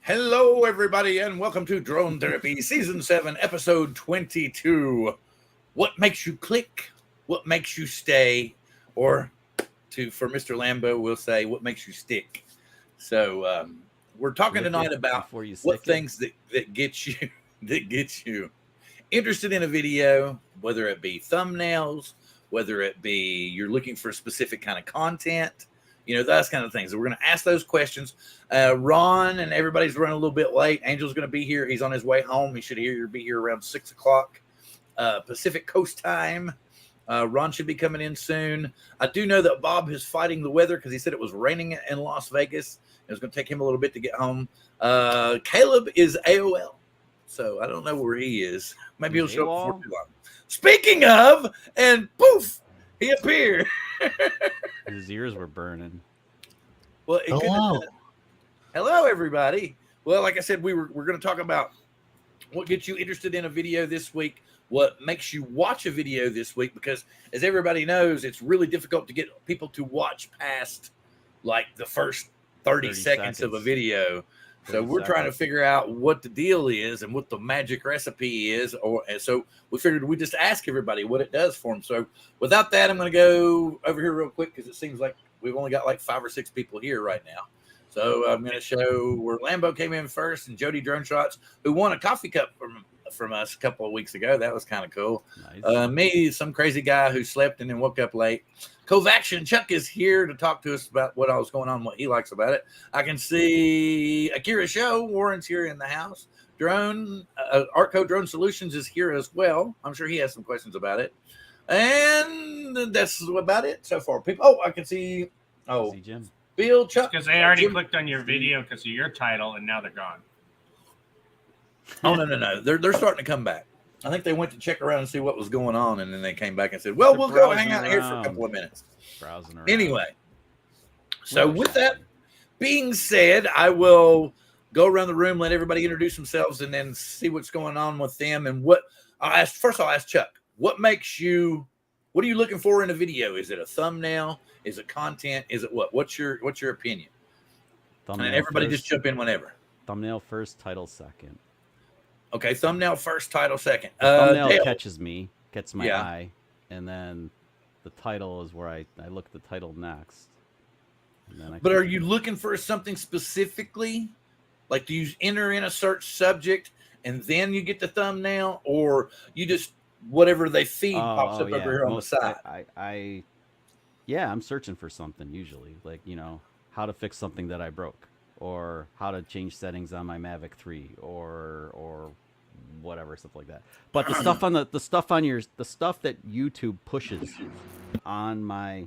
Hello, everybody, and welcome to Drone Therapy Season 7, Episode 22. What makes you click? What makes you stay? Or, for Mr. Lambo, we'll say, what makes you stick? So, we're talking tonight about what things that get you interested in a video, whether it be thumbnails, whether it be you're looking for a specific kind of content, those kind of things. So we're going to ask those questions. Ron and everybody's running a little bit late. Angel's going to be here. He's on his way home. He should be here around 6 o'clock Pacific Coast time. Ron should be coming in soon. I do know that Bob is fighting the weather because he said it was raining in Las Vegas. It was going to take him a little bit to get home. Caleb is AOL, so I don't know where he is. Maybe he'll show up before too long. Speaking of, and poof, he appeared. His ears were burning. Well, hello, everybody. Well, like I said, we're going to talk about what gets you interested in a video this week, what makes you watch a video this week, because as everybody knows, it's really difficult to get people to watch past like the first 30 seconds of a video. So we're trying to figure out what the deal is and what the magic recipe is. And so we figured we'd just ask everybody what it does for them. So without that, I'm going to go over here real quick because it seems like we've only got like 5 or 6 people here right now. So I'm going to show where Lambo came in first and Jody Drone Shots, who won a coffee cup from us a couple of weeks ago. That was kind of cool. Nice. Me, some crazy guy who slept and then woke up late. Covaction Chuck is here to talk to us about what all's going on, what he likes about it. I can see Akira Show. Warren's here in the house. Artco Drone Solutions is here as well. I'm sure he has some questions about it. And that's about it so far. People. Oh, I can see. Oh, Jim. Bill Chuck. Because they already clicked on your video because of your title, and now they're gone. Oh, no. They're starting to come back. I think they went to check around and see what was going on, and then they came back and said, well, we'll go hang out here for a couple of minutes. Browsing around. Anyway, so with that being said, I will go around the room, let everybody introduce themselves, and then see what's going on with them. And I'll ask Chuck, what are you looking for in a video? Is it a thumbnail? Is it content? Is it what? What's your opinion? Thumbnail and everybody first, just jump in whenever. Thumbnail first, title second. Okay, thumbnail first, title second. Thumbnail Dale. gets my eye, and then the title is where I look at the title next. And then But are you looking for something specifically? Like, do you enter in a search subject and then you get the thumbnail, or you just whatever they feed pops up over here on the side? I'm searching for something usually, like how to fix something that I broke, or how to change settings on my Mavic 3, or whatever, stuff like that. But the stuff on the stuff that YouTube pushes on my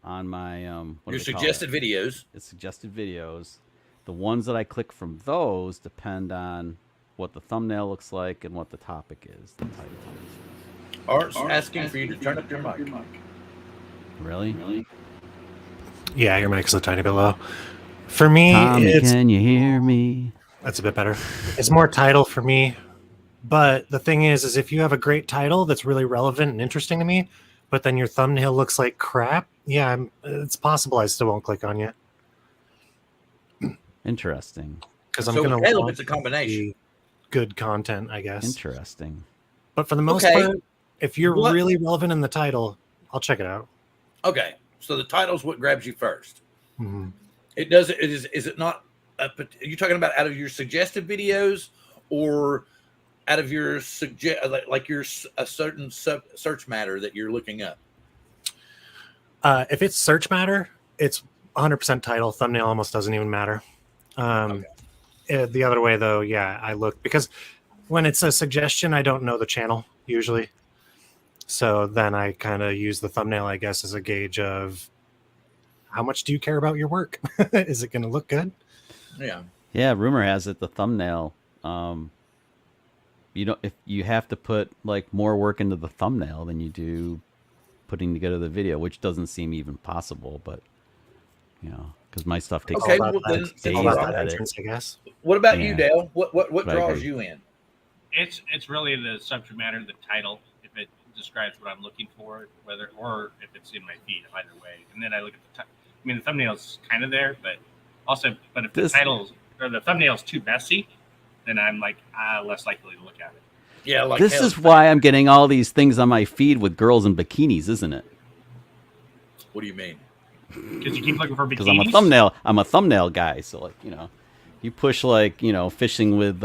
your suggested videos. It's suggested videos. The ones that I click from those depend on what the thumbnail looks like and what the topic is. The title is. Art's asking for you to turn up your mic. Really? Yeah, your mic's a tiny bit low. For me, Tommy, can you hear me? That's a bit better. It's more title for me. But the thing is if you have a great title that's really relevant and interesting to me, but then your thumbnail looks like crap, it's possible I still won't click on you. Interesting. Because I'm going to want it's a combination. Good content, I guess. Interesting. But for the most part, if you're really relevant in the title, I'll check it out. Okay, so the title's what grabs you first. Mm-hmm. Is it not? Are you talking about out of your suggested videos, or out of your a certain search matter that you're looking up? If it's search matter, it's 100% title. Thumbnail almost doesn't even matter. The other way, though, I look, because when it's a suggestion, I don't know the channel usually. So then I kind of use the thumbnail, I guess, as a gauge of how much do you care about your work? Is it going to look good? Yeah. Rumor has it the thumbnail. If you have to put like more work into the thumbnail than you do putting together the video, which doesn't seem even possible, but because my stuff takes days to edit. I guess. What about you, Dale? What draws you in? It's really the subject matter, the title. If it describes what I'm looking for, or if it's in my feed, either way. And then I look at the thumbnail's kind of there, but if the title's or the thumbnail's too messy, then I'm like less likely to look at it. Yeah, like This is why I'm getting all these things on my feed with girls in bikinis, isn't it? What do you mean? Because you keep looking for bikinis. Because I'm a thumbnail guy. So like, you know, you push like, you know, fishing with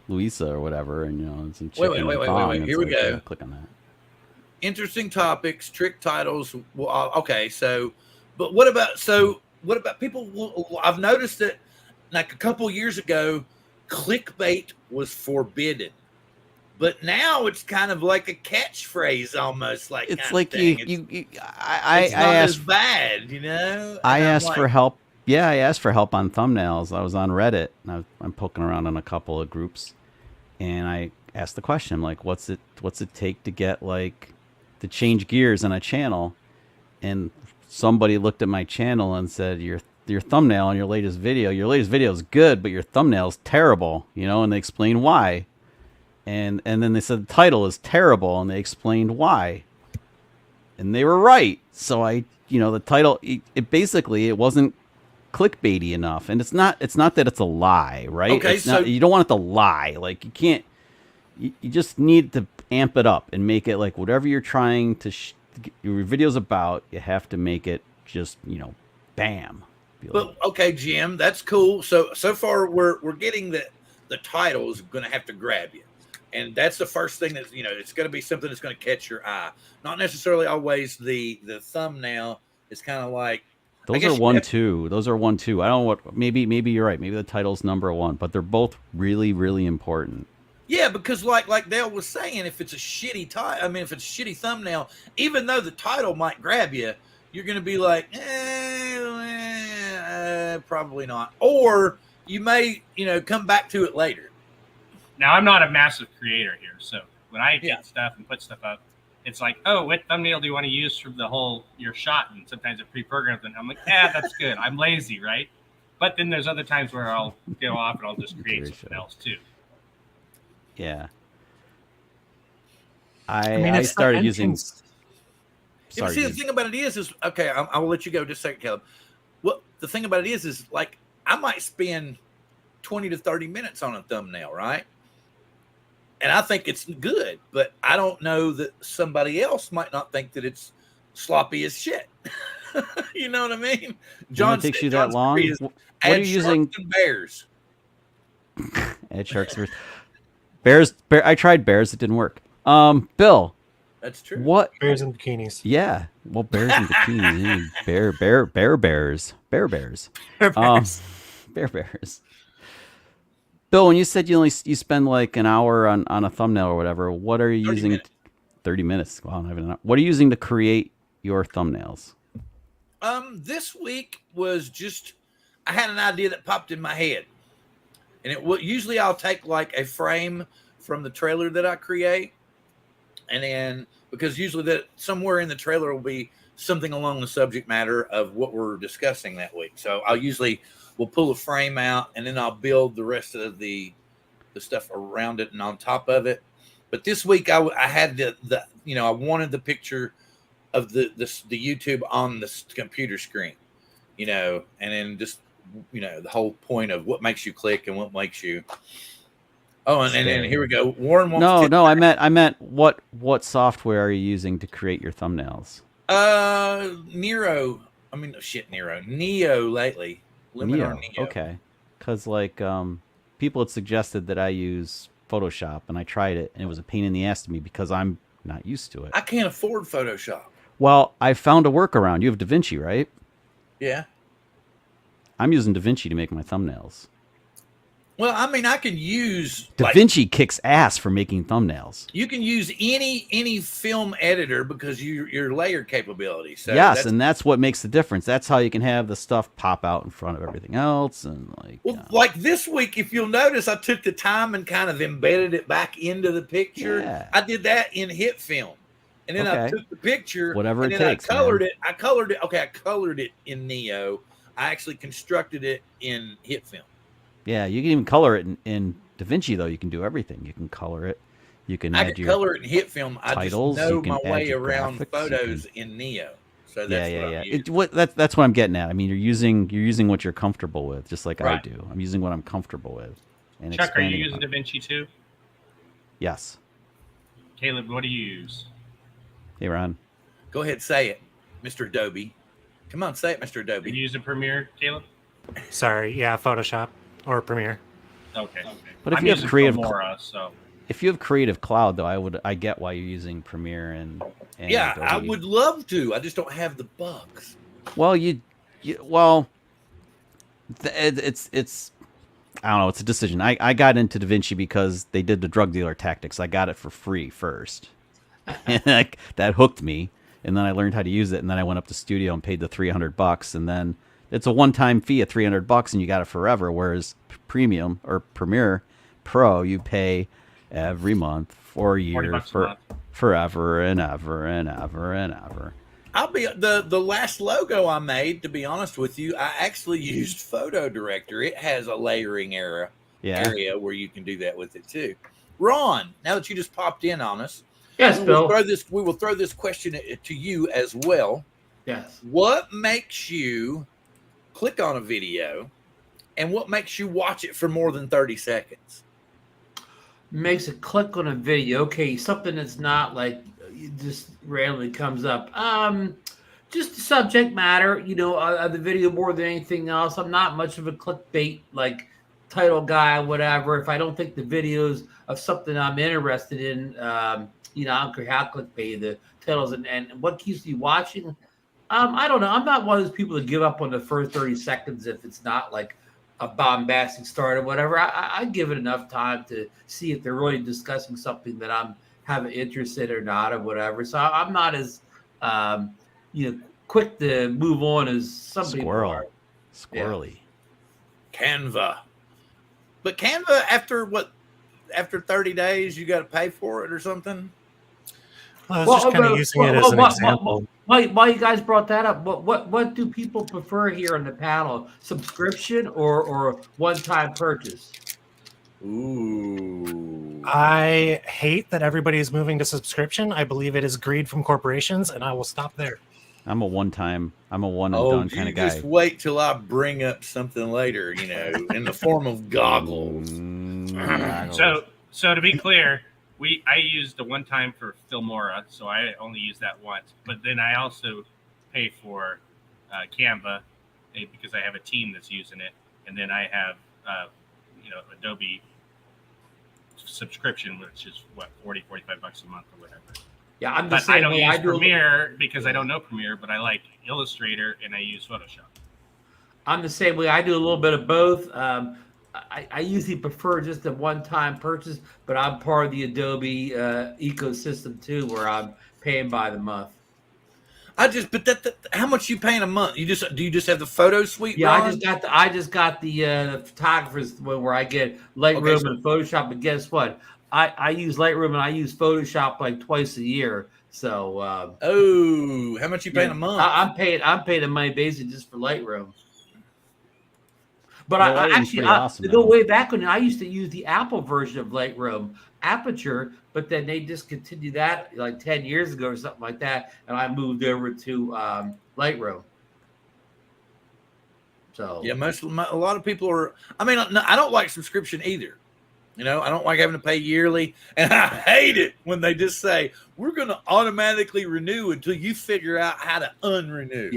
Louisa or whatever, and you know, some chicken. Wait. Here we go. Yeah, click on that. Interesting topics, trick titles. Well, okay, so, but what about people? I've noticed that like a couple years ago, clickbait was forbidden. But now it's kind of like a catchphrase, almost like It's kind like of thing. it's not I asked as bad, you know. And I I'm asked like, for help. Yeah, I asked for help on thumbnails. I was on Reddit, and I'm poking around in a couple of groups, and I asked the question, I'm like, what's it take to get like to change gears on a channel? And somebody looked at my channel and said, your thumbnail on your latest video is good, but your thumbnail's terrible, you know, and they explained why. And then they said the title is terrible, and they explained why. And they were right. So the title, it basically, it wasn't clickbaity enough. And it's not that it's a lie, right? Okay, you don't want it to lie. Like, you can't, you just need to amp it up and make it like whatever you're trying to get your video's about, you have to make it just, you know, bam. But okay, Jim, that's cool. So far we're getting that the title is going to have to grab you. And that's the first thing that, you know, it's going to be something that's going to catch your eye. Not necessarily always the thumbnail. It's kind of like those are 1, 2. Those are 1, 2. I don't know what. Maybe you're right. Maybe the title's number 1, but they're both really, really important. Yeah, because like Dale was saying, if it's a shitty title, I mean, if it's a shitty thumbnail, even though the title might grab you, you're going to be like, probably not. Or you may, you know, come back to it later. Now, I'm not a massive creator here, so when I get stuff and put stuff up, it's like, oh, what thumbnail do you want to use for your shot? And sometimes it pre-programs, and I'm like, that's good. I'm lazy, right? But then there's other times where I'll go off and I'll just create something else too. Yeah. I started using. Yeah, see, the thing about it is okay. I will let you go just a second, Caleb. Well, the thing about it is like I might spend 20 to 30 minutes on a thumbnail, right? And I think it's good, but I don't know that somebody else might not think that it's sloppy as shit. You know what I mean? John, it takes you that long. What are you using? Bears. Add sharks. Bears. I tried bears. It didn't work. Bill. That's true. What? Bears in bikinis. Yeah. Well, bears in bikinis. Bear bears. Bear bears. Bear bears. Bill, when you said you spend like an hour on a thumbnail or whatever, what are you using? 30 minutes. Wow, not even enough. What are you using to create your thumbnails? This week was just I had an idea that popped in my head, and usually I'll take like a frame from the trailer that I create, and then because usually that somewhere in the trailer will be something along the subject matter of what we're discussing that week. So we'll pull a frame out, and then I'll build the rest of the stuff around it and on top of it. But this week I had I wanted the picture of the YouTube on the computer screen, you know, and then just, you know, the whole point of what makes you click and what makes you. Oh, and then here we go. Warren wants. No, I meant what software are you using to create your thumbnails? Nero Neo lately. Neo. Okay, because like people had suggested that I use Photoshop, and I tried it, and it was a pain in the ass to me because I'm not used to it. I can't afford Photoshop. Well, I found a workaround. You have DaVinci, right? Yeah. I'm using DaVinci to make my thumbnails. Well, I mean, I can use DaVinci kicks ass for making thumbnails. You can use any film editor because your layer capability. So yes, and that's what makes the difference. That's how you can have the stuff pop out in front of everything else, and like this week, if you'll notice, I took the time and kind of embedded it back into the picture. Yeah. I did that in HitFilm, and then I took the picture, whatever and it then takes. I colored it. I colored it in Neo. I actually constructed it in HitFilm. Yeah, you can even color it in DaVinci, though. You can do everything. You can color it. You can add your color it in HitFilm. I just titles, know my way around graphics, photos in Neo. So that's what I'm using. That's what I'm getting at. I mean, you're using what you're comfortable with, just like I Right. do. I'm using what I'm comfortable with. And Chuck, are you expanding using upon it. DaVinci too? Yes. Caleb, what do you use? Hey, Ron. Go ahead, say it, Mr. Adobe. Come on, say it, Mr. Are Adobe. you using Premiere, Caleb? Sorry, yeah, Photoshop or Premiere. Okay. But if I'm you have using Creative Filmora, so If you have Creative Cloud, though, I get why you're using Premiere and Yeah, I Adobe. would love to. I just don't have the bugs. Well, it's I don't know. It's a decision. I got into DaVinci because they did the drug dealer tactics. I got it for free first, and that hooked me. And then I learned how to use it. And then I went up to Studio and paid the $300. And then it's a one-time fee of $300, and you got it forever. Whereas Premium or Premiere Pro, you pay every month for a year, forever and ever and ever and ever. I'll be the last logo I made. To be honest with you, I actually used Photo Director. It has a layering area where you can do that with it too. Ron, now that you just popped in on us, yes, Bill. We will throw this question to you as well. Yes. What makes you click on a video, and what makes you watch it for more than 30 seconds? Makes a click on a video. Okay, something that's not like just randomly comes up. Just the subject matter, of the video more than anything else. I'm not much of a clickbait like title guy, whatever. If I don't think the videos of something I'm interested in, I don't care how clickbait the titles and what keeps you watching. I don't know. I'm not one of those people that give up on the first 30 seconds if it's not like a bombastic start or whatever. I give it enough time to see if they're really discussing something that I'm have an interest in or not or whatever. So I'm not as quick to move on as some people are. Squirrely. Yeah. Canva. But Canva, after 30 days, you got to pay for it or something? Well, I was just kind of using it as an example. Why you guys brought that up? What do people prefer here on the panel? Subscription or one-time purchase? Ooh. I hate that everybody is moving to subscription. I believe it is greed from corporations, and I will stop there. I'm a one and done kind of guy. Just wait till I bring up something later, in the form of goggles. So to be clear, I used the one time for Filmora, so I only use that once. But then I also pay for Canva because I have a team that's using it, and then I have Adobe subscription, which is what $40-45 a month or whatever. Yeah, I'm the But same I don't way. use Premiere because I don't know Premiere, but I like Illustrator and I use Photoshop. I'm the same way. I do a little bit of both. I usually prefer just a one-time purchase, but I'm part of the Adobe ecosystem too, where I'm paying by the month. How much you paying a month? Do you just have the photo suite? Yeah, Ron? I just got the photographers where I get Lightroom and Photoshop. But guess what? I use Lightroom and I use Photoshop like twice a year. So how much you paying a month? I'm paying the money basically just for Lightroom. But awesome, to go way back when I used to use the Apple version of Lightroom, Aperture, but then they discontinued that like 10 years ago or something like that, and I moved over to Lightroom. So yeah, a lot of people are. I mean, I don't like subscription either. I don't like having to pay yearly, and I hate it when they just say we're going to automatically renew until you figure out how to unrenew.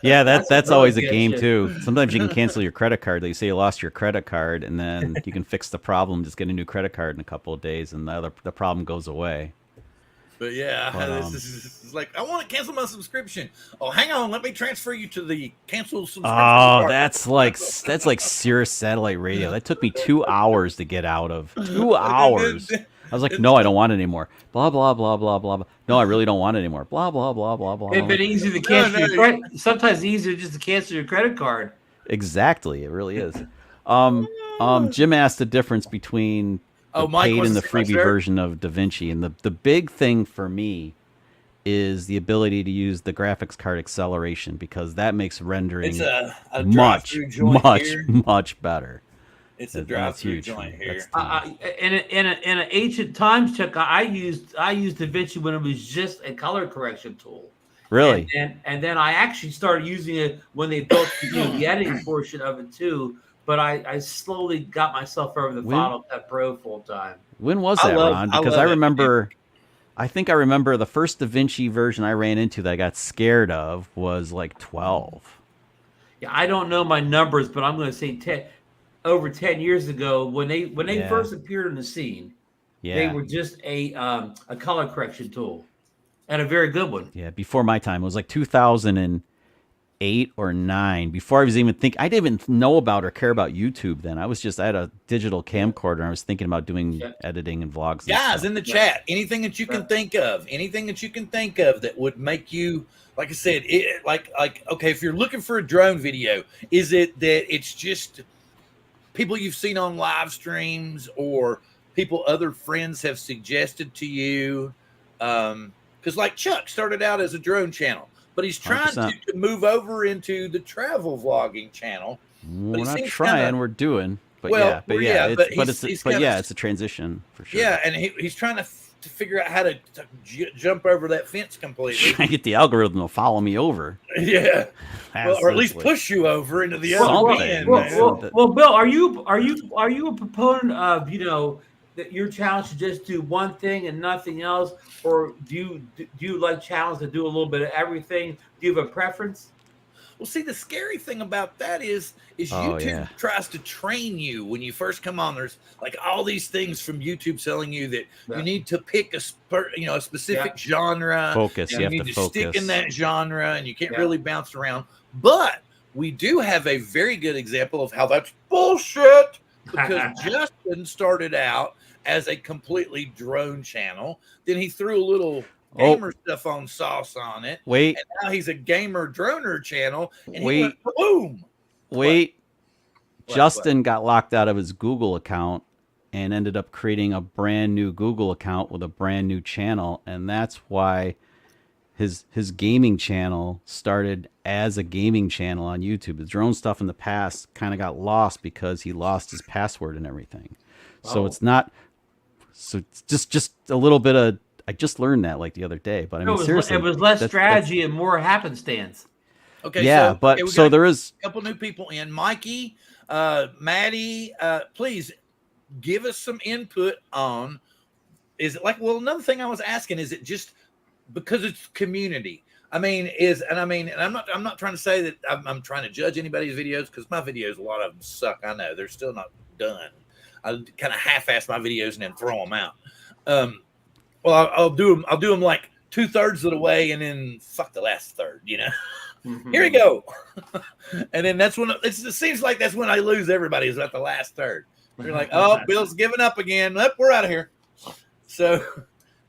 That's always a game too. Sometimes you can cancel your credit card. They say you lost your credit card, and then you can fix the problem. Just get a new credit card in a couple of days, and the problem goes away. But this is like, I want to cancel my subscription. Oh, hang on, let me transfer you to the cancel subscription. Oh, that's like Sirius satellite radio. That took me 2 hours to get out of. 2 hours. I was like, no, I don't want it anymore. Blah blah blah blah blah. No, I really don't want it anymore. Blah blah blah blah blah. It's been easy to cancel your credit. Sometimes easier just to cancel your credit card. Exactly, it really is. Jim asked the difference between the paid and the freebie version of DaVinci, and the big thing for me is the ability to use the graphics card acceleration, because that makes rendering much better. It's a That's drive-through huge. joint here. In an ancient times, Chuck, I used DaVinci when it was just a color correction tool. Really? And then I actually started using it when they built the editing portion of it too. But I slowly got myself over the Final Cut Pro full time. When was that, Ron? Because I remember, I think I remember the first DaVinci version I ran into that I got scared of was like 12. Yeah, I don't know my numbers, but I'm going to say over 10 years ago when they first appeared on the scene, they were just a color correction tool, and a very good one. Yeah, before my time, it was like 2008 or 9. Before I was even I didn't even know about or care about YouTube then. I had a digital camcorder and I was thinking about doing editing and vlogs. Guys, in the chat, anything that you can think of, that would make you, like I said, okay, if you're looking for a drone video, is it that it's just people you've seen on live streams or people other friends have suggested to you? Because like Chuck started out as a drone channel, but he's trying to move over into the travel vlogging channel. We're not trying, we're doing. But it's a transition for sure. Yeah, and he's trying to figure out how to jump over that fence completely. Trying to get the algorithm to follow me over. Yeah, or at least push you over into the other end. Well, Bill, are you a proponent of that your challenge should just do one thing and nothing else, or do you like challenge to do a little bit of everything? Do you have a preference? Well, see, the scary thing about that is YouTube tries to train you when you first come on. There's like all these things from YouTube telling you that you need to pick a specific genre. Focus. You have to stick in that genre, and you can't really bounce around. But we do have a very good example of how that's bullshit, because Justin started out as a completely drone channel. Then he threw a little gamer stuff on sauce on it. And now he's a gamer droner channel. And he went boom. Justin got locked out of his Google account and ended up creating a brand new Google account with a brand new channel. And that's why his gaming channel started as a gaming channel on YouTube. The drone stuff in the past kind of got lost because he lost his password and everything. So it's not. So it's just a little bit of. I just learned that like the other day, but I mean, seriously, it was less strategy and more happenstance. Okay. Yeah, so there is a couple new people in. Mikey, Maddie, please give us some input on. Is it like? Well, another thing I was asking, is it just because it's community? I'm not trying to say that I'm trying to judge anybody's videos, because my videos, a lot of them suck. I know they're still not done. I kind of half-ass my videos and then throw them out. Well, I'll do them like 2/3 of the way, and then fuck the last third. Mm-hmm. Here we go. And then that's when it seems like that's when I lose everybody, is at the last third. You're like, oh, Bill's giving up again. We're out of here. So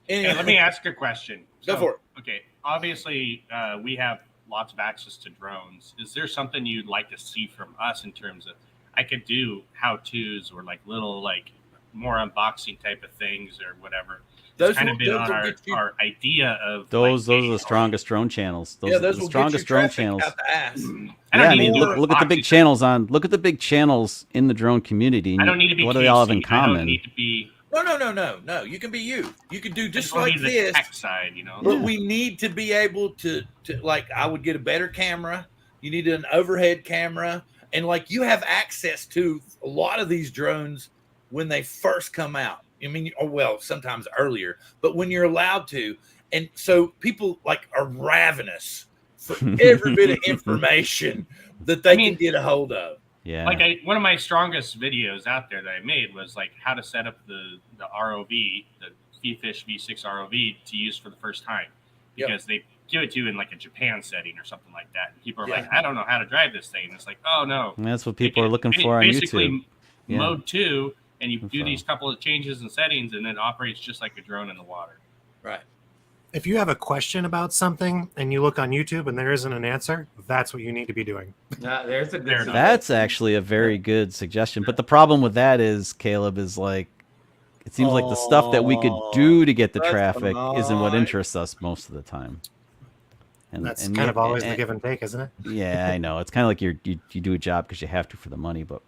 anyway, let me ask a question. Go for it. Okay, obviously we have lots of access to drones. Is there something you'd like to see from us in terms of, I could do how-tos or like little like more unboxing type of things or whatever? Those kind of been on our idea of those are the strongest drone channels. Those are the strongest drone channels. Look at the big channels look at the big channels in the drone community. I don't need to be. What do they all have in common? I don't need to be. No. You can be you. You can do just like this. Tech side, But we need to be able to like. I would get a better camera. You need an overhead camera, and like you have access to a lot of these drones when they first come out. I mean, well, sometimes earlier, but when you're allowed to. And so people like are ravenous for every bit of information that they can get a hold of. Yeah. Like one of my strongest videos out there that I made was like how to set up the ROV, the Fish V6 ROV to use for the first time, because they give it to you in like a Japan setting or something like that. And people are like, I don't know how to drive this thing. And it's like, oh no. And that's what people are looking for on YouTube. Mode 2. And you do these couple of changes and settings, and it operates just like a drone in the water. Right. If you have a question about something and you look on YouTube and there isn't an answer, that's what you need to be doing. There's a good. That's actually a very good suggestion. But the problem with that is, Caleb, is like, it seems like the stuff that we could do to get the traffic isn't what interests us most of the time. And that's kind of always the give and take, isn't it? Yeah, I know. It's kind of like you do a job because you have to for the money, but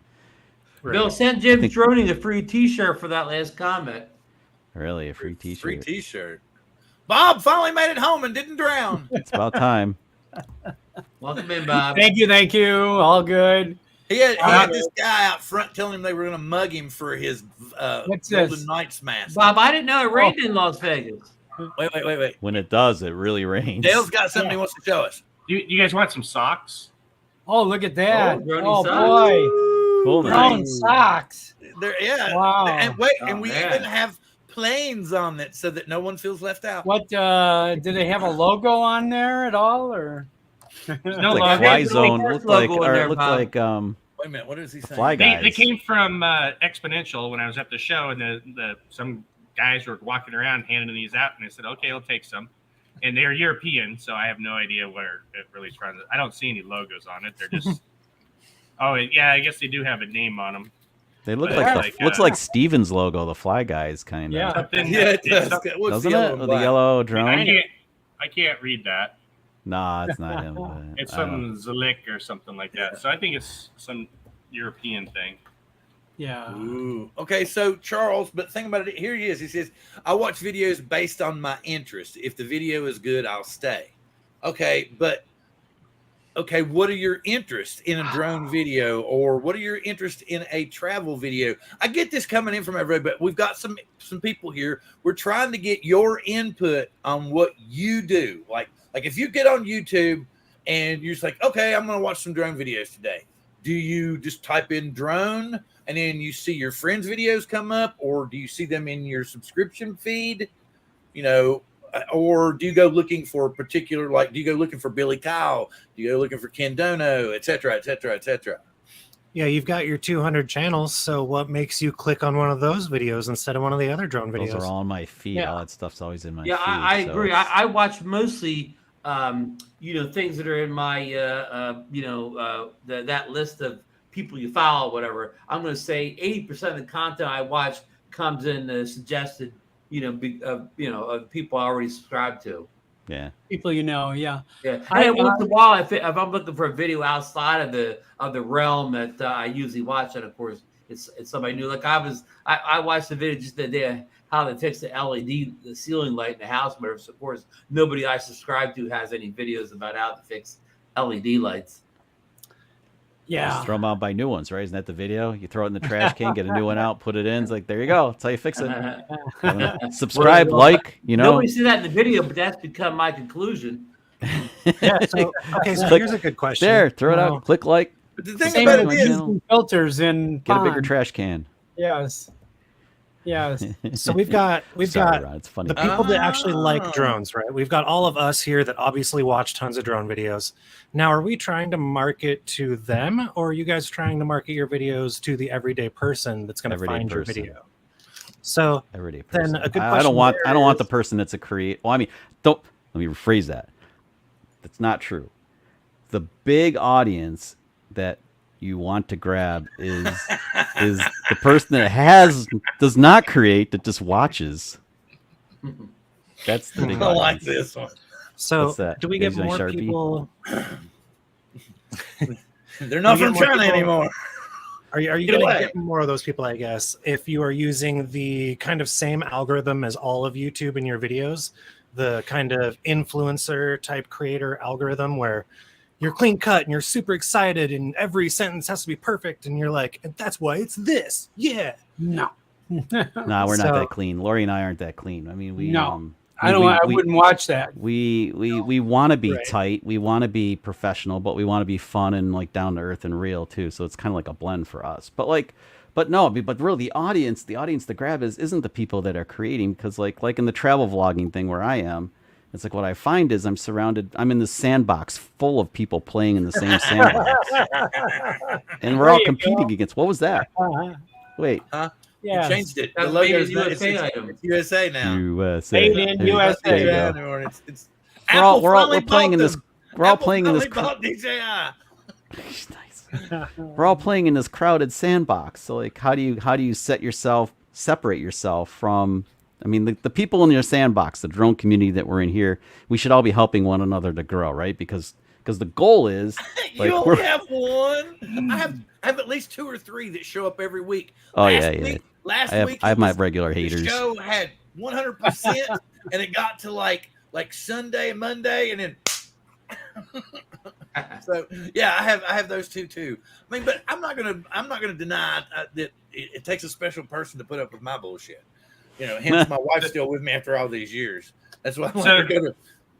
Bill sent Jim Droning a free T-shirt for that last comment. Really, a free T-shirt. Free T-shirt. Bob finally made it home and didn't drown. It's about time. Welcome in, Bob. Thank you. All good. He had this guy out front telling him they were going to mug him for his What's Golden this? Knights mask. Bob, I didn't know it rained in Las Vegas. Wait. When it does, it really rains. Dale's got something he wants to show us. You guys want some socks? Oh, look at that. Oh, boy. Cool. Drone Nice. socks. Wow. And we even have planes on it so that no one feels left out. What do they have a logo on there at all, or? There's no Like logo. Fly Zone Logo looked like, in or there, it looked Bob. like Wait a minute, what is he saying? Fly Guys. They came from Exponential when I was at the show, and some guys were walking around handing these out, and I said, "Okay, I'll take some." And they're European, so I have no idea where it really is from. I don't see any logos on it. They're just. Yeah, I guess they do have a name on them. They look But like looks like Steven's logo, the Fly Guys kind of. Yeah. Something Yeah, it does. something- What's Doesn't the it? yellow and With the black? yellow drone. I can't read that. Nah, it's not him. but It's I don't some Zalik or something like that. So I think it's some European thing. Yeah. Ooh. Okay, so Charles, but think about it. Here he is. He says, I watch videos based on my interest. If the video is good, I'll stay. Okay, what are your interests in a drone video, or what are your interests in a travel video? I get this coming in from everybody, but we've got some people here. We're trying to get your input on what you do. Like if you get on YouTube and you're just like, okay, I'm going to watch some drone videos today. Do you just type in drone and then you see your friends' videos come up, or do you see them in your subscription feed? Or do you go looking for a particular, do you go looking for Billy Kyle? Do you go looking for Ken Dono, et cetera, et cetera, et cetera? Yeah, you've got your 200 channels. So what makes you click on one of those videos instead of one of the other drone videos? Those are all on my feed. Yeah. All that stuff's always in my Yeah, feed. I so agree. it's- I watch mostly, things that are in my, that list of people you follow, whatever. I'm going to say 80% of the content I watch comes in suggested, of people I already subscribe to. Yeah. People yeah. Yeah, I- and once in a while, if I'm looking for a video outside of the realm that I usually watch, and of course it's somebody new. Like I watched the video just the day how to fix the ceiling light in the house. But of course, nobody I subscribe to has any videos about how to fix LED lights. Yeah. Just throw them out, buy new ones, right? Isn't that the video? You throw it in the trash can, get a new one out, put it in. It's like, there you go. That's how you fix it. Subscribe, Nobody see that in the video, but that's become my conclusion. Yeah. So, okay, so here's a good question. There, throw it out. Click like. But the thing Same about with it is, using filters in Get a bigger pond. trash can. Yes. So we've got Sorry, Ron, it's funny. the people that actually Oh. like drones, right? We've got all of us here that obviously watch tons of drone videos. Now, are we trying to market to them, or are you guys trying to market your videos to the everyday person that's going to Everyday find person. your video? So Everyday then person. a good I question don't want. there I don't want the is- person that's a create. Well, I mean, don't. Let me rephrase that. That's not true. The big audience that you want to grab is the person that does not create, that just watches. That's the big I like audience. this one. So What's that? do we get Use my more Sharpie? people? They're not You from get more China people- anymore. Are you Get going to away. get more of those people, I guess, if you are using the kind of same algorithm as all of YouTube in your videos, the kind of influencer type creator algorithm where you're clean cut and you're super excited and every sentence has to be perfect and you're like, and that's why it's this. Yeah. No. Nah, we're So- not that clean. Lori and I aren't that clean. I mean, we. No. I wouldn't watch that. We want to be Right. tight. We want to be professional, but we want to be fun and like down to earth and real too. So it's kind of like a blend for us. But really the audience to grab isn't the people that are creating, because like in the travel vlogging thing where I am, it's like what I find is I'm in this sandbox full of people playing in the same sandbox, and we're all competing against. What was that? Wait, Yeah. You changed it. That's The made in logo's not- USA it's item. USA now. USA. Made in There you go. USA. There you Yeah, go. anymore. It's We're playing in this. We're all playing in this. Bought DJI. Nice. We're all playing in this crowded sandbox. So like, how do you separate yourself from? I mean, the people in your sandbox, the drone community that we're in here, we should all be helping one another to grow, right? Because because the goal is You like only have one. I have at least 2 or 3 that show up every week. Oh yeah. Last I week have my regular the haters. show had 100%, and it got to like Sunday, Monday, and then. So yeah, I have those two too. I mean, but I'm not gonna deny that it takes a special person to put up with my bullshit. You know, hence my wife's still with me after all these years. That's why I want to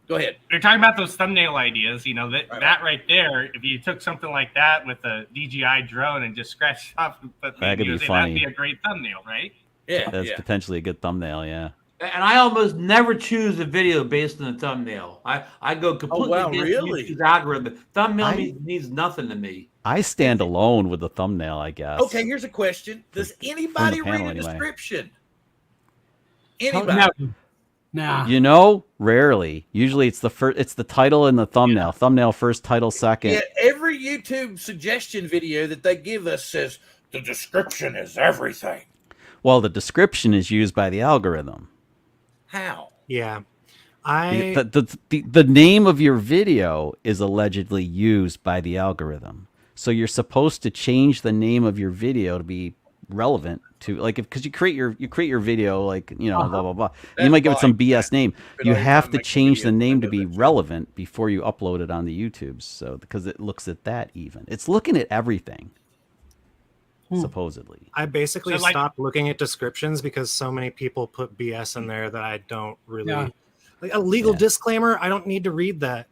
go ahead. You're talking about those thumbnail ideas. You know that right there. If you took something like that with a DJI drone and just scratched off and put that could be funny. That'd be a great thumbnail, right? Yeah, that's potentially a good thumbnail. Yeah. And I almost never choose a video based on the thumbnail. I go completely against YouTube's algorithm. Thumbnail means nothing to me. I stand alone with the thumbnail, I guess. Okay, here's a question: does anybody read a description? Anybody? Nah. You know, rarely. Usually, it's the first. It's the title and the thumbnail. Thumbnail first, title second. Yeah, every YouTube suggestion video that they give us says the description is everything. Well, the description is used by the algorithm. How? Yeah. The name of your video is allegedly used by the algorithm. So you're supposed to change the name of your video to be relevant to, like, because you create your video, like, you know, blah blah blah. You might give it some BS name. You have to change the name to be relevant before you upload it on the YouTube. So because it looks at that, even it's looking at everything. Supposedly, I basically stopped looking at descriptions because so many people put BS in there that I don't really like a legal disclaimer. I don't need to read that.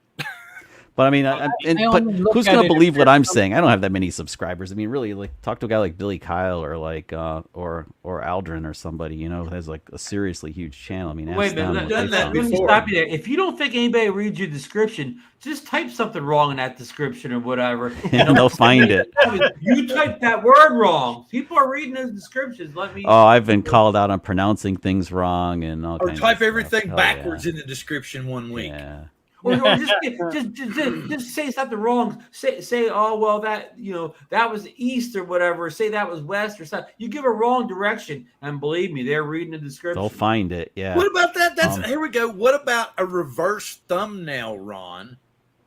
But I mean, but who's going to believe what I'm saying? I don't have that many subscribers. I mean, really, like, talk to a guy like Billy Kyle or like or Aldrin or somebody, you know, who has like a seriously huge channel. I mean, wait a minute, let me stop you there. If you don't think anybody reads your description, just type something wrong in that description or whatever. And they'll find it. You typed that word wrong. People are reading those descriptions. Let me. Oh, I've been called out on pronouncing things wrong and all. Or type everything backwards in the description one week. Yeah. Or just say something wrong. Say, oh well, that, you know, that was east or whatever. Say that was west or something. You give a wrong direction, and believe me, they're reading the description. They'll find it. Yeah. What about that? That's here we go. What about a reverse thumbnail, Ron?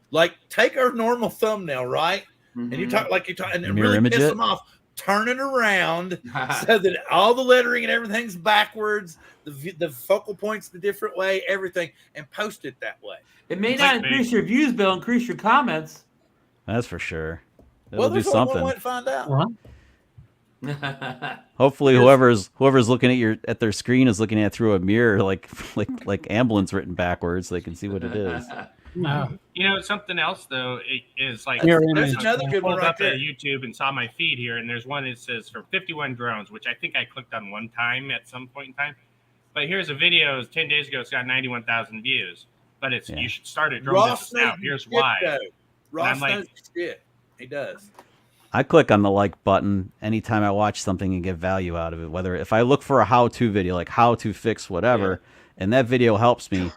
Like, take our normal thumbnail, right? And you talk and really piss them off. Turn it around so that all the lettering and everything's backwards. The focal points the different way, everything, and post it that way. It may not increase your views, but it'll increase your comments. That's for sure. Well, there's do something. One way to find out. Hopefully, whoever's looking at their screen is looking at it through a mirror, like ambulance written backwards. So they can see what it is. You know, something else though is like there's another good one pulled right up there. YouTube and saw my feed here, and there's one that says for 51 drones, which I think I clicked on one time at some point in time. But here's a video 10 days ago. It's got 91,000 views. But it's you should start a drone business now. Here's why. Ross knows shit. He does. I click on the like button anytime I watch something and get value out of it. Whether if I look for a how-to video, like how to fix whatever, and that video helps me,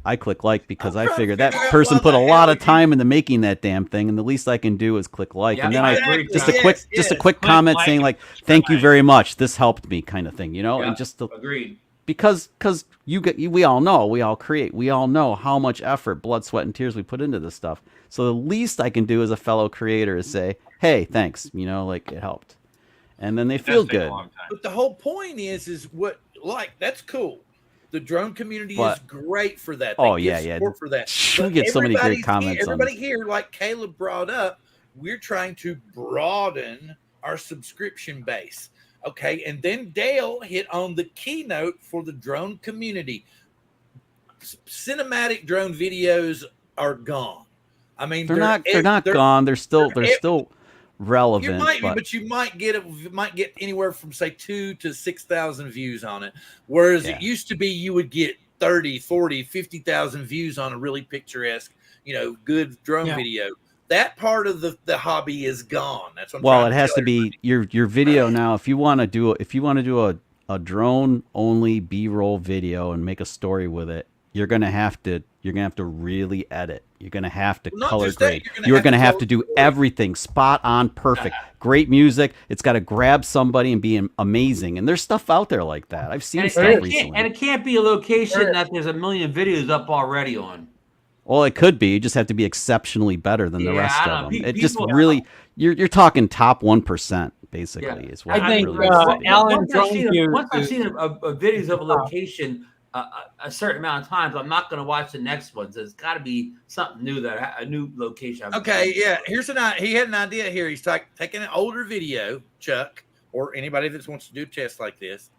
I click like because I figure that person put a lot of time into making that damn thing, and the least I can do is click like, and then just a quick comment saying like, "Thank you very much. This helped me," kind of thing, you know, and just agreed. Because we all know, we all know how much effort, blood, sweat, and tears we put into this stuff. So the least I can do as a fellow creator is say, "Hey, thanks," you know, like it helped, and then they feel good. But the whole point is that's cool. The drone community is great for that. They give support for that. We get so many great comments. Everybody here, like Caleb brought up, we're trying to broaden our subscription base. Okay, and then Dale hit on the keynote for the drone community. Cinematic drone videos are gone. I mean, they're not gone. They're still relevant. You might get anywhere from say 2,000 to 6,000 views on it. Whereas it used to be you would get 30, 40, 50,000 views on a really picturesque, you know, good drone video. That part of the hobby is gone. That's what it has to be your video now. If you want to do a drone only B-roll video and make a story with it, you're gonna have to really edit. You're gonna have to color grade. You're gonna have to do everything spot on, perfect, great music. It's got to grab somebody and be amazing. And there's stuff out there like that. I've seen stuff recently. And it can't be a location that there's a million videos up already on. Well, it could be. You just have to be exceptionally better than the rest I of don't them. know. It just People- really, you're talking top 1%, basically. Is what I it think, really is to be. Alan once I've Drone seen, views once I've is- seen a videos of a location a certain amount of times, I'm not going to watch the next one. So it's got to be something new, a new location. Okay, yeah. He had an idea here. He's taking an older video, Chuck, or anybody that wants to do tests like this.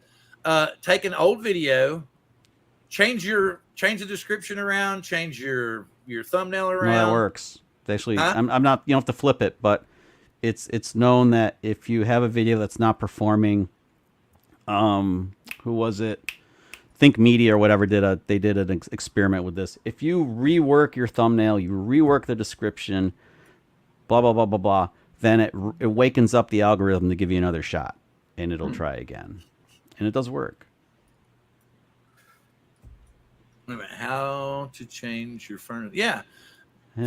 Take an old video, change the description around, change your thumbnail around. No, that works. Actually, I'm not. You don't have to flip it, but it's known that if you have a video that's not performing, who was it? Think Media or whatever they did an experiment with this. If you rework your thumbnail, you rework the description, blah blah blah blah blah, then it wakens up the algorithm to give you another shot, and it'll try again, and it does work. Wait a minute, how to change your furnace? Yeah.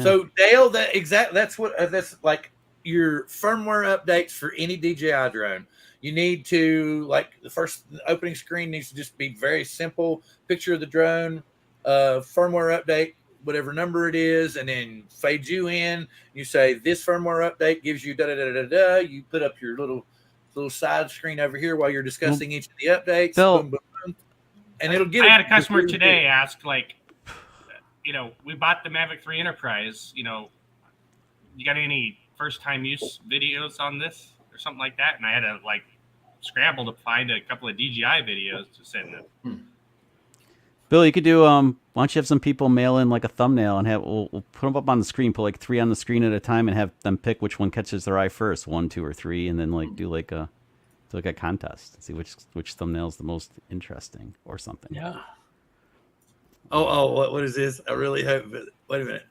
So Dale, that's like your firmware updates for any DJI drone. You need to, like, the first opening screen needs to just be very simple. Picture of the drone, firmware update, whatever number it is, and then fade you in. You say this firmware update gives you da da da da da. You put up your little side screen over here while you're discussing each of the updates. Bill, boom, boom, boom, and it'll get. I had a customer today ask, like, we bought the Mavic 3 Enterprise. You got any first-time use videos on this or something like that? And I had to scramble to find a couple of DJI videos to send them. Bill, you could do. Why don't you have some people mail in like a thumbnail and we'll put them up on the screen, put like 3 on the screen at a time, and have them pick which one catches their eye first, 1, 2, or 3, and then do a contest, see which thumbnail is the most interesting or something. Yeah. What is this? I really hope. Wait a minute.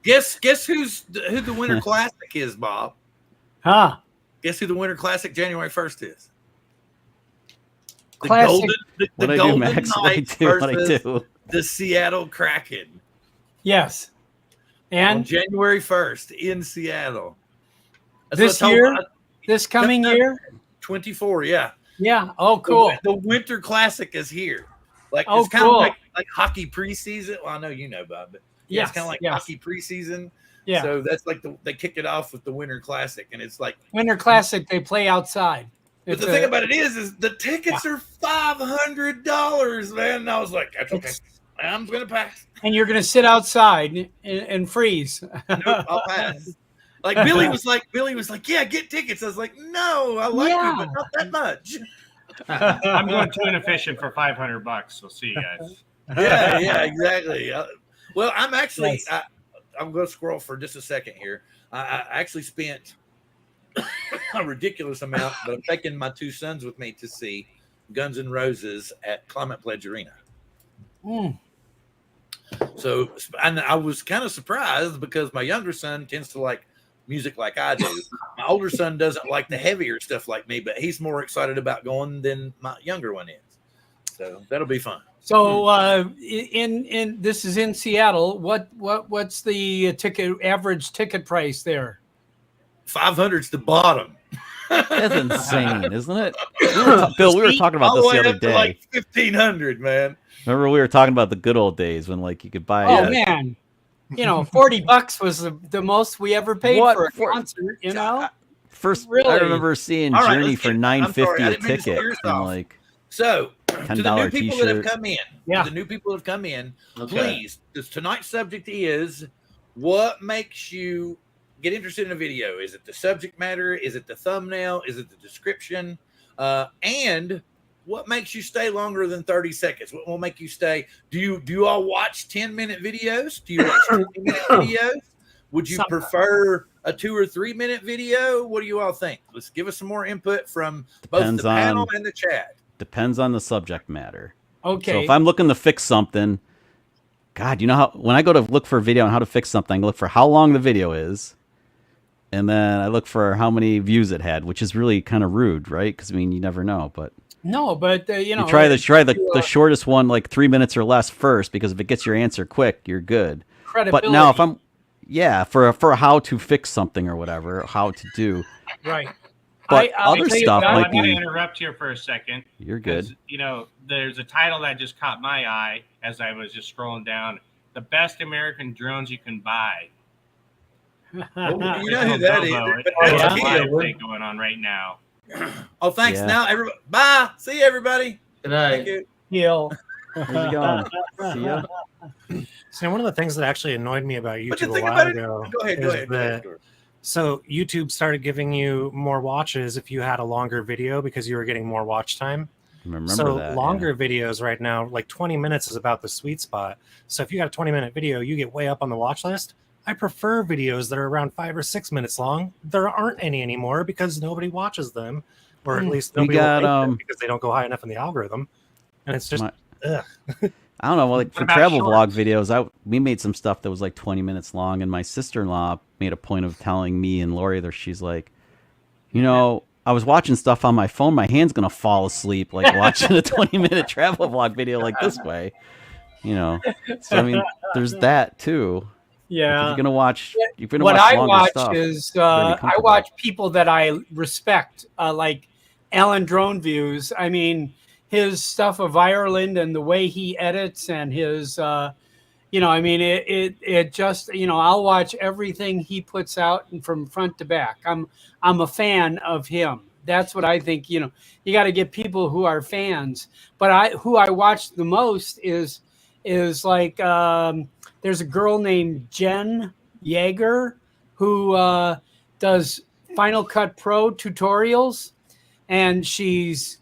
Guess who the Winter Classic is, Bob? Huh? Guess who the Winter Classic January 1st is? The Classic. Golden Max? Knights versus the Seattle Kraken. Yes. And on January 1st in Seattle. This year? This coming year? 24, yeah. Yeah. Oh, cool. The Winter Classic is here. Oh, it's kind cool. of like hockey preseason. Well, I know you know, Bob, but it's kind of like hockey preseason. Yeah. So that's like they kicked it off with the Winter Classic, and it's like Winter Classic. They play outside. But the thing about it is the tickets are $500, man. And I was like, that's okay. I'm gonna pass. And you're gonna sit outside and freeze. Nope, I'll pass. Billy was like, yeah, get tickets. I was like, no, I like you, but not that much. I'm going to Inefficient for $500. So see you guys. Yeah, exactly. Well, I'm actually, I'm going to scroll for just a second here. I actually spent a ridiculous amount, but I'm taking my 2 sons with me to see Guns N' Roses at Climate Pledge Arena. So, and I was kind of surprised because my younger son tends to like music like I do. My older son doesn't like the heavier stuff like me, but he's more excited about going than my younger one is. So that'll be fun. So in this is in Seattle. What's the average ticket price there? 500's the bottom. That's insane, isn't it? Bill, we were talking about this the other day. Like 1,500, man. Remember we were talking about the good old days when you could buy. Oh man, $40 was the most we ever paid for a concert. First, really? I remember seeing Journey for $9.50 a ticket, and so $10 to the new people that have t-shirt. come in, Yeah. the new people that have come in, Okay. please. Tonight's subject is what makes you get interested in a video. Is it the subject matter? Is it the thumbnail? Is it the description? And what makes you stay longer than 30 seconds? What will make you stay? Do you all watch 10-minute videos? Do you watch 20-minute videos? Would you prefer a 2 or 3 minute video? What do you all think? Let's give us some more input from both the panel and the chat. Depends on the subject matter. Okay. So if I'm looking to fix something, God, you know how when I go to look for a video on how to fix something, I look for how long the video is, and then I look for how many views it had, which is really kind of rude, right? Because you never know. But no, but you try the shortest one, like 3 minutes or less first, because if it gets your answer quick, you're good. But now if I'm for how to fix something or whatever, how to do, right. But I'll other tell you stuff what, might I'm going to be. interrupt here for a second. You're good. There's a title that just caught my eye as I was just scrolling down. The best American drones you can buy. You know who that is? That's Yeah. a live thing going on right now. Oh, thanks. Yeah. Now, everybody, bye. See you, everybody. Good night. Thank you. Heal. How's it going? See ya. So one of the things that actually annoyed me about But the YouTube a thing while about it, ago go ahead. is that so YouTube started giving you more watches if you had a longer video because you were getting more watch time. Remember So that. longer videos right now, like 20 minutes is about the sweet spot. So if you got a 20-minute video, you get way up on the watch list. I prefer videos that are around 5 or 6 minutes long. There aren't any anymore because nobody watches them, or at least nobody will like them because they don't go high enough in the algorithm. And it's just, ugh. I don't know. Well, like for about travel shorts? vlog videos, we made some stuff that was like 20 minutes long, and my sister-in-law made a point of telling me and Lori that she's like, I was watching stuff on my phone. My hand's gonna fall asleep like watching a 20-minute travel vlog video like this way. So I mean, there's that too. Yeah. Like if you're gonna watch, What I longer watch stuff, is really I watch people that I respect, like Alan Drone Views. I mean, his stuff of Ireland and the way he edits and his, I mean, it just, I'll watch everything he puts out from front to back. I'm a fan of him. That's what I think. You got to get people who are fans. But who I watch the most is like there's a girl named Jen Yeager who does Final Cut Pro tutorials, and she's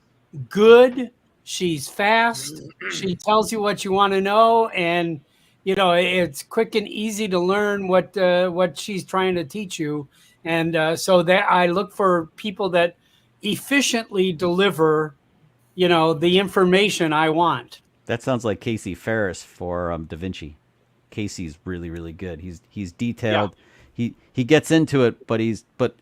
good. She's fast. She tells you what you want to know, and it's quick and easy to learn what she's trying to teach you. And so that I look for people that efficiently deliver, the information I want. That sounds like Casey Ferris for Da Vinci. Casey's really, really good. He's detailed. Yeah. He gets into it, but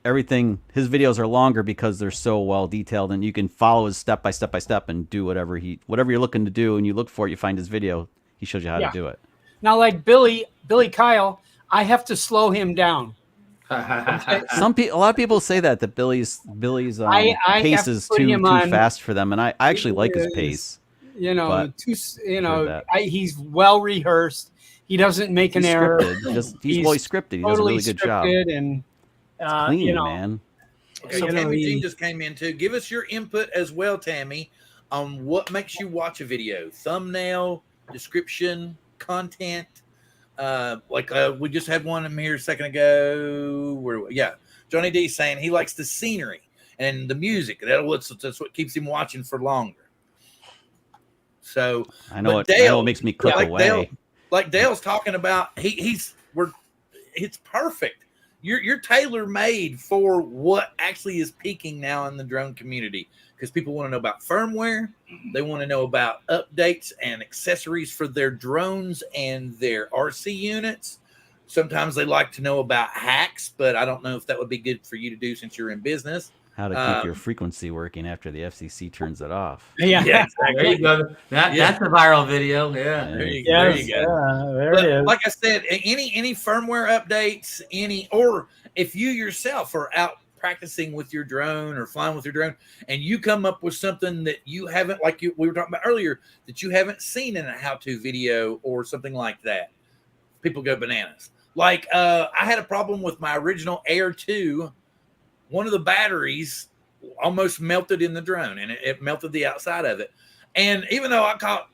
everything, his videos are longer because they're so well detailed, and you can follow his step by step and do whatever you're looking to do, and you look for it, you find his video, he shows you how to do it. Now, like Billy Kyle, I have to slow him down. A lot of people say that Billy's pace is too fast for them, and I actually like his pace. He's well rehearsed. He doesn't make an error. He's fully scripted. He does a really good job. And it's clean, man. Okay, so Tammy Jean just came in too. Give us your input as well, Tammy, on what makes you watch a video: thumbnail, description, content. We just had one in here a second ago. Johnny D saying he likes the scenery and the music. That's what keeps him watching for longer. So I know it makes me click away. Dale's talking about, it's perfect. You're tailor made for what actually is peaking now in the drone community, because people want to know about firmware. They want to know about updates and accessories for their drones and their RC units. Sometimes they like to know about hacks, but I don't know if that would be good for you to do since you're in business. How to keep your frequency working after the FCC turns it off. Yeah, exactly. There you go. That's a viral video. Yeah. There you go. There it is. Like I said, any firmware updates, or if you yourself are out practicing with your drone or flying with your drone, and you come up with something that you haven't, we were talking about earlier, that you haven't seen in a how-to video or something like that, people go bananas. I had a problem with my original Air 2. One of the batteries almost melted in the drone, and it melted the outside of it. And even though I caught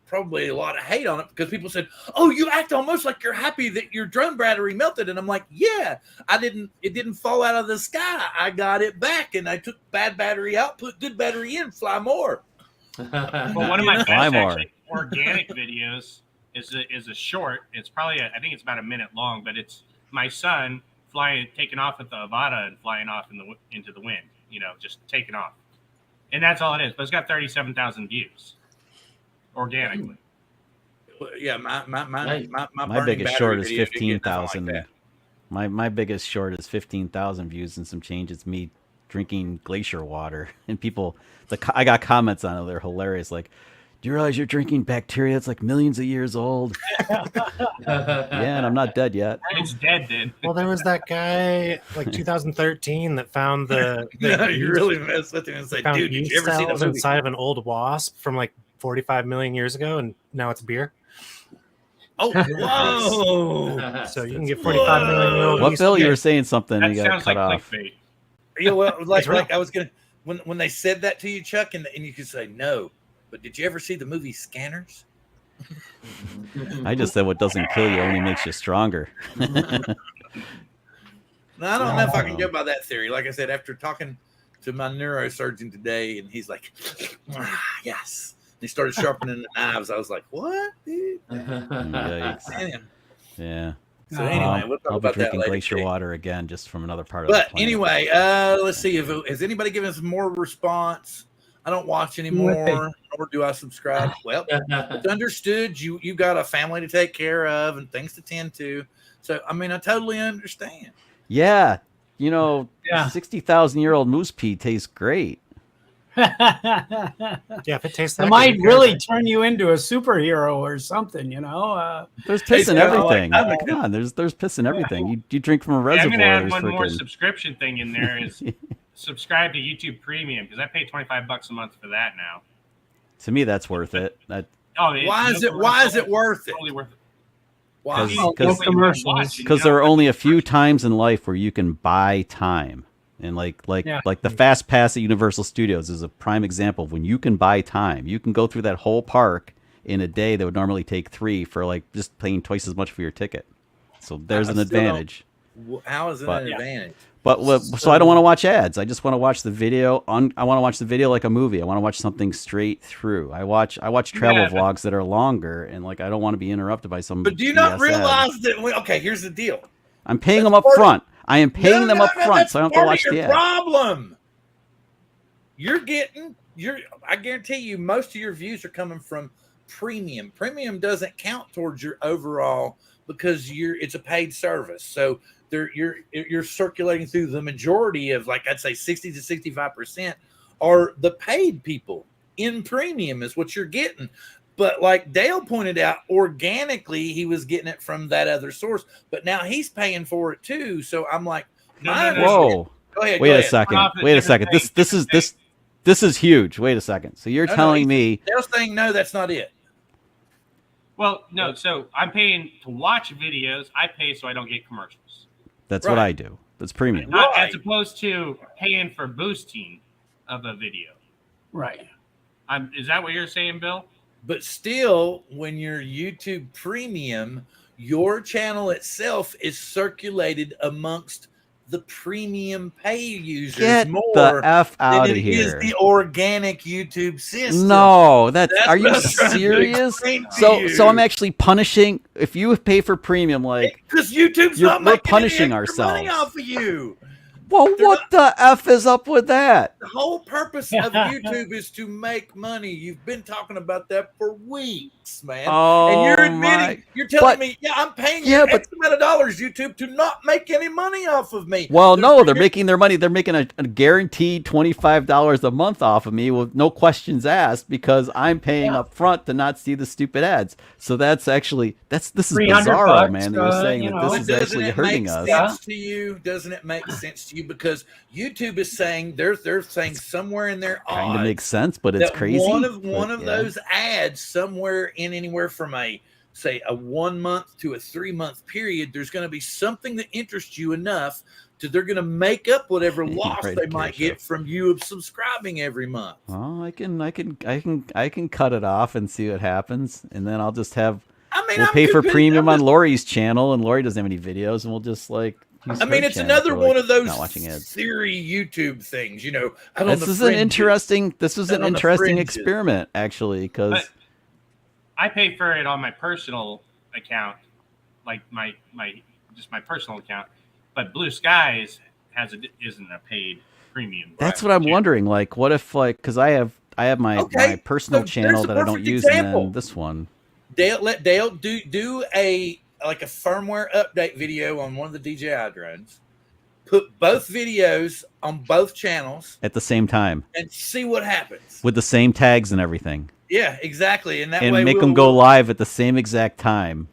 probably a lot of hate on it, because people said, "Oh, you act almost like you're happy that your drone battery melted," and I'm like, "Yeah, it didn't fall out of the sky. I got it back, and I took bad battery out, put good battery in, fly more." Well, one of my best organic videos is a short. It's probably I think it's about a minute long, but it's my son taking off at the Avata and flying off into the wind, just taking off. And that's all it is. But it's got 37,000 views organically. Yeah, my biggest short is 15,000. My biggest short is 15,000 views and some change. It's me drinking glacier water, and people, I got comments on it. They're hilarious. Like, Do you realize you're drinking bacteria that's like millions of years old? Yeah, and I'm not dead yet. It's dead, dude. Well, there was that guy like 2013 that found the No, you really messed with him and say, found dude, did yeast you ever see the cells movie? inside of an old wasp from like 45 million years ago, and now it's beer. Oh, whoa! So you can get 45 million year old What, yeast. Bill? You were saying something. That You got sounds cut like off. clickbait. Yeah, well, It's real. like I was gonna when they said that to you, Chuck, and you could say no, but did you ever see the movie Scanners? I just said what doesn't kill you only makes you stronger. No, I don't know if I can go by that theory. Like I said, after talking to my neurosurgeon today, and he's like, yes. He started sharpening the knives. I was like, what, dude? Yikes. Damn. Yeah. So anyway, we'll talk I'll be about that drinking later. glacier water again, just from another part of the But planet. anyway, let's see. Has anybody given us more response? I don't watch anymore, nor do I subscribe. Well, it's understood. You got a family to take care of and things to tend to. So, I mean, I totally understand. Yeah. You know, Yeah. 60,000-year-old moose pee tastes great. Yeah, if it tastes that It good, might who really cares? turn you into a superhero or something, you know. There's piss in Hey, everything. like, Come on, there's piss in everything. You drink from a Yeah, I'm reservoir. gonna add There's one more freaking. subscription thing in there. Is subscribe to YouTube Premium because I pay $25 a month for that now. To me, that's worth it. That Oh, Why is it worth it? Totally worth it. Why? Because- No commercials. because there are only a few times in life where you can buy time, and like Yeah. the Fast Pass at Universal Studios is a prime example of when you can buy time. You can go through that whole park in a day that would normally take 3 for like just paying twice as much for your ticket. So there's an I still don't- advantage. How is it But- an advantage? But so I don't want to watch ads. I just want to watch the video. I want to watch the video like a movie. I want to watch something straight through. I watch travel Yeah, but- vlogs that are longer, and like I don't want to be interrupted by some. But do you not BS ad. realize that? Okay, here's the deal. I'm paying That's them up part of- front. I am paying them No, up front, that's so I don't have to part of watch your the ad. problem. I guarantee you, most of your views are coming from premium. Premium doesn't count towards your overall because it's a paid service. So you're circulating through the majority of, like I'd say 60 to 65% are the paid people in premium is what you're getting. But like Dale pointed out, organically he was getting it from that other source, but now he's paying for it too. So I'm like, No, Whoa! Go ahead. Wait go a ahead. second. Off the Wait a different second. thing, This is huge. Wait a second. So you're No, telling me Dale's saying no, that's not it. Well, no. So I'm paying to watch videos. I pay so I don't get commercials. that's Right. what I do. That's premium. Not Right. as opposed to paying for boosting of a video. Right. Is that what you're saying, Bill? But still, when you're YouTube premium, your channel itself is circulated amongst the premium pay users Get more the F than out it of is here. the organic YouTube system. No, That's are you what I'm trying to serious? explain to So you. I'm actually punishing if you pay for premium, like, because YouTube's You're- not we're making punishing any extra money ourselves. off of you. well, They're what the F is up with that? The whole purpose of YouTube is to make money. You've been talking about that for weeks, man. Oh, And you're my. admitting, you're telling But- me, yeah, I'm paying Yeah, you but- X amount of dollars, YouTube, to not make any money off of me. Well, no, they're making their money. They're making a guaranteed $25 a month off of me with no questions asked because I'm paying up front to not see the stupid ads. So that's actually this is $300 bizarro, man. That you're bucks, saying you that know. this is Doesn't actually it hurting make us. sense to you? Doesn't it make sense to you? Because YouTube is saying they're saying somewhere in their Kind of odds makes sense, but it's that crazy. One of but, yeah. those ads somewhere in anywhere from a 1 month to a 3 month period, there's going to be something that interests you enough to they're going to make up whatever loss Right, they might Kershaw. get from you subscribing every month. Oh, I can cut it off and see what happens, and then I'll just have I mean, we'll I'm pay for convinced- premium I'm on just- Lori's channel, and Lori doesn't have any videos, and we'll just like. use I mean, her it's channel another for, like, one of those not watching ads. Siri YouTube things, you know. Out on This the is an fringes. interesting. This is Out an on the interesting fringes. experiment, actually, because But I pay for it on my personal account, like my personal account. But Blue Skies isn't a paid premium. that's what I'm wondering. Like, what if because I have my Okay, personal so channel there's a that I don't perfect use, example. and then this one. Let Dale do a firmware update video on one of the DJI drones, put both videos on both channels at the same time and see what happens with the same tags and everything. Yeah, exactly. And that and way make them go live at the same exact time.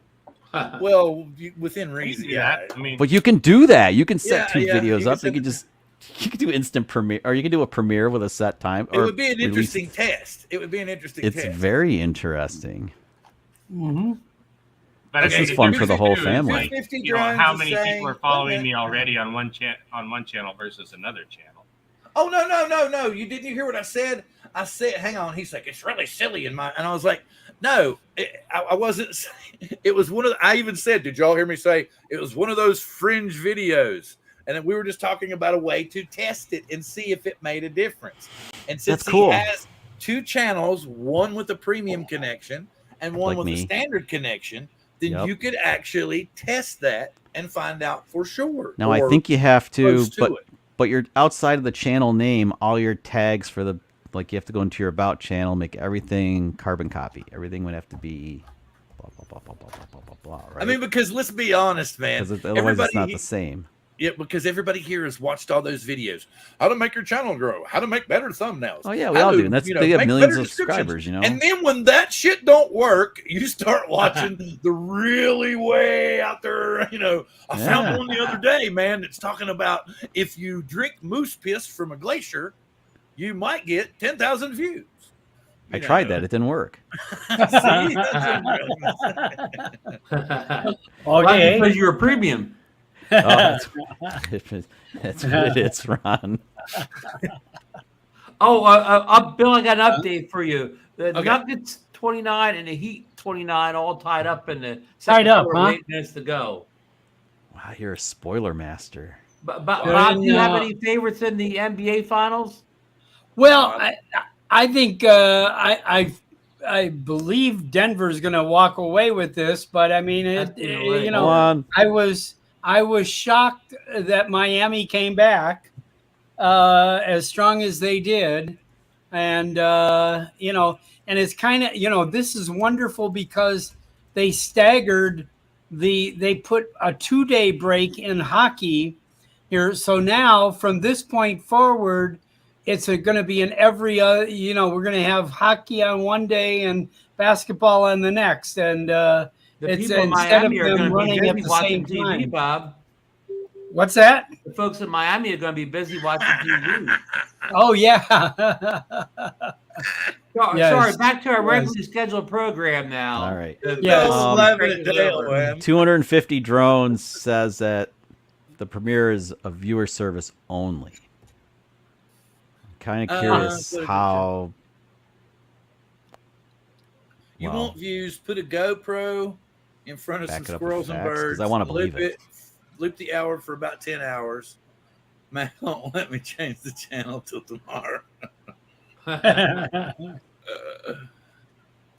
Well, within reason. Yeah, I mean, but you can do that. You can set two yeah, videos up. You can do instant premiere, or you can do a premiere with a set time. It would be an interesting test. It would be an interesting test. It's very interesting. Mm-hmm. But this is fun for the whole family. Like, you know, how many people are following me already on one channel versus another channel? Oh no! You didn't hear what I said? I said, hang on. He's like, it's really silly and I was like, no, I wasn't. It was one of. I even said, did y'all hear me say it was one of those fringe videos? And then we were just talking about a way to test it and see if it made a difference. And since he has two channels, one with a premium connection and one with a standard connection, then you could actually test that and find out for sure. Now I think you have to, but you're outside of the channel name. All your tags for the you have to go into your about channel, make everything carbon copy. Everything would have to be blah blah blah blah blah blah blah blah. Right? I mean, because let's be honest, man. Because otherwise it's not the same. Yeah, because everybody here has watched all those videos. How to make your channel grow. How to make better thumbnails. Oh yeah, we all do. And that's they have millions of subscribers, you know. And then when that shit don't work, you start watching the really way out there. You know, I found one the other day, man. It's talking about if you drink moose piss from a glacier, you might get 10,000 views. I tried that; it didn't work. See, okay, because you're a premium. Oh, that's what it is, Ron. Bill, I got an update for you. The Nuggets 29 and the Heat 29 all tied up in the tied up, huh? 8 minutes to go. Wow, you're a spoiler master. But Bob, do you have any favorites in the NBA Finals? Well, I think I believe Denver's going to walk away with this, but I mean, you know, I was shocked that Miami came back as strong as they did. And, you know, and it's kind of, you know, this is wonderful because they staggered they put a 2-day break in hockey here. So now from this point forward, it's going to be in every, you know, we're going to have hockey on one day and basketball on the next. And, the it's people in Miami are going to be busy watching TV, Bob. What's that? The folks in Miami are going to be busy watching TV. Oh, yeah. Sorry, back to our regularly scheduled program now. All right. 250 drones says that the premiere is a viewer service only. I'm kind of curious how... You want views, put a GoPro in front of some squirrels and birds. I want to believe it. Loop the hour for about 10 hours. Man, don't let me change the channel till tomorrow.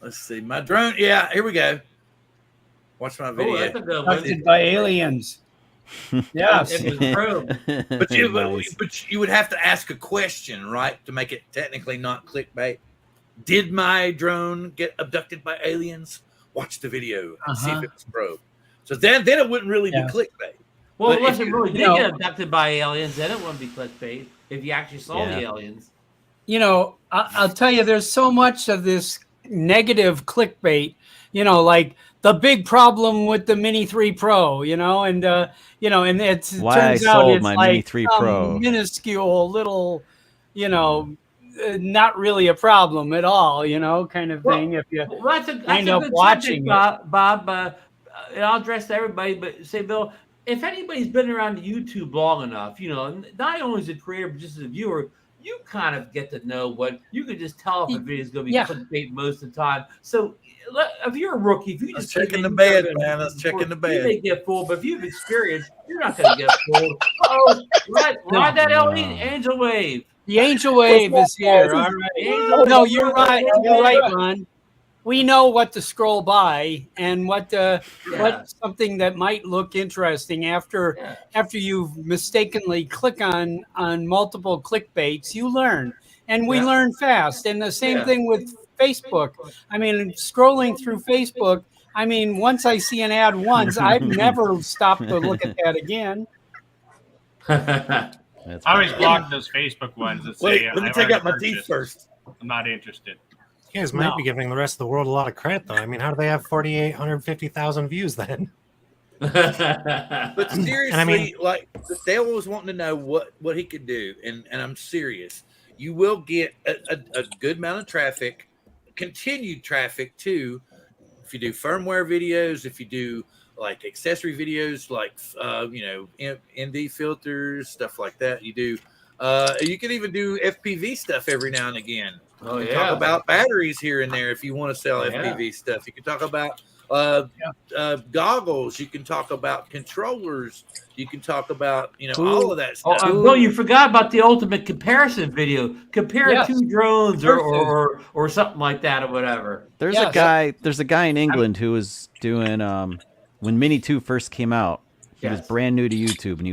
Let's see. My drone. Yeah, here we go. Watch my video. That's a good one. Hosted by aliens. Yes. It was probed. But you would have to ask a question, right, to make it technically not clickbait. Did my drone get abducted by aliens? Watch the video and see if it was probed. So then it wouldn't really be clickbait. Well, unless it really did get abducted by aliens, then it wouldn't be clickbait if you actually saw the aliens. You know, I'll tell you, there's so much of this negative clickbait, you know, like the big problem with the Mini 3 Pro, you know, and, you know, and it turns out it's my like Mini 3 Pro. Minuscule little, you know, not really a problem at all, you know, kind of thing. If you end up watching it. Bob, and I'll address to everybody, but say, Bill, if anybody's been around YouTube long enough, you know, not only as a creator, but just as a viewer, you kind of get to know what you can just tell if a video is going to be clickbait most of the time. So if you're a rookie, if you just checking the bed, man, let's checking the bed. You may get fooled, but if you've experienced, you're not going to get fooled. Ride that angel wave. The angel wave is here. All right. No, you're right. You're right, Ron. We know what to scroll by and what something that might look interesting after you've mistakenly click on multiple clickbaits. You learn, and we learn fast. And the same thing with Facebook. I mean, scrolling through Facebook. I mean, once I see an ad once, I've never stopped to look at that again. That's I always bad. block those Facebook ones that say, Wait, let me "I've take already out my teeth purchased. first. I'm not interested." You guys might No. be giving the rest of the world a lot of credit, though. I mean, how do they have 4,850,000 views then? But seriously, And I mean, like Dale was wanting to know what he could do, and I'm serious. You will get a good amount of traffic, continued traffic too, if you do firmware videos, if you do like accessory videos, like ND filters, stuff like that. You do. You can even do FPV stuff every now and again. Oh, You yeah. talk about batteries here and there if you want to sell FPV stuff. You can talk about goggles. You can talk about controllers. You can talk about all of that stuff. Bill, you forgot about the ultimate comparison video. Compare two drones or something like that or whatever. There's a guy in England who was doing when Mini 2 first came out. He was brand new to YouTube, and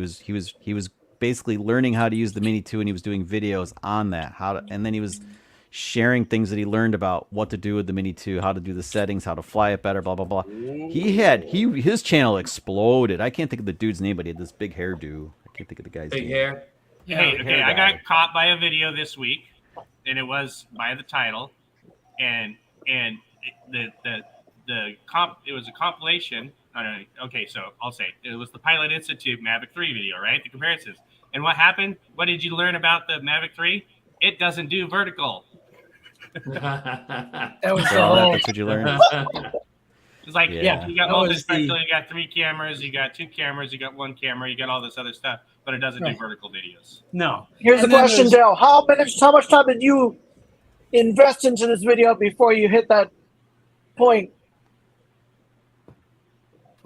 he was basically learning how to use the Mini 2, and he was doing videos on that. And then he was sharing things that he learned about what to do with the Mini 2, how to do the settings, how to fly it better, blah blah blah. His channel exploded. I can't think of the dude's name, but he had this big hairdo. I can't think of the guy's name. Big hair. Hey, okay, I got caught by a video this week, and it was by the title, and it was a compilation. I don't know. Okay, so I'll say it was the Pilot Institute Mavic 3 video, right? The comparisons. And what happened? What did you learn about the Mavic 3? It doesn't do vertical. That was That's what you learned. It's like, you got multispectral, you got 3 cameras, you got 2 cameras, you got 1 camera, you got all this other stuff, but it doesn't do vertical videos. No. Here's the question, Dale. How much time did you invest into this video before you hit that point?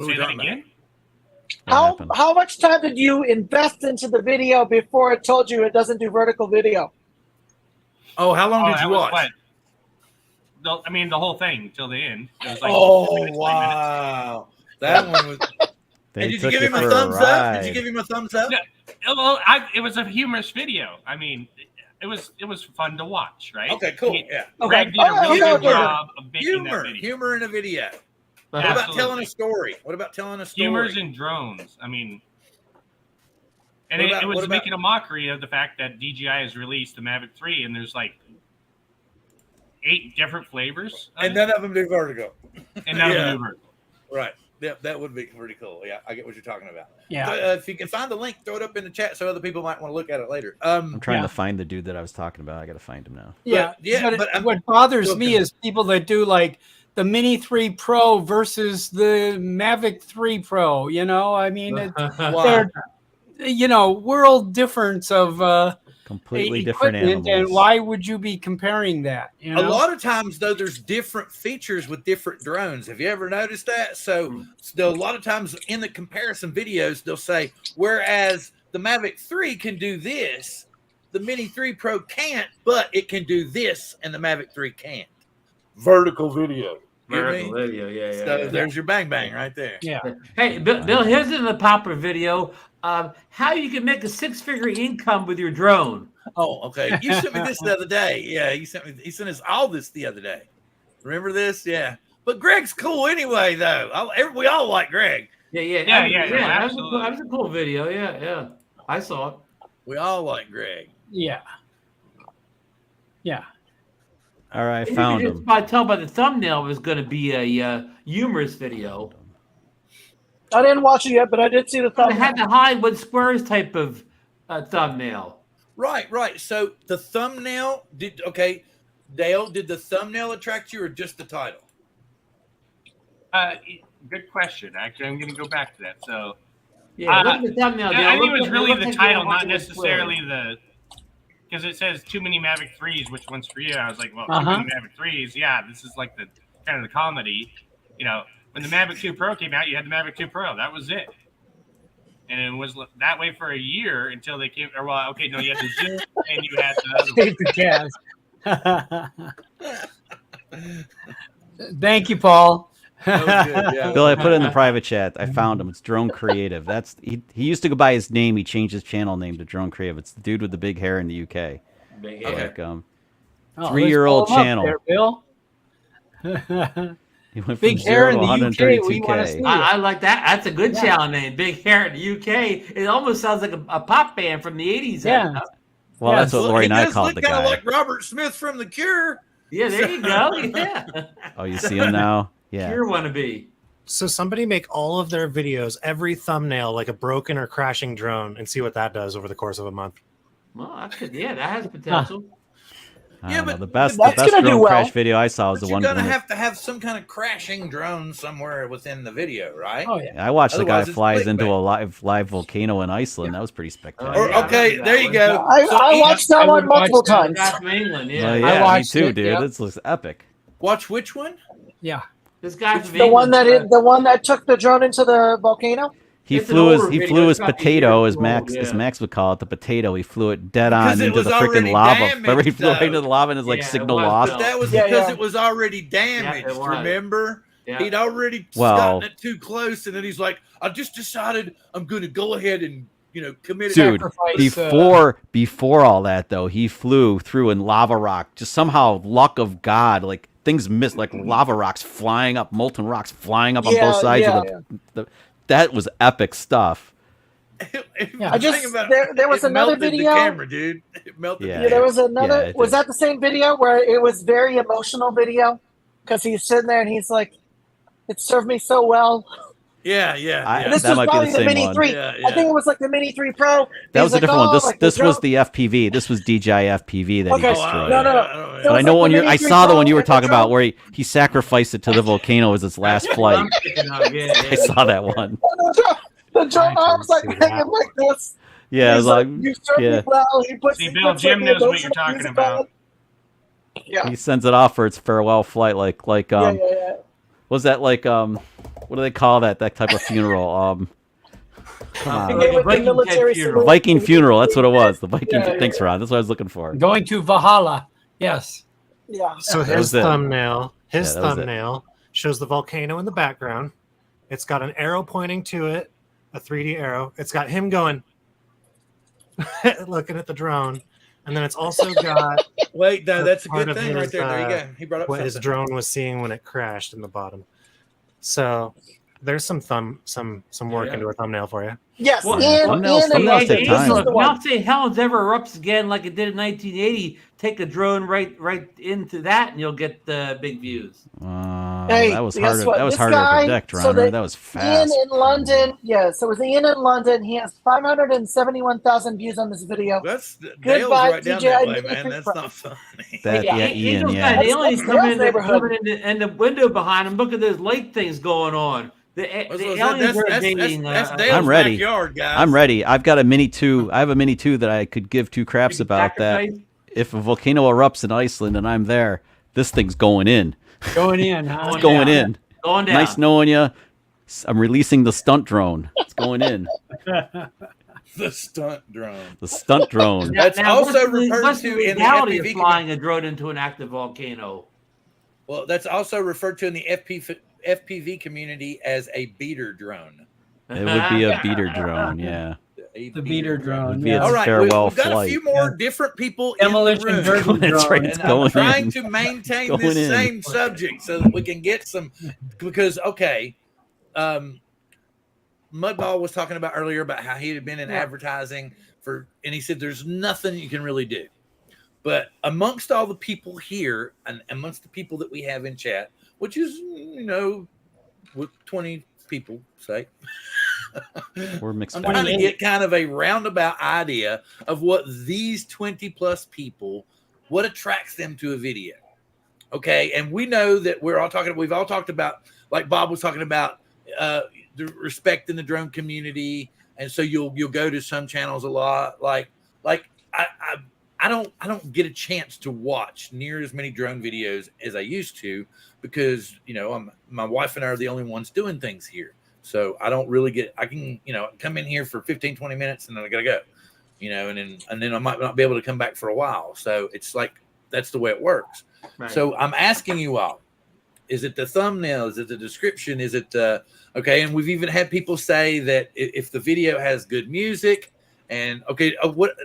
Say that again? How much time did you invest into the video before it told you it doesn't do vertical video? Oh, how long did you watch? I mean, the whole thing till the end. It was like 2 minutes, wow. That one was. And did you give him a thumbs up? Did you give him a thumbs up? No, well, it was a humorous video. I mean, it was fun to watch, right? Okay, cool. Yeah. Greg did a really good job of making that video. Humor in a video. What about telling a story? Humors and drones. I mean, and it was making a mockery of the fact that DJI has released the Mavic 3, and there's like 8 different flavors. And none of them do vertical. And none of them do vertical. Right. That would be pretty cool. Yeah, I get what you're talking about. Yeah. If you can find the link, throw it up in the chat so other people might want to look at it later. I'm trying to find the dude that I was talking about. I got to find him now. But what bothers me is people that do like the Mini 3 Pro versus the Mavic 3 Pro. I mean, they're world difference of completely different animals. And why would you be comparing that? A lot of times, though, there's different features with different drones. Have you ever noticed that? So a lot of times in the comparison videos, they'll say, whereas the Mavic 3 can do this, the Mini 3 Pro can't, but it can do this, and the Mavic 3 can't. Vertical video. Vertical video, yeah. So there's your bang bang right there. Yeah. Hey, Bill, here's another popular video. How you can make a 6-figure income with your drone. Oh, okay. You sent me this the other day. Yeah, he sent us all this the other day. Remember this? Yeah. But Greg's cool anyway, though. We all like Greg. Yeah. That was a cool video. Yeah. I saw it. We all like Greg. Yeah. All right, I found him. I tell by the thumbnail it was going to be a humorous video. I didn't watch it yet, but I did see the thumbnail. It had the Hollywood Squares type of thumbnail. Right. So the thumbnail Dale, did the thumbnail attract you or just the title? Good question. Actually, I'm going to go back to that. So, look at the thumbnail. I think it was really the title, not necessarily because it says too many Mavic 3s. Which one's for you? I was like, well, too many Mavic 3s. Yeah, this is like the kind of the comedy. When the Mavic 2 Pro came out, you had the Mavic 2 Pro. That was it. And it was that way for a year until they came. You had the Zoom and you had the other Take the Thank you, Paul. That was good, yeah. Bill, I put it in the private chat. I found him. It's Drone Creative. He used to go by his name. He changed his channel name to Drone Creative. It's the dude with the big hair in the UK. Big hair. Like 3-year-old channel. There, Bill. He went Big from hair 0 in to the UK. We want to 132K. see it. I like that. That's a good Yeah. channel name. Big Hair in the UK. It almost sounds like a pop band from the 80s. Yeah. Well, that's what Well, Lori he and I does called look the kind of guy. like Robert Smith from The Cure. Yeah, there you go. Yeah. Oh, you see him now? Yeah. Pure wannabe. So somebody make all of their videos, every thumbnail like a broken or crashing drone, and see what that does over the course of a month. Well, that has potential. I Yeah, don't know. but The best that's gonna do drone well. crash video I saw was But the you're one. gonna when have to have some kind of crashing drone somewhere within the video, right? Oh yeah. I watched the guy Otherwise, it's flies into clickbait. a live volcano in Iceland. That was pretty spectacular. Or, Yeah, I okay, remember there that you one. go. I watched that I one would watch multiple that. times. Guy from England, yeah. Well, I yeah, me watched too, it, dude. yeah. This looks epic. Watch which one? Yeah. This guy from The one England, the one that took the drone into the volcano. He It's an flew older his video. It's probably potato, years as Max old, as yeah. Max would call it, the potato. He flew it dead Because on it into was the freaking already lava. damaged, Remember, he flew right though. into the lava and his like Yeah, it signal was, lost. But that was Yeah, because yeah. it was already damaged. it was. Remember? Yeah. He'd already Well- gotten it too close, and then he's like, "I just decided I'm going to go ahead and commit it." Dude, Sacrifice, before all that though, he flew through in lava rock. Just somehow, luck of God, like things missed, like lava rocks flying up, molten rocks flying up on Yeah, both sides yeah. of the. That was epic stuff. Yeah. I just there was it another melted video. The camera, dude. It melted. Yeah. the Yeah, there camera. was another. Yeah, it was did. that the same video where it was very emotional video? Because he's sitting there and he's like, "It served me so well." Yeah, yeah. I- yeah. This That was might be the probably the same Mini one. 3. Yeah, I yeah. think it was like the Mini 3 Pro. That He's was a like, different one. "Oh, This like the this was drone-" the FPV. This was DJI FPV that Okay. he destroyed. No, no, no. I don't know. It But I was know like when the I Mini 3 saw the Pro one you were and the talking about drone. where he sacrificed it to the volcano as his last flight. I'm picking up, yeah, I yeah. saw that one. The drone I arms like can see hanging that. like this. Yeah, it He's was like, "You served yeah. me well." He puts, See, he Bill, puts, Jim like, knows the what you're emotional talking music about. on. Yeah. He sends it off for its farewell flight, like Yeah. was that like what do they call that type of funeral? Come on. He Like gave a it the Viking military type funeral. salute. Viking funeral, that's what it was. The Viking. Yeah, Thanks, yeah. Ron. That's what I was looking for. Going to Valhalla. Yes. Yeah. So That his was it. thumbnail, Yeah, that was it. thumbnail shows the volcano in the background. It's got an arrow pointing to it, a 3D arrow. It's got him going, looking at the drone, and then it's also got Wait, no, that's a part good of thing right his, there. There you go. He brought up what his something. drone was seeing when it crashed in the bottom. So there's some work Yeah. into a thumbnail for you. Yes. Well, thumbnails take time. Now say Helens ever erupts again like it did in 1980, take a drone right into that and you'll get the big views. Hey, that was guess harder. what? That was This harder guy- to predict, so Ron. the- That was Ian fast. in London. Yeah. So it was Ian in London. He has 571,000 views on this video. That's Dale's Goodbye, right down DJ. that way, man. That's not funny. That yeah, Ian. Angel's Yeah. got aliens That's coming in, Dale's neighborhood. in the window behind him. Look at those light things going on. The aliens are dating. That's Dale's I'm ready. backyard, guys. I'm ready. I've got a Mini 2. I have a Mini 2 that I could give two craps about that. If a volcano erupts in Iceland and I'm there, this thing's going in. Going in, huh? Going Going down. in. Going down. Nice knowing you. I'm releasing the stunt drone. It's going in. The stunt drone. The stunt drone. That's also referred what's to the in the legality of FPV flying a drone into an active volcano. Well, that's also referred to in the FPV community as a beater drone. It would be a beater drone. Yeah. The beater drone. Would be Yeah. its All right, farewell we've got flight. a few more different people Demolition in the derby room. That's right. drone. It's And going I'm trying in. to maintain Going this in. same subject so that we can get some, because Mudball was talking about earlier about how he had been in advertising and he said there's nothing you can really do. But amongst all the people here and amongst the people that we have in chat, which is, with 20 people, say, We're mixed I'm bag. trying to get kind of a roundabout idea of what these 20 plus people, what attracts them to a video. Okay. And we know that we've all talked about, like Bob was talking about, the respect in the drone community. And so you'll go to some channels a lot. Like I don't get a chance to watch near as many drone videos as I used to because, my wife and I are the only ones doing things here. So I don't really I can come in here for 15, 20 minutes and then I got to go, and then I might not be able to come back for a while. So it's like, that's the way it works. Right. So I'm asking you all, is it the thumbnail? Is it the description? Is it okay? And we've even had people say that if the video has good music and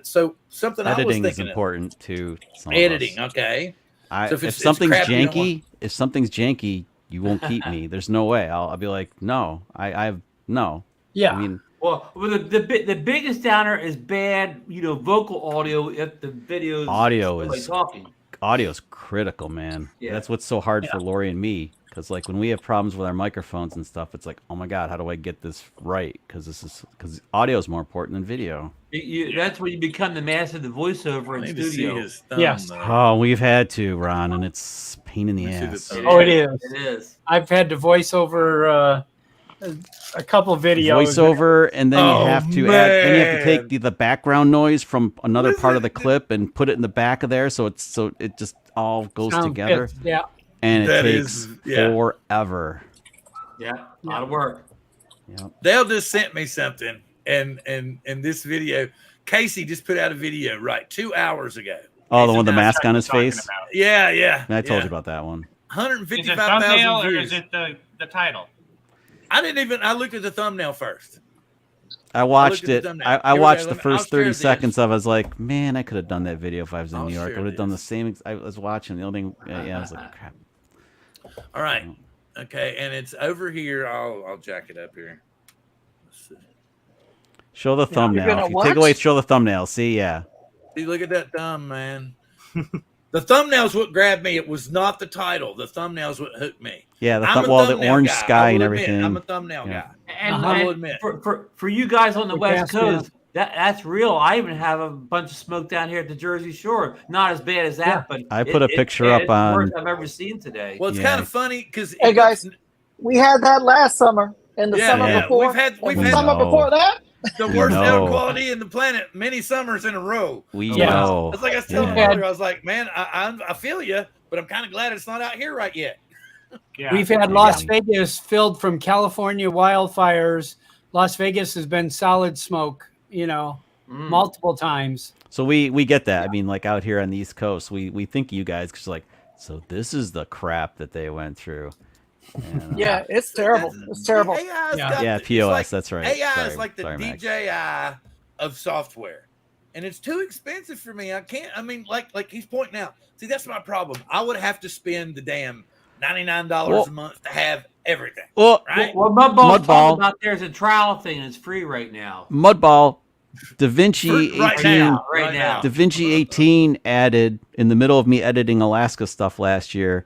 so something I was Editing is thinking important to some of editing. us. Okay. So if If it's something's crap, you don't janky, if something's janky, you won't keep me. There's no way. I'll be like, no, I've no. Yeah. I mean, Well, the biggest downer is bad, vocal audio if the video's Audio like is- talking. audio's critical, man. Yeah. That's what's so hard for Lori and me. Because like when we have problems with our microphones and stuff, it's like, oh my god, how do I get this right? Because audio is more important than video. That's when you become the master of the voiceover I in need to see studio. his thumb. Yes. though. Oh, we've had to, Ron, and it's a pain in the Let me see the ass. thumb. Oh, it is. It is. I've had to voice over a couple videos. Voiceover, and then Oh, you have to add. Then you have to man. take the background noise from another What is part of it? the clip and put it in the back of there, so it just all goes Sound together, fits, Yeah. and it That takes is- yeah. forever. Yeah, a lot of work. Yep. Dale just sent me something, and this video, Casey just put out a video 2 hours ago. Oh, the one with the That's mask what on you're his talking face. about. Yeah. I told you about that one. Is it 155,000 thumbnail or views. is it the title? I looked at the thumbnail first. I watched at the it. thumbnail. I Here we watched go. the I'll first share 30 this. seconds of it. I was like, man, I could have done that video if I was in I'll New York. I share would have done the this. same. I was watching the only thing. Yeah, I was like, crap. All right. Okay, and it's over here. I'll jack it up here. Let's see. Show the thumbnail. gonna If you take what? away, show the thumbnail. See, yeah. See, look at that thumb, man. The thumbnail's what grabbed me. It was not the title. The thumbnail's what hooked me. Yeah, the I'm a the thumbnail orange guy. I sky and will admit, everything. I'm a thumbnail Yeah. guy. And, I and will admit. for you guys on the We're West past that. Coast, that's real. I even have a bunch of smoke down here at the Jersey Shore. Not as bad as that, Yeah. but I put a picture up it's the worst on- I've ever seen today. Well, it's Yeah. kind of funny because Hey, guys. We had that last summer and the Yeah, summer yeah. before. We've had and the had- summer We know. before that. the We worst air know. quality in the planet many summers in a row. We Yeah. know. It's like I was telling Yeah. him earlier. I was like, man, I feel you, but I'm kind of glad it's not out here right yet. Yeah. We've had Las Vegas filled from California wildfires. Las Vegas has been solid smoke, multiple times. So we get that. I mean, like out here on the East Coast, we think of you guys because like, so this is the crap that they went through. And, Yeah, it's terrible. It's terrible. AI's Yeah. got Yeah, it's POS. like- That's right. AI Sorry. is like the Sorry, Max. DJI of software, and it's too expensive for me. I can't. I mean, like he's pointing out. See, that's my problem. I would have to spend the damn $99 Well- a month to have everything. Well, Right? What Mudball's Mudball. talking about there's a trial thing and it's free right now. Mudball, DaVinci For- right 18. now. Right now. DaVinci 18 added in the middle of me editing Alaska stuff last year,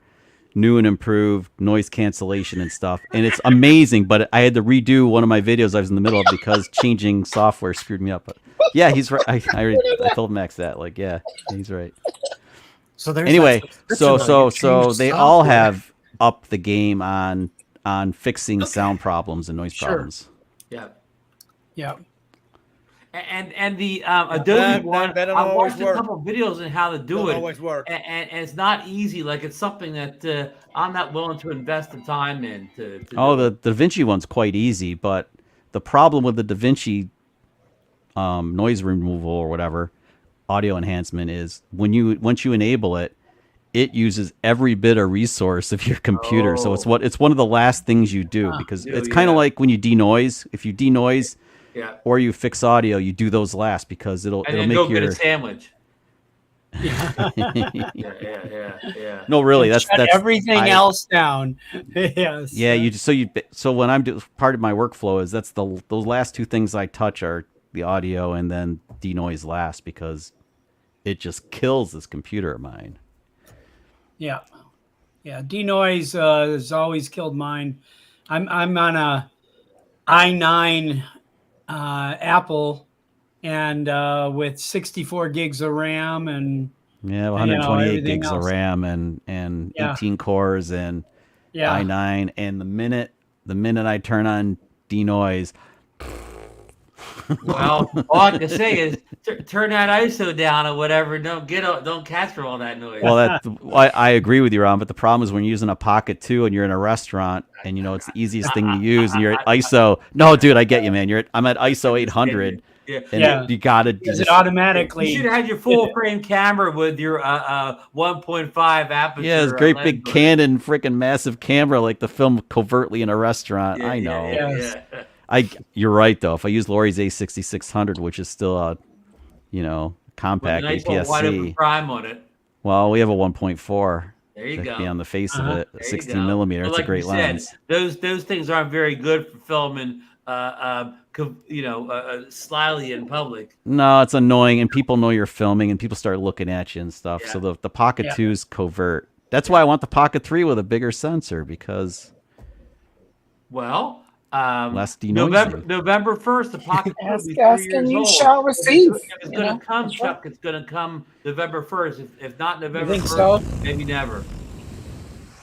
new and improved noise cancellation and stuff, and it's amazing. But I had to redo one of my videos I was in the middle of because changing software screwed me up. But yeah, he's right. I told Max that. Like, yeah, he's right. So there's Anyway, that subscription, so though. You change they all software. have upped the game on fixing sound problems and noise Sure. problems. Yeah. Yeah. And the Adobe one, that don't I always watched a work. couple videos on how to do Don't it. always work. And it's not easy. Like it's something that I'm not willing to invest the time in. To Oh, do. the DaVinci one's quite easy, but the problem with the DaVinci noise removal or whatever audio enhancement is once you enable it, it uses every bit of resource of your computer. So it's one of the last things you do because Oh, it's kind of yeah. like when you denoise. If you denoise Yeah. or you fix audio, you do those last because it'll And then make go get your a sandwich. Yeah. no, really, that's Shut everything I- else down. Yes. Yeah, so when I'm part of my workflow is that's those last two things I touch are the audio and then denoise last because it just kills this computer of mine. Yeah. Yeah. Denoise has always killed mine. I'm on a i9 Apple and with 64 gigs of RAM and Yeah, 128 everything gigs of else. RAM and Yeah. 18 cores and yeah. i9 and the minute I turn on denoise, Well, all I can say is turn that ISO down or whatever. Don't capture all that noise. well, I agree with you, Ron. But the problem is when you're using a Pocket 2 and you're in a restaurant and it's the easiest thing to use and you're at ISO. No, dude, I get you, man. I'm at ISO 800 yeah. and Yeah. you gotta Because just, it automatically. You should have had your full frame camera with your 1.5 aperture. yeah, it's great lens big on it. Canon freaking massive camera like the film covertly in a restaurant. Yeah, I know. Yes. You're right though. If I use Lori's A6600, which is still a, With a compact nice little wide open APS-C. prime on it. Well, we have a 1.4. There you go. Be on the face of Uh-huh. it. There you 16 go. millimeter. But It's a like great you said, lens. those things aren't very good for filming, slyly in public. No, it's annoying, and people know you're filming, and people start looking at you and stuff. Yeah. So the Pocket Yeah. 2 is covert. That's why I want the Pocket 3 with a bigger sensor, because Well, less denoising. November 1st, the Pocket 2 will Ask, be 3 ask years and you old. shall receive. If it's you going know? to come, That's right. Chuck, it's going to come November 1st. If not November think 1st, so? maybe never.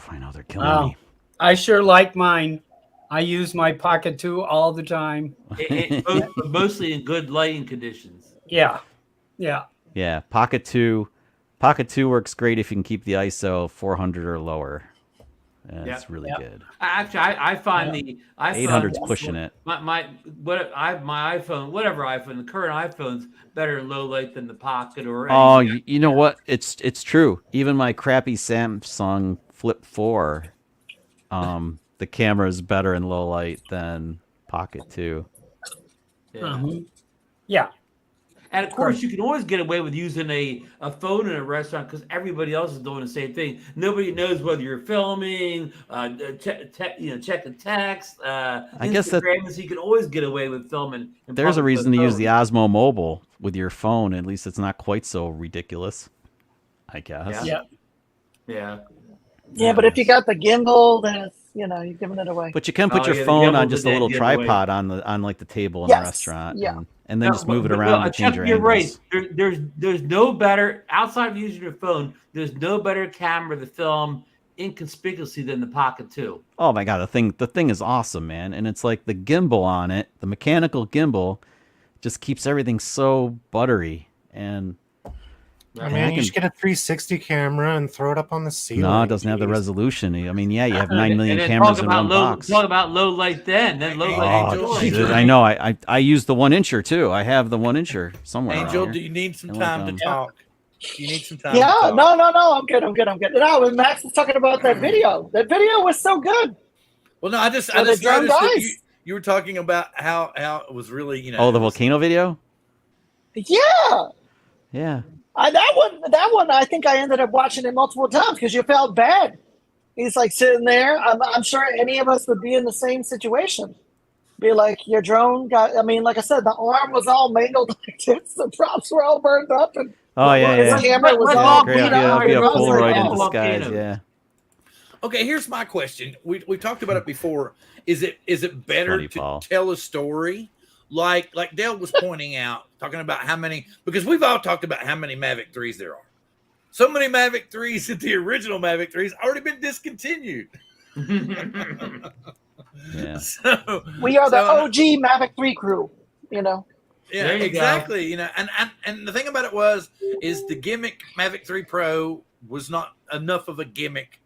I know they're killing Wow. me. I sure like mine. I use my Pocket 2 all the time. Mostly in good lighting conditions. Yeah. Yeah. Yeah, Pocket 2. Pocket 2 works great if you can keep the ISO 400 or lower. And Yeah. it's really Yeah. good. Actually, I find the 800's pushing it. My iPhone, whatever iPhone, the current iPhone's better in low light than the Pocket or. Oh, any- you know what? It's true. Even my crappy Samsung Flip 4, the camera is better in low light than Pocket 2. Yeah. Mhm. Yeah. And of course, you can always get away with using a phone in a restaurant because everybody else is doing the same thing. Nobody knows whether you're filming, checking text. I guess that Instagram, so you can always get away with filming. in there's a public reason with to use the phones. Osmo Mobile with your phone. At least it's not quite so ridiculous, I guess. Yeah. Yeah. Yeah, but if you got the gimbal, then it's, you're giving it away. But you can put Oh, your yeah, the phone on gimbal just did a little that giveaway. tripod on like the table in Yes, the restaurant, yeah. and then No, just move it but- around but, and change Chuck, your you're angles. right. There's no better outside of using your phone. There's no better camera to film inconspicuously than the Pocket 2. Oh my god, the thing is awesome, man. And it's like the gimbal on it, the mechanical gimbal, just keeps everything so buttery. And I mean, you should get a 360 camera and throw it up on the ceiling. no, it doesn't have the Jeez. resolution. I mean, yeah, you have 9 million And then cameras talk in about one low, box. Talk about low light then low light. Angel, storage. Angel. I know. I use the 1-incher too. I have the 1-incher somewhere. around Angel, here. do you need some And like, time to talk? You need some time. Yeah, to talk. no, I'm good. No, when Max was talking about that video was so good. Well, no, I just the drum noticed that guys. you were talking about how it was really, Oh, the volcano video. Yeah, Yeah. that one, I think I ended up watching it multiple times because you felt bad. He's like sitting there. I'm sure any of us would be in the same situation. Be like, your drone got. I mean, like I said, the arm was all mangled like this. The props were all burned up, and Oh yeah, his yeah. camera was Let's all all Great. beat beat It'll up. be a and I was like, Polaroid in oh. disguise. volcanoes. Yeah. Okay, here's my question. We talked about it before. Is it better funny, to Paul. tell a story like Dale was pointing out, talking about how many, because we've all talked about how many Mavic 3s there are. So many Mavic 3s that the original Mavic 3s already been discontinued. Yeah. So We are the so- OG Mavic 3 crew. Yeah, There you exactly. And the thing about it is the gimmick Mavic 3 Pro was not enough of a gimmick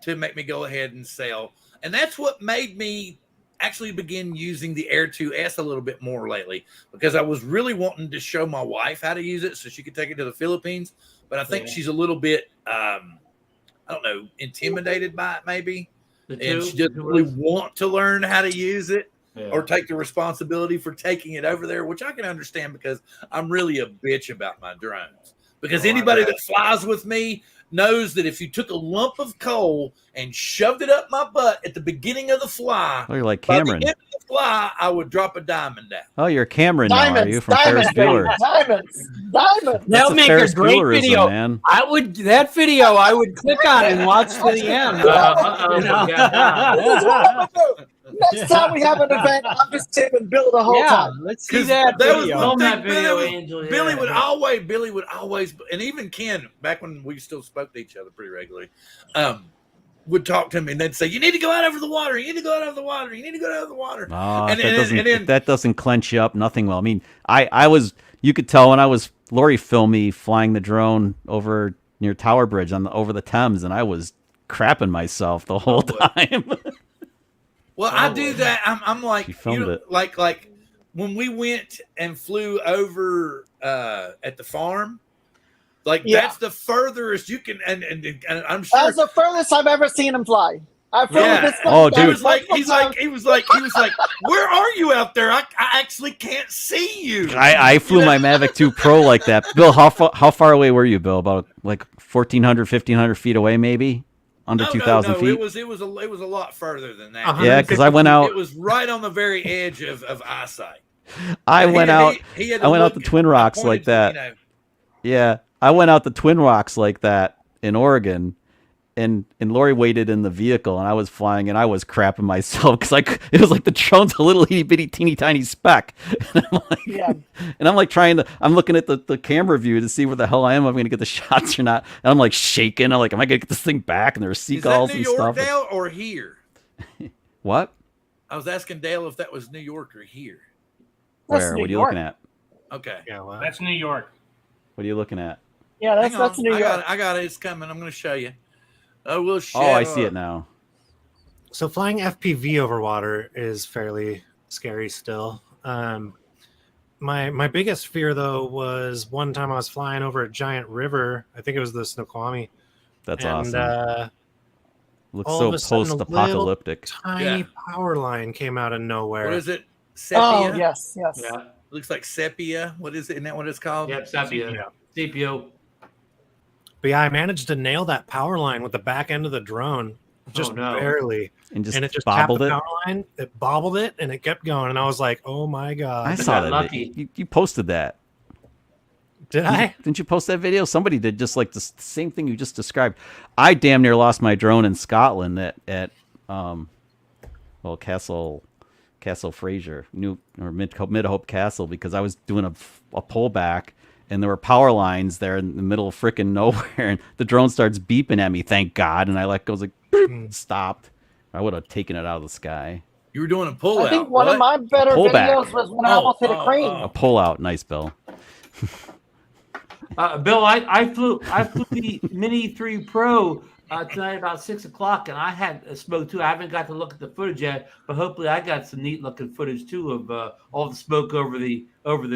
to make me go ahead and sell. And that's what made me actually begin using the Air 2S a little bit more lately, because I was really wanting to show my wife how to use it so she could take it to the Philippines. But I think she's a little bit, I don't know, intimidated by it maybe. And she doesn't really want to learn how to use it. Or take the responsibility for taking it over there, which I can understand because I'm really a bitch about my drones. Because anybody that flies with me knows that if you took a lump of coal and shoved it up my butt at the beginning of the fly, Oh, you're like by Cameron. the end of the fly, I would drop a diamond down. Oh, you're Cameron now, are you? From Ferris Bueller. Diamonds. That'll That's make Ferris a great Buellerism, video. man. That video I would click on and watch to the end. This is what I'm gonna do. Next time we have an event, I'm just tipping Bill the whole Yeah, time. let's see 'Cause that that was video. one Film thing that video, Billy, Angel. Yeah. Billy would always, and even Ken, back when we still spoke to each other pretty regularly, would talk to me and they'd say, "You need to go out over the water. You need to go out over the water. You need to go out over the water." Oh, And if that doesn't clench you up, nothing will. I mean, I was, you could tell when I was, Lori filmed me flying the drone over near Tower Bridge over the Thames, and I was crapping myself the whole time. Well, I do that. I'm like, She filmed it. like when we went and flew over at the farm. Like Yeah. that's the furthest you can, and I'm sure That's the furthest I've ever seen him fly. I flew with this Oh, one dude. He guy was like, multiple he was like, where are you out there? I actually can't see you. I flew my Mavic 2 Pro like that. Bill, how far away were you, Bill? About like 1,400, 1,500 feet away, maybe? Under 2,000 feet? It was a lot further than that. Yeah, because I went out. It was right on the very edge of eyesight. I went out the the Twin Rocks like that. Yeah, I went out the Twin Rocks like that in Oregon, and Lori waited in the vehicle, and I was flying, and I was crapping myself because it was like the drone's a little itty bitty teeny tiny speck, and I'm like I'm looking at the camera view to see where the hell I am. I'm gonna get the shots or not, and I'm like shaking. I'm like, am I gonna get this thing back? And there were seagulls and stuff. Is that New York, Dale, or here? What? I was asking Dale if that was New York or here. Where? What are you looking at? Okay. Yeah, well, That's New York. What are you looking at? Yeah, that's New York. I got it. It's coming. I'm going to show you. I will show. Oh, I see it now. So flying FPV over water is fairly scary still. My biggest fear though was one time I was flying over a giant river. I think it was the Snoqualmie. That's and, awesome. Looks all so of a sudden, post-apocalyptic. Tiny power line came out of nowhere. What is it? Sepia? Oh, yes. Yeah. Looks like sepia. What is it? Isn't that what it's called? Yep, sepia. CPO. But yeah, I managed to nail that power line with the back end of the drone, just barely. And it just tapped bobbled the it. power line, it bobbled it, and it kept going. And I was like, "Oh my god!" I saw that. Lucky. You posted that. Did I? Didn't you post that video? Somebody did, just like the same thing you just described. I damn near lost my drone in Scotland at Castle Fraser, Mid Hope Castle, because I was doing a pullback and there were power lines there in the middle of freaking nowhere, and the drone starts beeping at me. Thank God, and I was like, stopped. I would have taken it out of the sky. You were doing a pull out. I think one of my better videos was when I almost hit a crane. A pull out, nice, Bill. Bill, I flew the Mini 3 Pro tonight about 6 o'clock, and I had a smoke too. I haven't got to look at the footage yet, but hopefully I got some neat looking footage too of all the smoke over the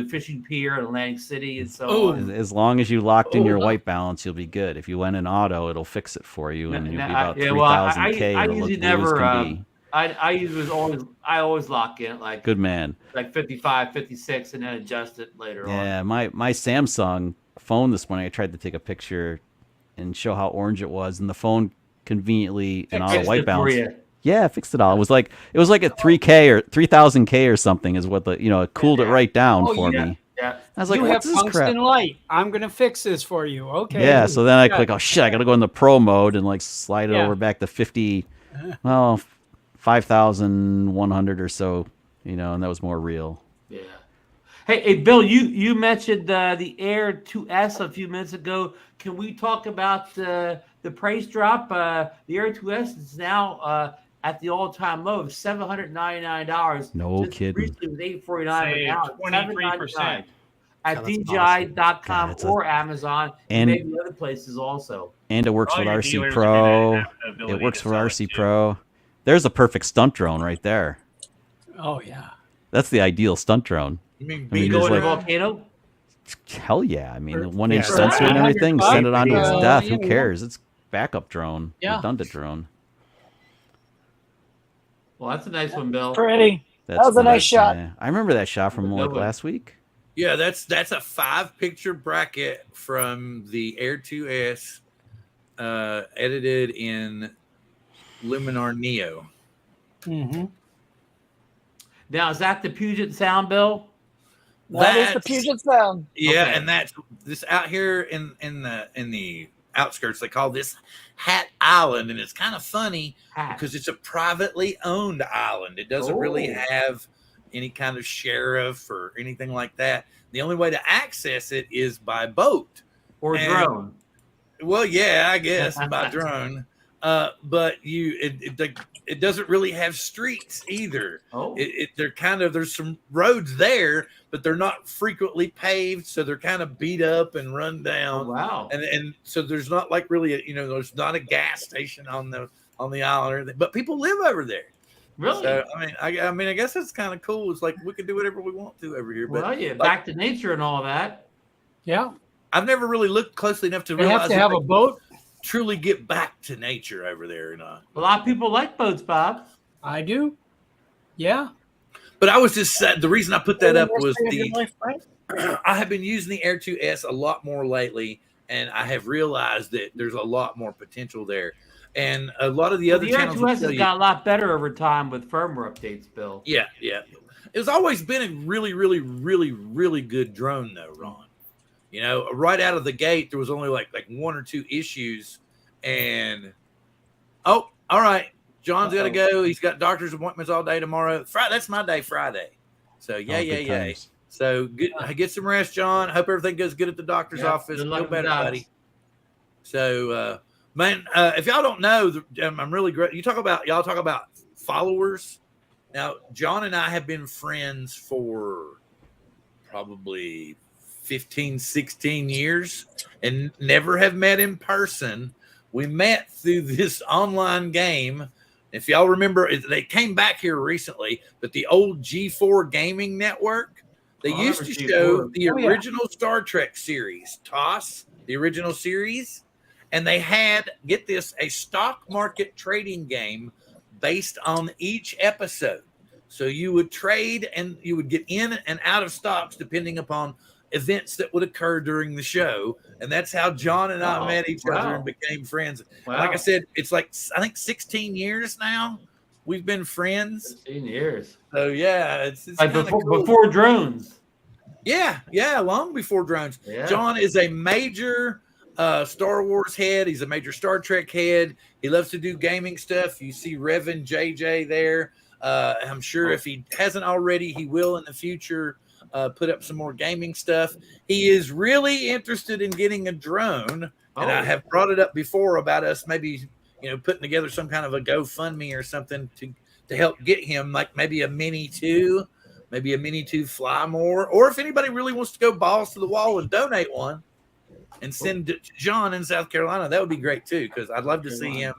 fishing pier in Atlantic City and so on. As long as you locked in your white balance, you'll be good. If you went in auto, it'll fix it for you, and you'll be about 3,000 K. I usually never. I always lock in like good man, like 55, 56, and then adjust it later on. Yeah, my Samsung phone this morning, I tried to take a picture and show how orange it was, and the phone conveniently in auto white balance. Yeah, fixed it all. It was like a 3K or 3,000 K or something is what it cooled it right down for me. Yeah. I was like, you have what's this crap? tungsten light. I'm gonna fix this for you. Okay. Yeah. So then I click, oh shit, I gotta go in the pro mode and like slide it over back to 5,100 or so, and that was more real. Yeah. Hey, Bill, you mentioned the Air 2S a few minutes ago. Can we talk about the price drop? The Air 2S is now at the all-time low of $799. No kidding. Recently it was $849, now 23%. at DJI.com awesome. or Amazon and maybe other places also. And it works with RC Pro. It works with RC Pro. There's a perfect stunt drone right there. Oh yeah. That's the ideal stunt drone. You mean go in a volcano? Hell yeah. I mean, the 1-inch sensor and everything, send it on to its death. Who cares? It's backup drone, redundant drone. Well, that's a nice one, Bill. Pretty. That was a nice shot. Yeah. I remember that shot from last week. Yeah, that's a 5-picture bracket from the Air 2S, edited in Luminar Neo. Mm-hmm. Now, is that the Puget Sound, Bill? That is the Puget Sound. Yeah, Okay. and that's this out here in the outskirts. They call this Hat Island, and it's kind of funny because it's a privately owned island. It doesn't really have any kind of sheriff or anything like that. The only way to access it is by boat or drone. Well, yeah, I guess by drone. But it doesn't really have streets either. There's some roads there, but they're not frequently paved, so they're kind of beat up and run down. Oh, wow. And so there's not like really there's not a gas station on the island or anything, but people live over there. Really? So I mean I guess it's kind of cool. It's like we can do whatever we want to over here. But back to nature and all that. Yeah. I've never really looked closely enough to They realize have to have a boat. truly get back to nature over there. And A lot of people like boats, Bob. I do. Yeah. but I was just the reason I put that up was Worst day of your life, right? I have been using the Air 2S a lot more lately, and I have realized that there's a lot more potential there. And a lot of the other The Air channels 2S has got a lot better over time with firmware updates, Bill. Yeah. It's always been a really, really, really, really good drone, though, Ron. You know, right out of the gate, there was only like one or two issues, and all right, John's got to go. He's got doctor's appointments all day tomorrow. That's my day, Friday. So yeah. So get some rest, John. Hope everything goes good at the doctor's office. Feel better, buddy. So, man, if y'all don't know, I'm really great. Y'all talk about followers. Now, John and I have been friends for probably 15, 16 years and never have met in person. We met through this online game. If y'all remember, they came back here recently, but the old G4 Gaming Network, they used to show the original Star Trek series, TOS, the original series, and they had, get this, a stock market trading game based on each episode. So you would trade and you would get in and out of stocks depending upon events that would occur during the show. And that's how John and I met each other and became friends. Wow. Like I said, it's like, I think 16 years now we've been friends. 16 years. So yeah, it's like before drones. Yeah, long before drones. Yeah. John is a major Star Wars head. He's a major Star Trek head. He loves to do gaming stuff. You see Revan JJ there. I'm sure if he hasn't already, he will in the future put up some more gaming stuff. He is really interested in getting a drone, and I have brought it up before about us maybe putting together some kind of a GoFundMe or something to help get him, like maybe a Mini 2, maybe a Mini 2 Fly More, or if anybody really wants to go balls to the wall and donate one and send it to John in South Carolina, that would be great too, because I'd love to see him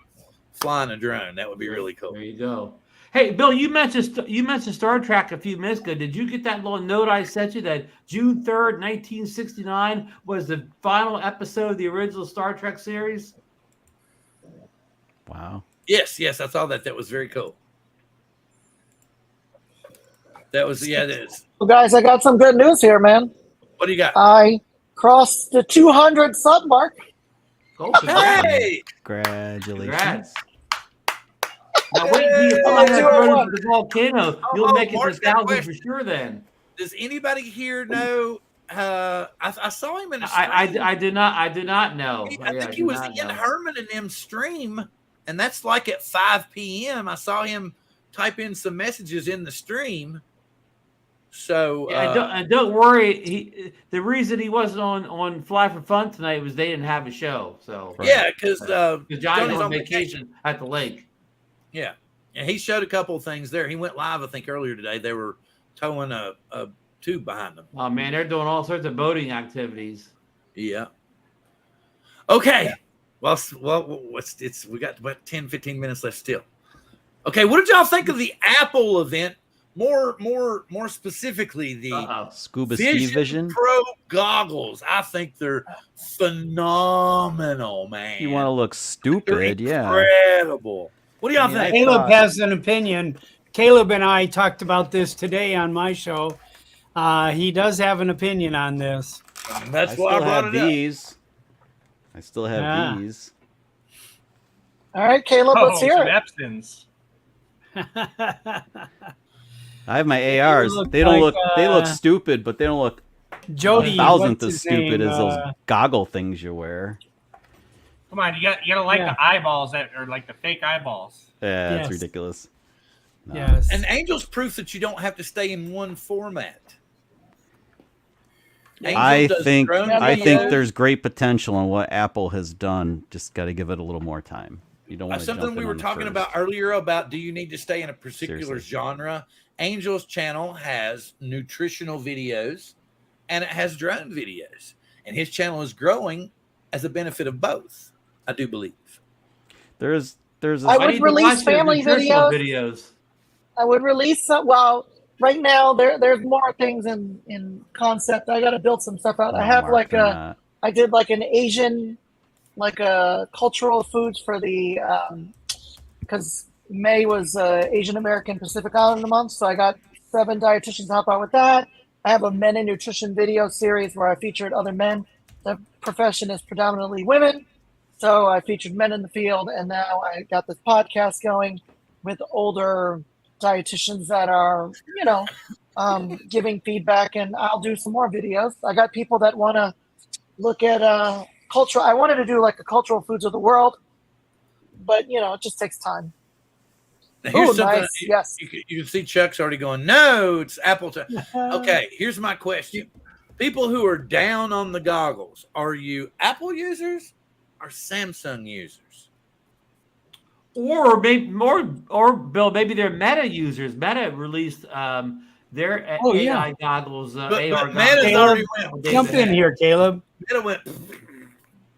flying a drone. That would be really cool. There you go. Hey, Bill, you mentioned Star Trek a few minutes ago. Did you get that little note I sent you that June 3rd, 1969 was the final episode of the original Star Trek series? Wow. Yes, I saw that. That was very cool. That was, that is. Well, guys, I got some good news here, man. What do you got? I crossed the 200 sub mark. Oh, hey! Congratulations. Congrats. Now wait till you fly that drone to the volcano. You'll make it to 1,000 for sure then. Does anybody here know? I saw him in a stream. I did not know. I think he was in Herman and them stream, and that's like at 5 p.m. I saw him type in some messages in the stream. So don't worry. The reason he wasn't on Fly for Fun tonight was they didn't have a show. So because Johnny's on vacation at the lake. Yeah, and he showed a couple of things there. He went live, I think, earlier today. They were towing a tube behind them. Oh man, they're doing all sorts of boating activities. Yeah. Okay. Yeah. Well, we got about 10, 15 minutes left still. Okay, what did y'all think of the Apple event? More specifically, the Scuba Ski Vision Pro goggles. I think they're phenomenal, man. You want to look stupid, incredible. What do y'all think? Caleb has an opinion. Caleb and I talked about this today on my show. He does have an opinion on this. That's why I brought it up. I still have these. All right, Caleb, let's hear it. Epsons. I have my ARs. They don't look. They look stupid, but they don't look Jody, 1,000th as stupid as those goggle things you wear. Come on, you gotta like the eyeballs that are like the fake eyeballs. Yeah, it's ridiculous. No. Yes. And Angel's proof that you don't have to stay in one format. I think there's great potential in what Apple has done. Just got to give it a little more time. You don't want to something we were talking about earlier about do you need to stay in a particular genre? Angel's channel has nutritional videos and it has drone videos, and his channel is growing as a benefit of both. I do believe there's. I would release family videos. I would release some. Well, right now there's more things in concept. I got to build some stuff out. I have I did like an Asian like cultural foods for the because May was Asian American Pacific Islander month, so I got 7 dietitians to help out with that. I have a men in nutrition video series where I featured other men. The profession is predominantly women, so I featured men in the field, and now I got this podcast going with older dietitians that are, giving feedback, and I'll do some more videos. I got people that want to look at cultural. I wanted to do like a cultural foods of the world, but it just takes time. Now, here's something. Nice. Yes. You can see Chuck's already going, no, it's Apple time. Okay, here's my question. People who are down on the goggles, are you Apple users or Samsung users? Or maybe or Bill, maybe they're Meta users. Meta released their AI goggles. But AR Meta's goggles. already went. Jump in here, Caleb. Meta went.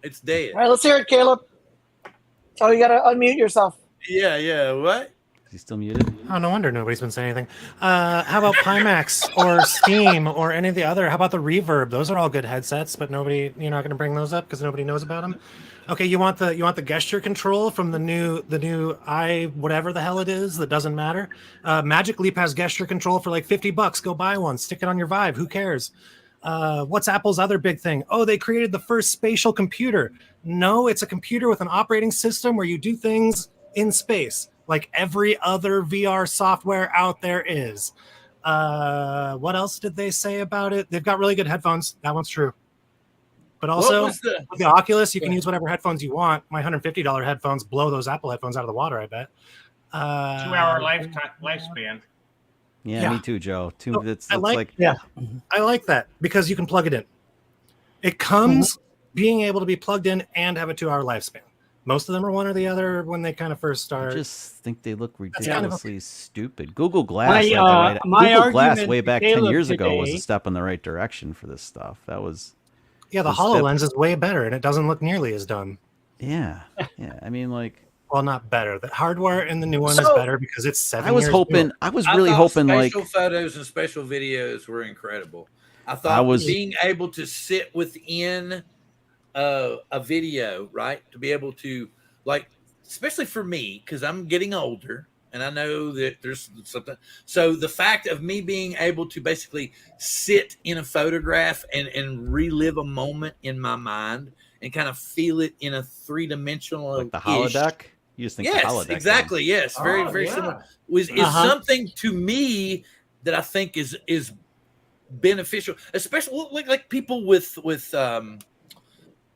It's dead. All right, let's hear it, Caleb. Oh, you got to unmute yourself. Yeah. What? Is he still muted? Oh, no wonder nobody's been saying anything. How about Pimax or Steam or any of the other? How about the Reverb? Those are all good headsets, but you're not going to bring those up because nobody knows about them. Okay, you want the gesture control from the new I whatever the hell it is that doesn't matter. Magic Leap has gesture control for like $50. Go buy one. Stick it on your Vive. Who cares? What's Apple's other big thing? Oh, they created the first spatial computer. No, it's a computer with an operating system where you do things in space, like every other VR software out there is. What else did they say about it? They've got really good headphones. That one's true. But also, with the Oculus, you can use whatever headphones you want. My $150 headphones blow those Apple headphones out of the water, I bet. 2-hour lifespan. Yeah, me too, Joe. I like that because you can plug it in. It comes being able to be plugged in and have a 2-hour lifespan. Most of them are one or the other when they kind of first start. I just think they look ridiculously stupid. Google Glass, My Google Glass argument way back to 10 years Caleb ago was today- a step in the right direction for this stuff. That was the HoloLens is way better and it doesn't look nearly as dumb. yeah. I mean, well, not better. The hardware in the new one is better because it's 7 I was years hoping. newer. I was really hoping special photos and special videos were incredible. I thought being able to sit within a video, right, to be able to especially for me because I'm getting older and I know that there's something. So the fact of me being able to basically sit in a photograph and relive a moment in my mind and kind of feel it in a 3-dimensional, like the holodeck. You just think the holodeck. Exactly. Thing. Yes, very similar. Is something to me that I think is beneficial, especially like people with what am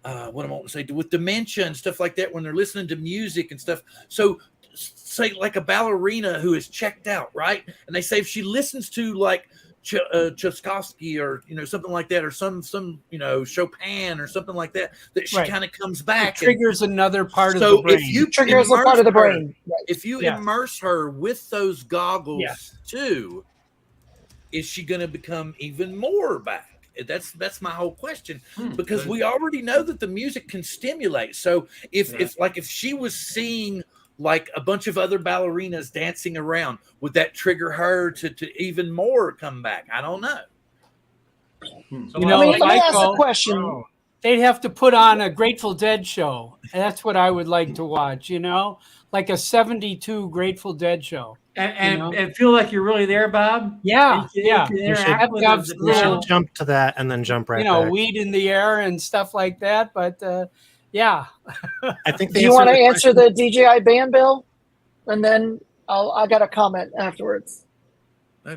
I want to say, with dementia and stuff like that when they're listening to music and stuff. So say like a ballerina who is checked out, right? And they say if she listens to like Tchaikovsky or something like that, or some Chopin or something like that, that she kind of comes back. It triggers another part of the brain. So if you triggers a part of the brain, if you immerse her with those goggles too, is she going to become even more back? That's my whole question, because we already know that the music can stimulate. So if she was seeing like a bunch of other ballerinas dancing around, would that trigger her to even more come back? I don't know. Let me ask a question. They'd have to put on a Grateful Dead show. That's what I would like to watch, like a 72 Grateful Dead show. And feel like you're really there, Bob? Yeah, You should jump to that and then jump right back. Weed in the air and stuff like that. But yeah. I think Do you want to answer the DJI ban, Bill? And then I got a comment afterwards.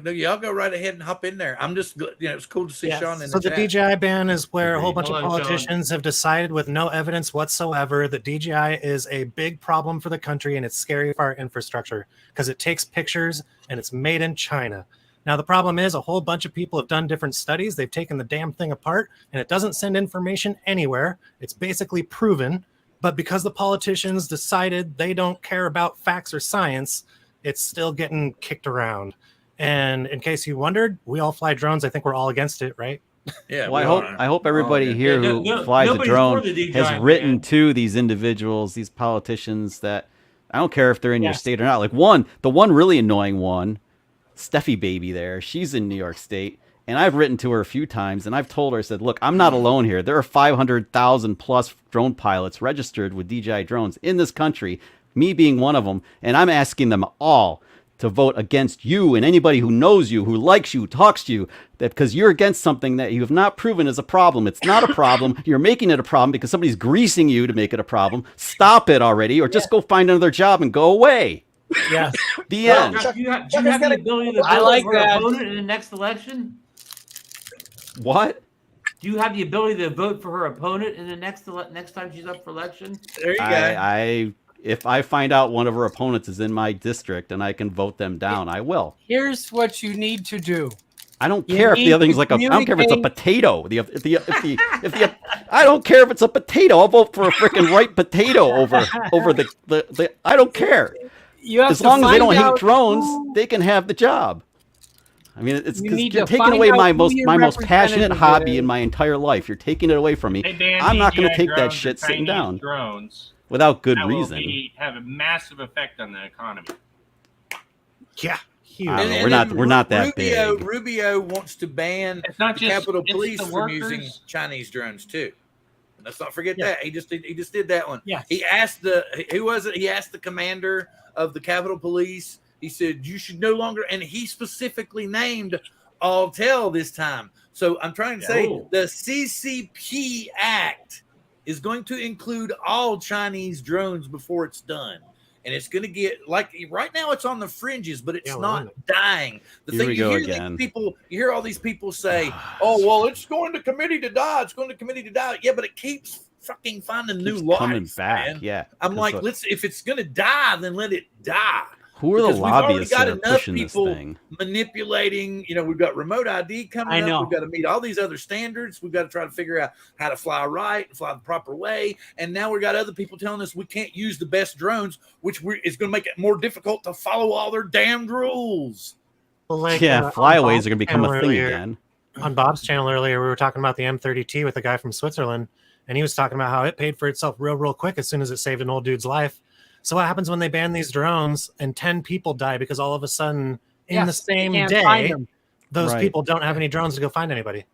Y'all go right ahead and hop in there. I'm just, it's cool to see Sean in the chat. So the DJI ban is where a whole bunch of politicians have decided with no evidence whatsoever that DJI is a big problem for the country and it's scary for our infrastructure because it takes pictures and it's made in China. Now, the problem is a whole bunch of people have done different studies. They've taken the damn thing apart and it doesn't send information anywhere. It's basically proven. But because the politicians decided they don't care about facts or science, it's still getting kicked around. And in case you wondered, we all fly drones. I think we're all against it, right? Yeah. Well, I hope everybody here who flies a drone has written to these individuals, these politicians that I don't care if they're in your state or not. Like the one really annoying one, Steffi Baby there. She's in New York State. And I've written to her a few times, and I've told her, I said, look, I'm not alone here. There are 500,000 plus drone pilots registered with DJI drones in this country, me being one of them, and I'm asking them all to vote against you and anybody who knows you, who likes you, talks to you, that because you're against something that you have not proven is a problem. It's not a problem. You're making it a problem because somebody's greasing you to make it a problem. Stop it already, or just go find another job and go away. Yeah. The end. Do you have the ability to I vote like for an that. opponent in the next election? What? Do you have the ability to vote for her opponent in the next time she's up for election? There you go. If I find out one of her opponents is in my district and I can vote them down, I will. Here's what you need to do. I don't care if the other thing's like I don't care if it's a potato. I don't care if it's a potato. I'll vote for a freaking ripe potato over the. I don't care. As long as they don't hate drones, they can have the job. I mean, it's because you're taking away my most passionate hobby in my entire life. You're taking it away from me. I'm not going to take that shit sitting down. Drones. Without good that reason. Will have a massive effect on the economy. Yeah, huge. We're not that big. Rubio wants to ban It's not the just Capitol it's Police the from workers. using Chinese drones too. Let's not forget that he just did that one. Yes. He asked who was it? He asked the commander of the Capitol Police. He said you should no longer, and he specifically named Altel this time. So I'm trying to say the CCP Act is going to include all Chinese drones before it's done. And it's going to get like right now it's on the fringes, but it's not dying. The Here thing we you go hear again. you hear all these people say, "Oh, well, it's going to committee to die. It's going to committee to die." Yeah, but it keeps fucking finding new lives, coming back. man. Yeah, I'm like, if it's going to die, then let it die. Who are the Because we've already lobbyists got that are enough pushing this people thing? manipulating. We've got remote ID coming up. We've got to meet all these other standards. We've got to try to figure out how to fly right and fly the proper way. And now we've got other people telling us we can't use the best drones, which is going to make it more difficult to follow all their damned rules. Well, like, flyaways are going to become a thing again. On Bob's channel earlier, we were talking about the M30T with a guy from Switzerland, and he was talking about how it paid for itself real quick as soon as it saved an old dude's life. So what happens when they ban these drones and 10 people die because all of a sudden in the same day, those people don't have any drones to go find anybody?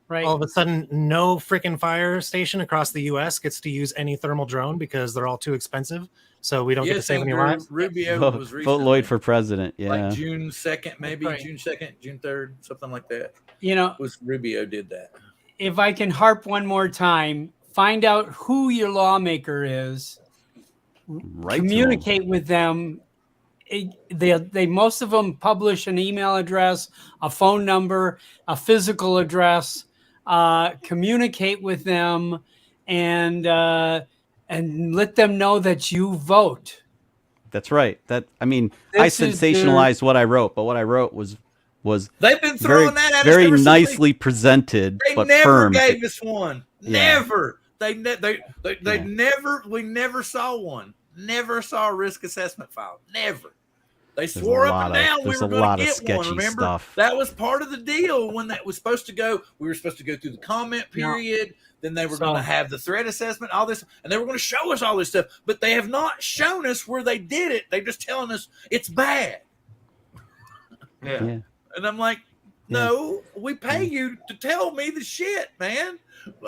Right. All of a sudden, no freaking fire station across the U.S. gets to use any thermal drone because they're all too expensive. So we don't get to save any lives. Rubio was recently. Vote Lloyd for president. Yeah. Like June 2nd, maybe June 2nd, June 3rd, something like that. Was Rubio did that. If I can harp one more time, find out who your lawmaker is. Communicate with them. They most of them publish an email address, a phone number, a physical address. Communicate with them and let them know that you vote. That's right. I sensationalized what I wrote, but what I wrote was they've been throwing that at us very ever since nicely presented, but never firm. gave us one. Never. We never saw one. Never saw a risk assessment file. Never. They swore up and down we were going to get one. Remember, that was part of the deal when that was supposed to go. We were supposed to go through the comment period. Then they were going to have the threat assessment, all this, and they were going to show us all this stuff. But they have not shown us where they did it. They're just telling us it's bad. Yeah. And I'm like, no, we pay you to tell me the shit, man.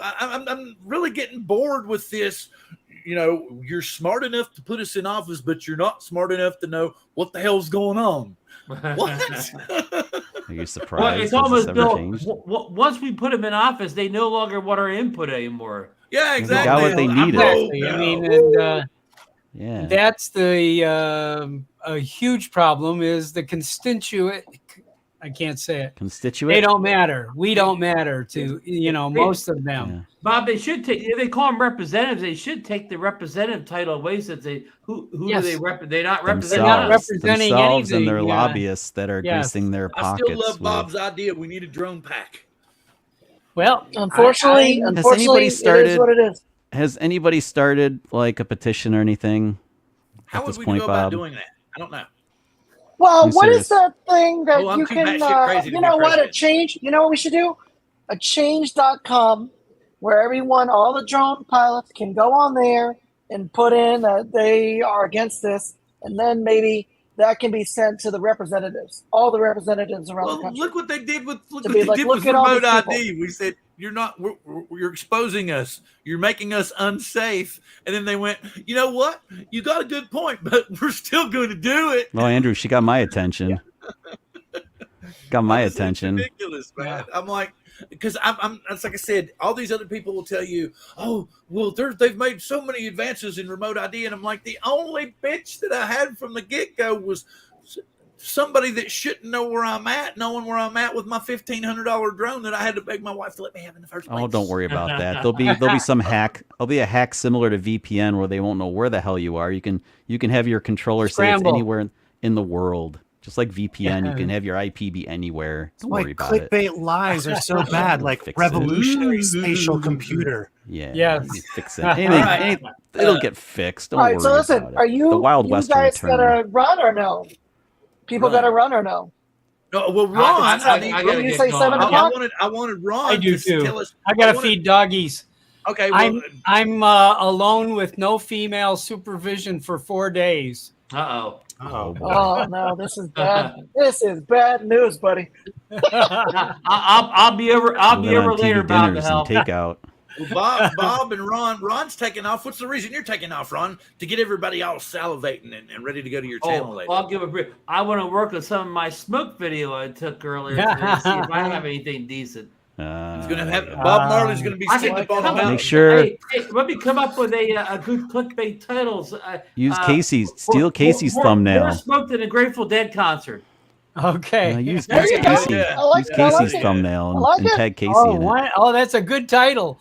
I'm really getting bored with this. You're smart enough to put us in office, but you're not smart enough to know what the hell's going on. What? Are you surprised? Well, it's almost once we put them in office, they no longer want our input anymore. Yeah, exactly. They got what they needed. That's the a huge problem is the constituent. I can't say it. Constituent. They don't matter. We don't matter to most of them. Yeah. Bob, they should take. If they call them representatives, they should take the representative title away. Since who do they represent? They're not representing themselves anything. And their lobbyists that are greasing their pockets. I still love Bob's idea. We need a drone pack. Well, unfortunately, it is what it is. Has anybody started like a petition or anything? How would we go about doing that? I don't know. Well, what is that thing that you can, crazy you know what, a change, you know what we should do? A change.com where all the drone pilots can go on there and put in that they are against this. And then maybe that can be sent to the representatives, all the representatives around the Well, country. look what they did with To be like, look at all remote these people. ID. We said you're not. You're exposing us. You're making us unsafe. And then they went. You know what? You got a good point, but we're still going to do it. Well, Andrew, she got my attention. Got my attention. It's ridiculous, man. I'm like, because I'm. It's like I said. All these other people will tell you, oh, well, they've made so many advances in remote ID, and I'm like, the only bitch that I had from the get go was somebody that shouldn't know where I'm at, knowing where I'm at with my $1,500 drone that I had to beg my wife to let me have in the first place. Oh, don't worry about that. There'll be some hack. There'll be a hack similar to VPN where they won't know where the hell you are. You can have your controller say it's anywhere in the world. Just like VPN, you can have your IP be anywhere. Don't worry about it. Clickbait lies are so bad, like revolutionary spatial computer. Yeah. Yes. Fix it. Anything, it'll get fixed. Don't worry All right, so listen, about it. are you, the Wild you West guys return. gonna run or no? People Run. gotta run or no? No, well, Ron, I gotta you get say going. 7 o'clock? I wanted Ron I do to too. tell us. I gotta feed doggies. Okay, well, I'm alone with no female supervision for 4 days. Uh-oh. Oh no, this is bad. This is bad news, buddy. I'll be over. I'll be over later about the dinners help. and takeout. well, Bob and Ron's taking off. What's the reason you're taking off, Ron? To get everybody all salivating and ready to go to your channel later. Well, I'll give a brief. I want to work on some of my smoke video I took earlier today to see if I have anything decent. He's gonna have Bob Marley's gonna be sitting up on the mountain. Make sure. Hey, let me come up with a good clickbait titles. Use Steal Casey's thumbnail. More smoke than a Grateful Dead concert. Okay. Use There you go. Casey's I like it, I like it. thumbnail I like and it. tag Casey in it. What? Oh, that's a good title.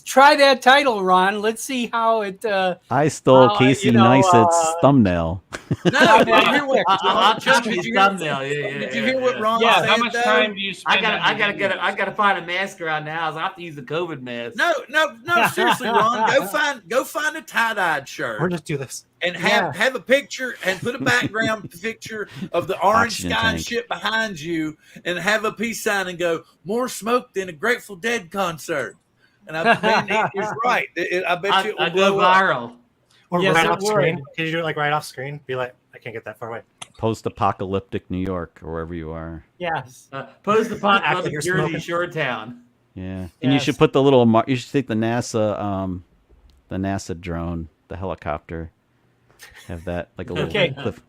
Try that title, Ron. Let's see how it. I stole Casey Neistat's thumbnail. No, did you hear what? I'll Did copy you his hear- thumbnail. Did you hear what Ron Yeah, said? How much though? time do you spend? I gotta find a mask around the house. I have to use the COVID mask. No. Seriously, Ron, go find a tie-dyed shirt. Or just do this. And have a picture and put a background picture of the orange Oxygen sky and tank. shit behind you, and have a peace sign and go, more smoke than a Grateful Dead concert. And he's right. I bet you it will I go blow up. viral. Or Yes, right it off would. screen. Can you do it like right off screen? Be like, I can't get that far away. Post-apocalyptic New York or wherever you are. Yes. Post the pot Act of like you're Jersey smoking. Shore Town. Yeah, and you Yes. should put the little. You should take the NASA drone, the helicopter. Have that like a little Okay. cliff.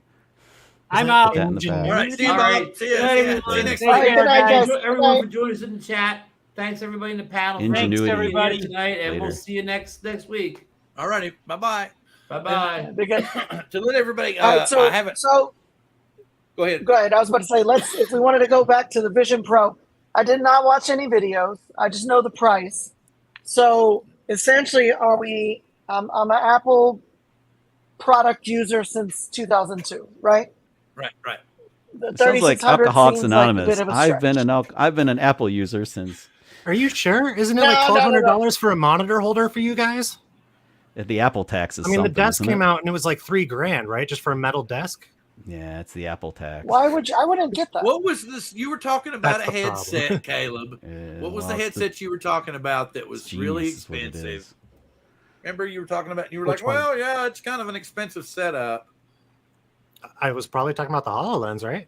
I'm out. That in the back. All right, see you, All Bob. right. See you next Take week. care, Good night, guys. guys. Everyone for joining us in the chat. Thanks everybody in the panel. Ingenuity. Thanks, Thanks everybody. tonight, and we'll Later. see you next week. All righty, bye-bye. Bye bye. Because, To let everybody, all right, so, I haven't. so Go ahead. go ahead. I was about to say, if we wanted to go back to the Vision Pro, I did not watch any videos. I just know the price. So essentially, I'm an Apple product user since 2002, right? Right. The Sounds like 3600 Alcoholics seems like a Anonymous. bit of a I've been an Apple user since Are you sure? Isn't it No, like no, no, $1,200 for a monitor holder for you guys? the Apple tax is. I mean, the something, desk isn't came it? out and it was like $3,000, right? Just for a metal desk. Yeah, it's the Apple tax. Why would you? I wouldn't get that. What was this? You were talking about That's a the problem. headset, Caleb. Yeah, What was well, the it's headset you were talking about that was Genius really is what it expensive? is. Remember you were talking about, you were Which like, one? well, yeah, it's kind of an expensive setup. I was probably talking about the HoloLens, right?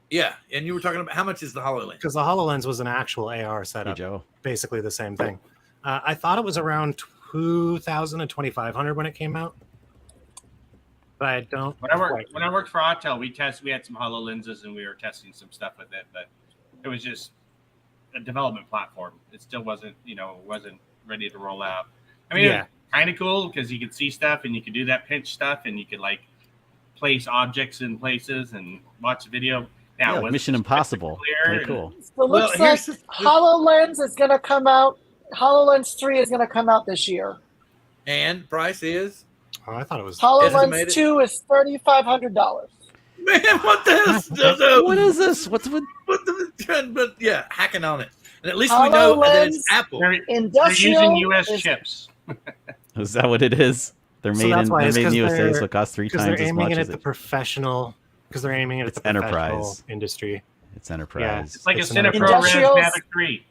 Yeah, and you were talking about how much is the HoloLens? Because the HoloLens was an actual AR Hey, setup, Joe. basically the same thing. I thought it was around 2,000 and 2,500 when it came out, but I don't. When I quite- worked for Autel, we had some HoloLenses and we were testing some stuff with it, but it was just a development platform. It still wasn't ready to roll out. I mean, Yeah. it was kind of cool because you could see stuff and you could do that pinch stuff and you could like place objects in places and watch the video. Now, Yeah, it was Mission Impossible. clear Very cool. So it looks like HoloLens is going to come out. HoloLens 3 is going to come out this year. And price is? Oh, I thought it was. HoloLens Estimated. 2 is $3,500. Man, what the hell? What is this? What's with? But yeah, hacking on it. And at least we know that it's HoloLens. Apple. They're Industrial using U.S. is- chips. Is that what it is? They're So made that's in why they're it's made in 'cause the USA, they're- so it costs 3 Because times they're as aiming much it as at the it. professional. Because they're aiming it at It's the professional enterprise. industry. It's enterprise. It's like a It's an Cinepro Res Industrials- Mavic 3.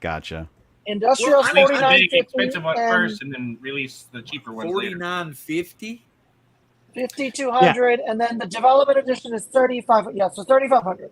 Gotcha. Industrial Well, I mean, Release the big $49.50 expensive one and first and then release the cheaper ones later. $49.50. 5,200, and then the development edition is 3,500. Yeah, so 3,500.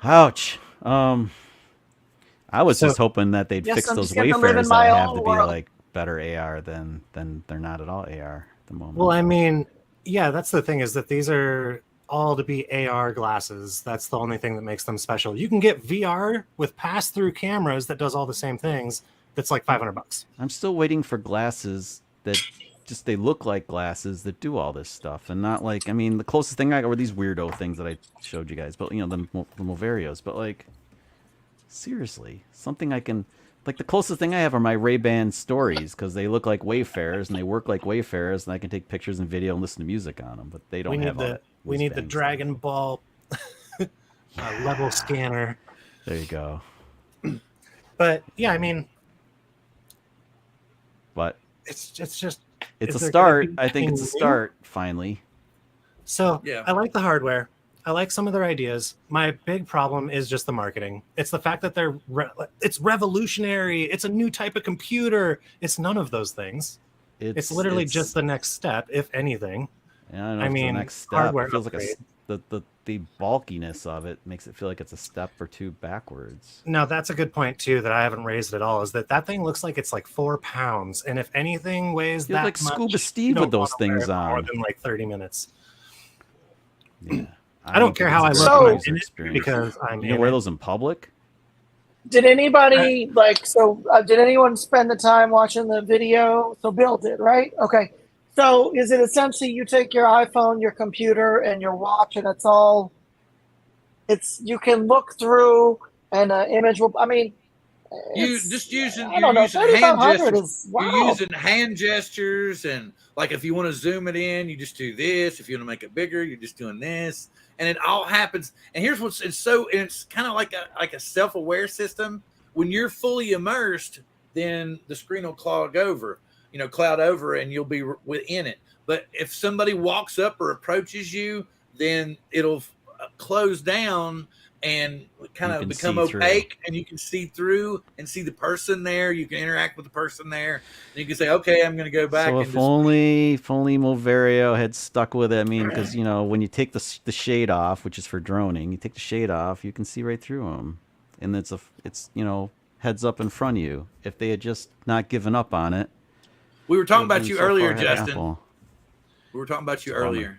Ouch. I was just hoping that they'd Yes, fix I'm those just getting to live in Wayfarers my that have own to be world. like better AR than they're not at all AR at the moment. Well, I mean, yeah, that's the thing, is that these are all to be AR glasses. That's the only thing that makes them special. You can get VR with pass-through cameras that does all the same things. That's like $500. I'm still waiting for glasses that just they look like glasses that do all this stuff, and not like, I mean, the closest thing I got were these weirdo things that I showed you guys, but you know, the Moverios. But like, seriously, something I can, like, the closest thing I have are my Ray-Ban Stories, because they look like Wayfarers and they work like Wayfarers, and I can take pictures and video and listen to music on them. But they don't have all that. We need the whiz-bang Dragon Ball level scanner. There you go. But yeah, I mean, But it's just it's a there start. gonna be I think it's a anything new? start, finally. So Yeah. I like the hardware. I like some of their ideas. My big problem is just the marketing. It's the fact that it's revolutionary. It's a new type of computer. It's none of those things. It's literally just the next step, if anything. Yeah, I don't know I if it's mean, the next step. hardware It feels like upgrade. the bulkiness of it makes it feel like it's a step or two backwards. No, that's a good point too that I haven't raised at all. Is that thing looks like it's like 4 pounds, and if anything weighs Feels that like much, Scuba you Steve don't with those wanna wear things it for more on. than like 30 minutes. Yeah, I don't care how I think it's look a So- great when I'm user in it experience. because I'm You can in wear it. those in public. Did anybody did anyone spend the time watching the video? So Bill did, right? Okay. So is it essentially you take your iPhone, your computer, and your watch, and you can look through and an image will, I mean, You it's- just using I don't know, using hand 3,500 gestures. is wow. You're using hand gestures, and like if you want to zoom it in, you just do this. If you want to make it bigger, you're just doing this, and it all happens. And here's it's kind of like a self-aware system. When you're fully immersed, then the screen will cloud over, and you'll be within it. But if somebody walks up or approaches you, then it'll close down and kind of become opaque, and you can see through and see the person there. You can interact with the person there, and you can say, "Okay, I'm going to go back." So if only Moverio had stuck with it. I mean, because when you take the shade off, which is for droning, you take the shade off, you can see right through them, and it's heads up in front of you. If they had just not given up on it. We were talking about you so earlier, far ahead of Justin. Apple. We were talking about you earlier.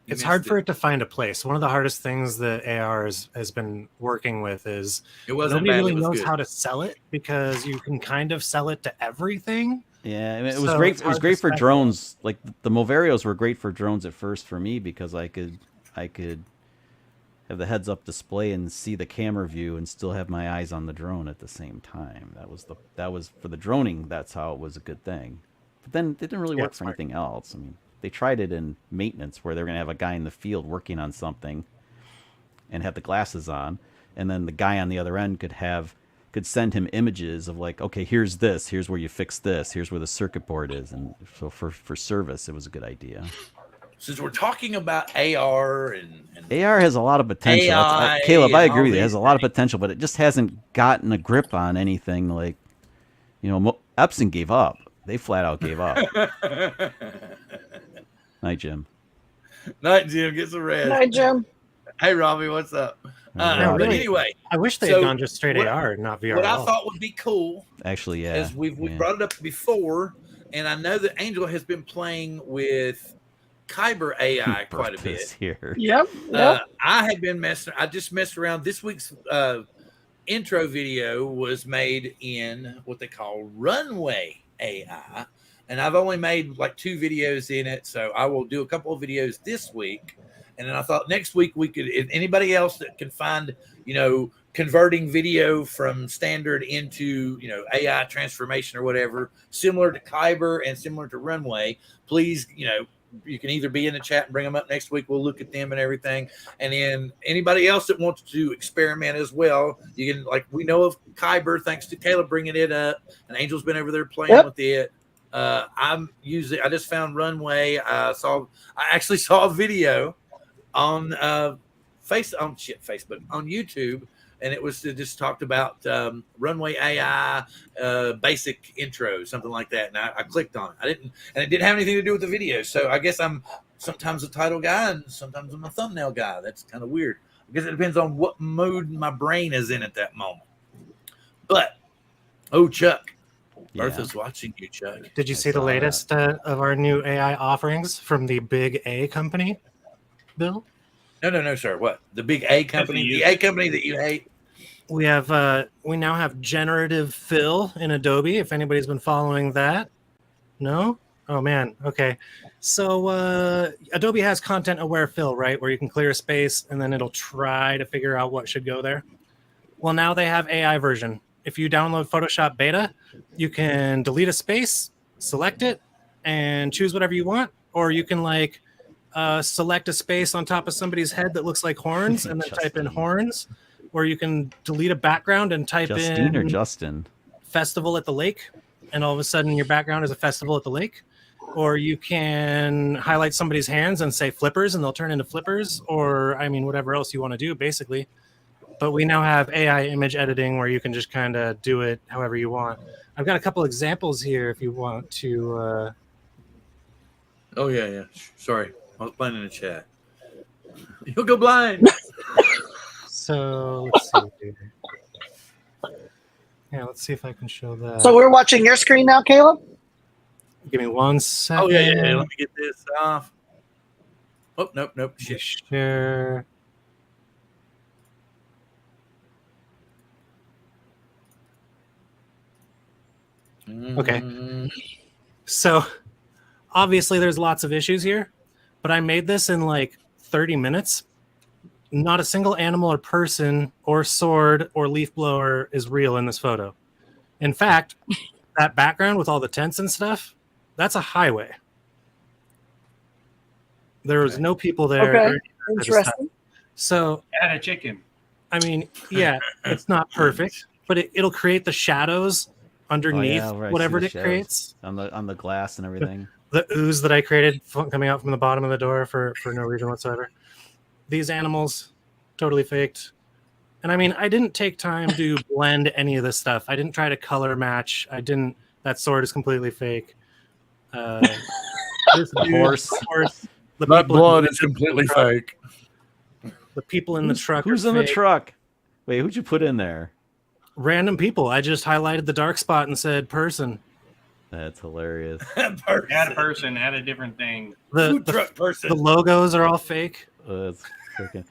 It's hard for it to find a place. One of the hardest things that AR has been working with is nobody really knows how to sell it, because you can kind of sell it to everything. Yeah, I mean, it was great. It was great for drones. Like the Moverios were great for drones at first for me, because I could have the heads-up display and see the camera view and still have my eyes on the drone at the same time. That was for the droning. That's how it was a good thing. But then it didn't really work for anything else. I mean, they tried it in maintenance where they're going to have a guy in the field working on something and have the glasses on, and then the guy on the other end could send him images of like, okay, here's this, here's where you fix this, here's where the circuit board is. And so for service, it was a good idea. Since we're talking about AR and AR has a lot of potential. AI Caleb, I and agree all with you. It these has a lot of potential, but it just hasn't gotten a grip on anything. Like, Epson gave up. They flat out gave up. Night, Jim. Night, Jim. Get some rest. Night, Jim. Hey, Robbie, what's up? Yeah, but anyway, I wish they had gone just straight AR and not VR. What I thought would be cool, actually, yeah, is we brought it up before, and I know that Angel has been playing with Kyber AI quite a bit. Here. Yep. I just messed around. This week's intro video was made in what they call Runway AI, and I've only made like 2 videos in it, so I will do a couple of videos this week. And then I thought next week we could, if anybody else that can find, converting video from standard into, AI transformation or whatever, similar to Kyber and similar to Runway, please, you can either be in the chat and bring them up next week. We'll look at them and everything. And then anybody else that wants to experiment as well, you can, like, we know of Kyber, thanks to Caleb bringing it up, and Angel's been over there playing with it. I just found Runway. I actually saw a video on Facebook, on YouTube, and it just talked about runway AI basic intro, something like that. And I clicked on it. It didn't have anything to do with the video. So I guess I'm sometimes a title guy and sometimes I'm a thumbnail guy. That's kind of weird. I guess it depends on what mode my brain is in at that moment. But Chuck. Yeah. Bertha's watching you, Chuck. Did you see the latest of our new AI offerings from the big A company, Bill? No, sir. What? The big A company? The A company that you hate? We now have generative fill in Adobe, if anybody's been following that. No? Oh man. Okay. So Adobe has content aware fill, right? Where you can clear a space and then it'll try to figure out what should go there. Well, now they have AI version. If you download Photoshop Beta, you can delete a space, select it, and choose whatever you want. Or you can select a space on top of somebody's head that looks like horns and then type in horns. Or you can delete a background and type Justine or Justin? Festival at the lake. And all of a sudden your background is a festival at the lake. Or you can highlight somebody's hands and say flippers and they'll turn into flippers. Or, whatever else you want to do, basically. But we now have AI image editing where you can just kind of do it however you want. I've got a couple examples here if you want to. Oh, yeah. Sorry. I was playing in the chat. You'll go blind. So let's see here. Yeah, let's see if I can show that. So we're watching your screen now, Caleb? Give me 1 second. Oh, yeah. Let me get this off. Oh, nope. Shit. Share. Okay. So obviously there's lots of issues here, but I made this in 30 minutes. Not a single animal or person or sword or leaf blower is real in this photo. In fact, that background with all the tents and stuff, that's a highway. There was no people there. Okay. Interesting. So Add a chicken. Yeah, it's not perfect, but it'll create the shadows underneath whatever it creates on the glass and everything. The ooze that I created coming out from the bottom of the door for no reason whatsoever. These animals, totally faked. And I didn't take time to blend any of this stuff. I didn't try to color match. That sword is completely fake. This horse. That blood is completely fake. The people in the truck. Who's in the truck? Wait, who'd you put in there? Random people. I just highlighted the dark spot and said person. That's hilarious. Add a person, add a different thing. The logos are all fake. That's freaking.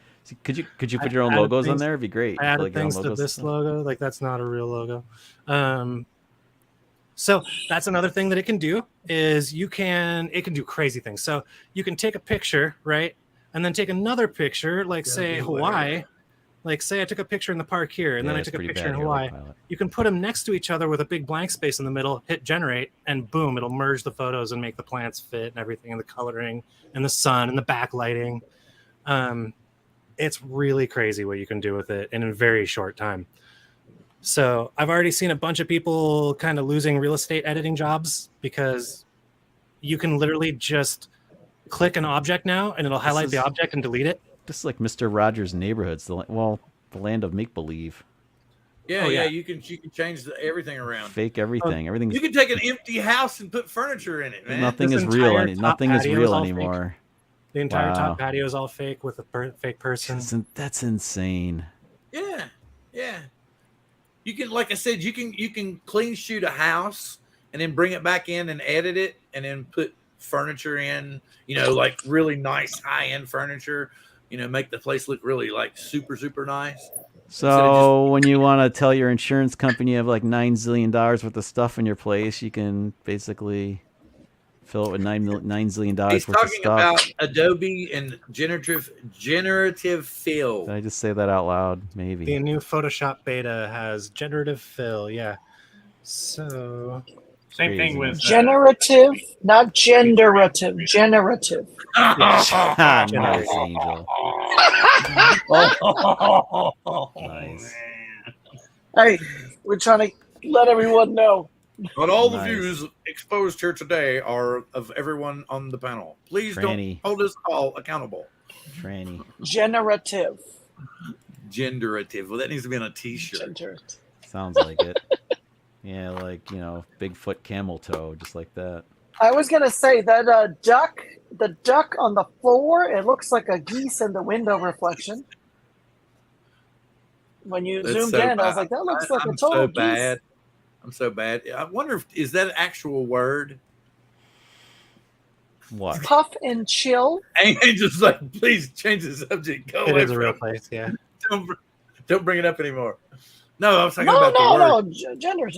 Could you put your own logos on there? It'd be great. I added things to this logo. That's not a real logo. So that's another thing that it can do is it can do crazy things. So you can take a picture, right? And then take another picture, say Hawaii. Say I took a picture in the park here, and then I took a picture in Hawaii. You can put them next to each other with a big blank space in the middle, hit generate, and boom, it'll merge the photos and make the plants fit and everything, and the coloring and the sun and the backlighting. It's really crazy what you can do with it in a very short time. So I've already seen a bunch of people kind of losing real estate editing jobs because you can literally just click an object now, and it'll highlight the object and delete it. Just like Mr. Rogers' Neighborhoods, the land of make believe. Yeah. You can change everything around. Fake everything. Everything. You can take an empty house and put furniture in it, man. Nothing is real. Nothing is real anymore. Fake. The entire top patio is all fake with a fake person. That's insane. Yeah. You can, like I said, you can clean shoot a house and then bring it back in and edit it and then put furniture in. Like really nice high end furniture. Make the place look really super nice. So when you want to tell your insurance company you have $9 zillion worth of stuff in your place, you can basically fill it with $9 zillion He's worth of stuff. He's talking about Adobe and generative fill. Did I just say that out loud? Maybe. The new Photoshop beta has generative fill. Yeah. So same thing with generative, not genderative. Generative. Nice, Angel. Nice. Hey, we're trying to let everyone know. But all the views exposed here today are of everyone on the panel. Please don't hold us all accountable. Tranny. Generative. Genderative. Well, that needs to be on a T-shirt. Gender. Sounds like it. Yeah, like Bigfoot camel toe, just like that. I was gonna say that the duck on the floor, it looks like a geese in the window reflection. When you That's zoomed so in, I was bad. like, that looks like a I'm total so geese. bad. I'm so bad. I wonder is that an actual word? What? Puff and chill. Angel's like, please change the subject. Go It away is a real from place, yeah. Don't bring it up anymore. No, I was talking No, about the word. no, genders.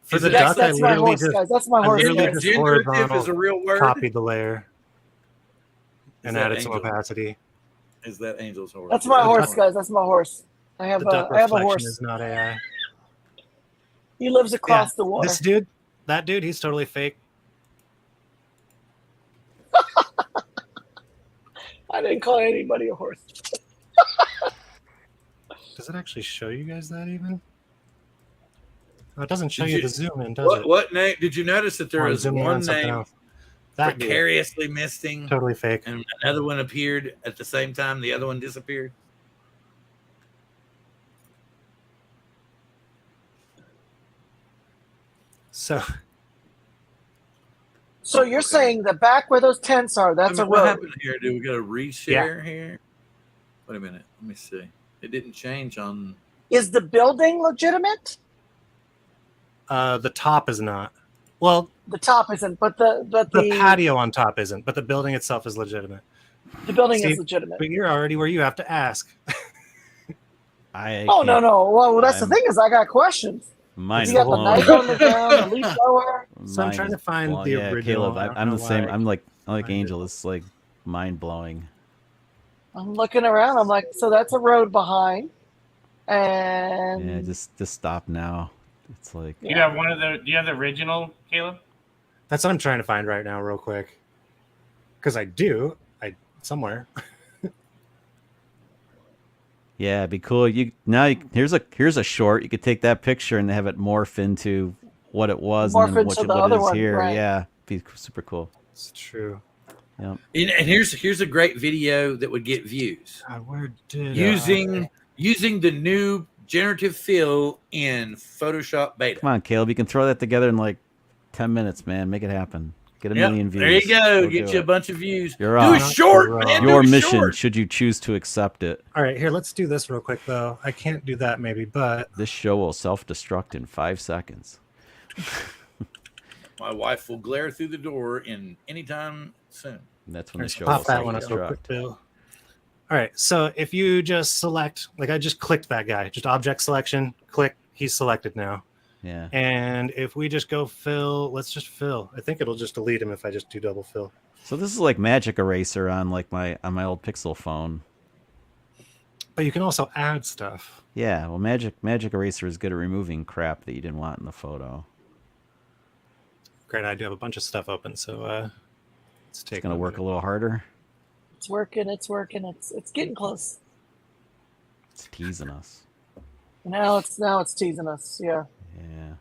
For Is the it- duck, I That's my literally horse, just guys. That's my horse. literally guys. just Generative is a real word. copied the layer and that added some Angel? opacity. Is that Angel's horse? That's my The horse, duck- guys. That's my horse. I have The duck I have a reflection horse. is not AI. He lives across the water. This dude, that dude, he's totally fake. I didn't call anybody a horse. Does it actually show you guys that even? Oh, it doesn't show Did you you- the zoom in, does it? What name? Did you notice that there Oh, I'm was zooming in one on something name else. That dude, precariously missing, totally fake. and another one appeared at the same time the other one disappeared? So So you're saying the back where those tents are, that's a What road. happened here? Do we got a reshare here? Wait a minute. Let me see. It didn't change on. Is the building legitimate? the top is not. Well, The top isn't, but the patio on top isn't, but the building itself is legitimate. the building See, is legitimate. But you're already where you have to ask. Oh no. Well, that's the thing is I got questions. Mine You got the knife on the ground, the leaf blower. So I'm trying to find the original. Caleb, I don't I'm know the same. why. I'm like find it. Angel. It's like mind blowing. I'm looking around. I'm like, so that's a road behind, and Yeah, just stop now. It's like You have one of the. Do you have the original, Caleb? That's what I'm trying to find right now, real quick. Because I do. Somewhere. yeah, it'd be cool. Here's a short. You could take that picture and have it morph into what it was Morph and then into the what other it is one, here. right. Yeah, be super cool. It's true. Yeah. And here's a great video that would get views God, where did using the new generative fill in Photoshop Beta. Come on, Caleb. You can throw that together in like 10 minutes, man. Make it happen. Get a Yep, million views. there you go. Get do you a it. bunch of views. You're Do on. a short, You're man. on. Do Your a mission, short. should you choose to accept it. All right, here, let's do this real quick, though. I can't do that, maybe, but This show will self-destruct in 5 seconds. My wife will glare through the door in anytime soon. And that's when the let's show pop will that one up real quick, self-destruct. too. All right, so if you just select, like I just clicked that guy, just object selection, click, he's selected now. Yeah. And if we just go fill, let's just fill. I think it'll just delete him if I just do double fill. So this is like Magic Eraser on like my old Pixel phone. But you can also add stuff. Yeah, well, Magic Eraser is good at removing crap that you didn't want in the photo. Great, I do have a bunch of stuff open, so let's take. It's gonna one work a minute. little harder. it's working. It's working. It's getting close. It's teasing us. Now it's teasing us. Yeah. Yeah.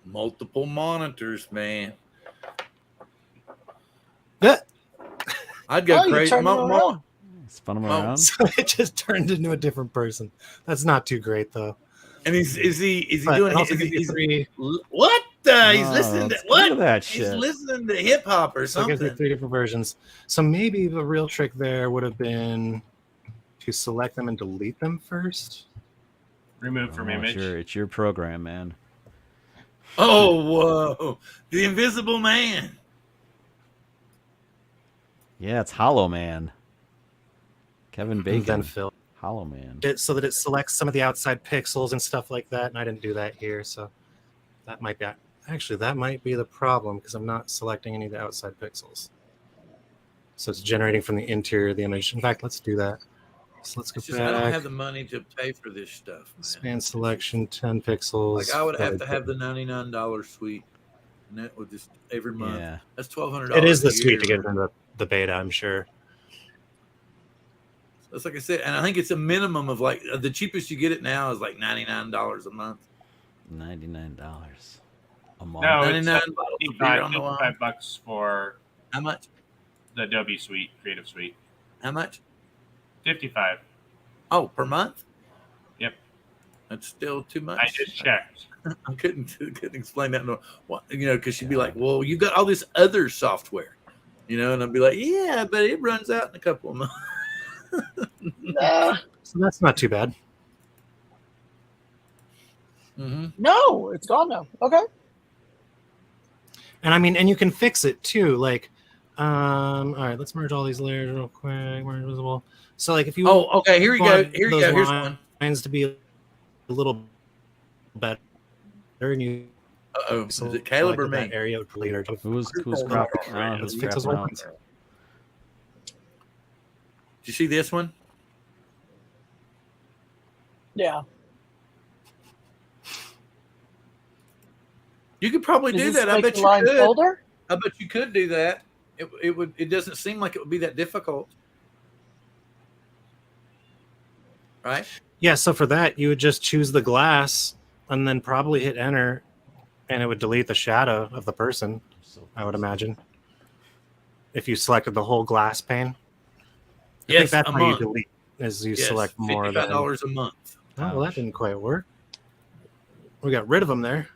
Multiple monitors, man. Yeah. I'd go Oh, you crazy. turned it around. Spun them Oh, around. So it just turned into a different person. That's not too great, though. And is he But doing? it also Is gives you he's, three. what? He's Oh, listening to let's what? do that He's shit. listening to hip hop or So it gives me something. 3 different versions. So maybe the real trick there would have been to select them and delete them first. Remove from Oh, image. it's your program, man. Oh, whoa! The Invisible Man. Yeah, it's Hollow Man. Kevin And Bacon. then fill Hollow Man. it so that it selects some of the outside pixels and stuff like that. And I didn't do that here, so that might be that might be the problem because I'm not selecting any of the outside pixels. So it's generating from the interior of the image. In fact, let's do that. So let's go It's just I don't back. have the money to pay for this stuff. Man. Span selection, 10 pixels. Like I would have to have the $99 suite, and that would just every month. Yeah. That's $1,200. It is the a suite year. to get into the beta, I'm sure. That's like I said, and I think it's a minimum of like the cheapest you get it now is like $99 a month. $99 a month. No, it's 99 bottles of beer on the wall. $55 for How much? the Adobe Suite, Creative Suite. How much? 55. Oh, per month? Yep. That's still too much. I just checked. I couldn't explain that. No, well, because she'd be like, "Well, you got all this other software," and I'd be like, "Yeah, but it runs out in a couple of months." So that's not too bad. Mm-hmm. No, it's gone now. Okay. And I mean, and you can fix it too. Like, all right, let's merge all these layers real quick. Merge visible. So, like, if you okay, here we go. Here you go. Here's one. Lines to be a little better, and you. Uh-oh. Is it Caleb or me? Who's crapping? Let's fix those lines. Did you see this one? Yeah. You could probably do Is this that. I like bet the you line could. folder? I bet you could do that. It would. It doesn't seem like it would be that difficult, right? Yeah. So for that, you would just choose the glass and then probably hit enter, and it would delete the shadow of the person. I would imagine. If you selected the whole glass pane. I think that's how you delete. Is you select more than $55 a month. Oh, well, that didn't quite work. We got rid of them there.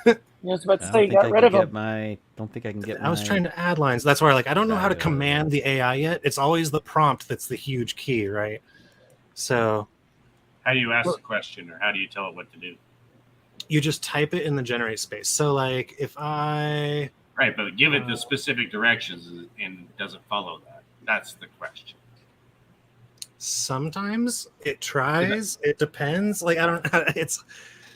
I was about to say, you got rid of them. Don't think I can get. I was trying to add lines. That's why, I don't know how to command the AI yet. It's always the prompt that's the huge key, right? So, how do you ask the question, or how do you tell it what to do? You just type it in the generate space. So, like, if I right, but give it the specific directions, and it doesn't follow that. That's the question. Sometimes it tries. It depends. Like, I don't. It's.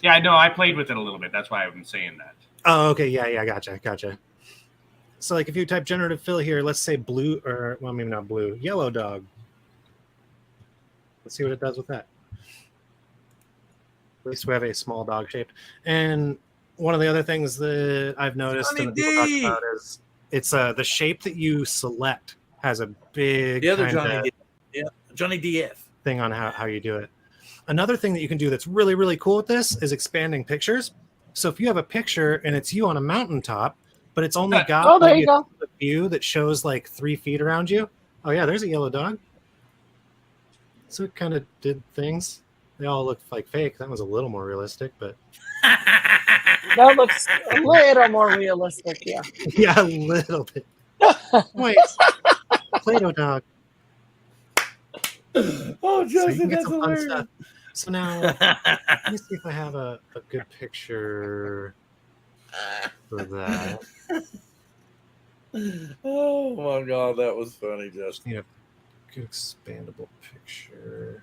Yeah, I know. I played with it a little bit. That's why I'm saying that. Oh, okay. Yeah. Gotcha. So, like, if you type generative fill here, let's say blue, or, well, maybe not blue, yellow dog. Let's see what it does with that. At least we have a small dog shaped. And one of the other things that I've noticed and people talk about is it's the shape that you select has a big Johnny DF thing on how you do it. Another thing that you can do that's really, really cool with this is expanding pictures. So if you have a picture and it's you on a mountaintop, but it's only got a view that shows like 3 feet around you. Oh yeah, there's a yellow dog. So it kind of did things. They all look like fake. That was a little more realistic, but that looks a little more realistic. Yeah. Yeah, a little bit. Wait, Play-Doh dog. Oh, Joseph, that's hilarious. Stuff. So now, let me see if I have a good picture for that. Oh my God, that was funny, Justin. Need a good expandable picture.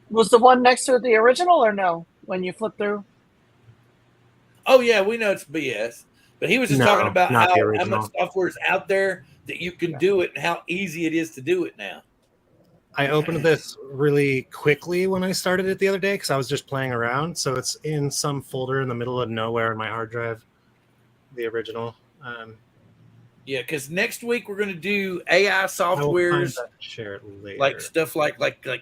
Was the one next to the original or no? When you flip through? Oh yeah, we know it's BS. But he was just talking about how much software is out there that you can do it and how easy it is to do it now. I opened this really quickly when I started it the other day because I was just playing around. So it's in some folder in the middle of nowhere in my hard drive, the original. Yeah, because next week we're going to do AI softwares, share it later. Like stuff like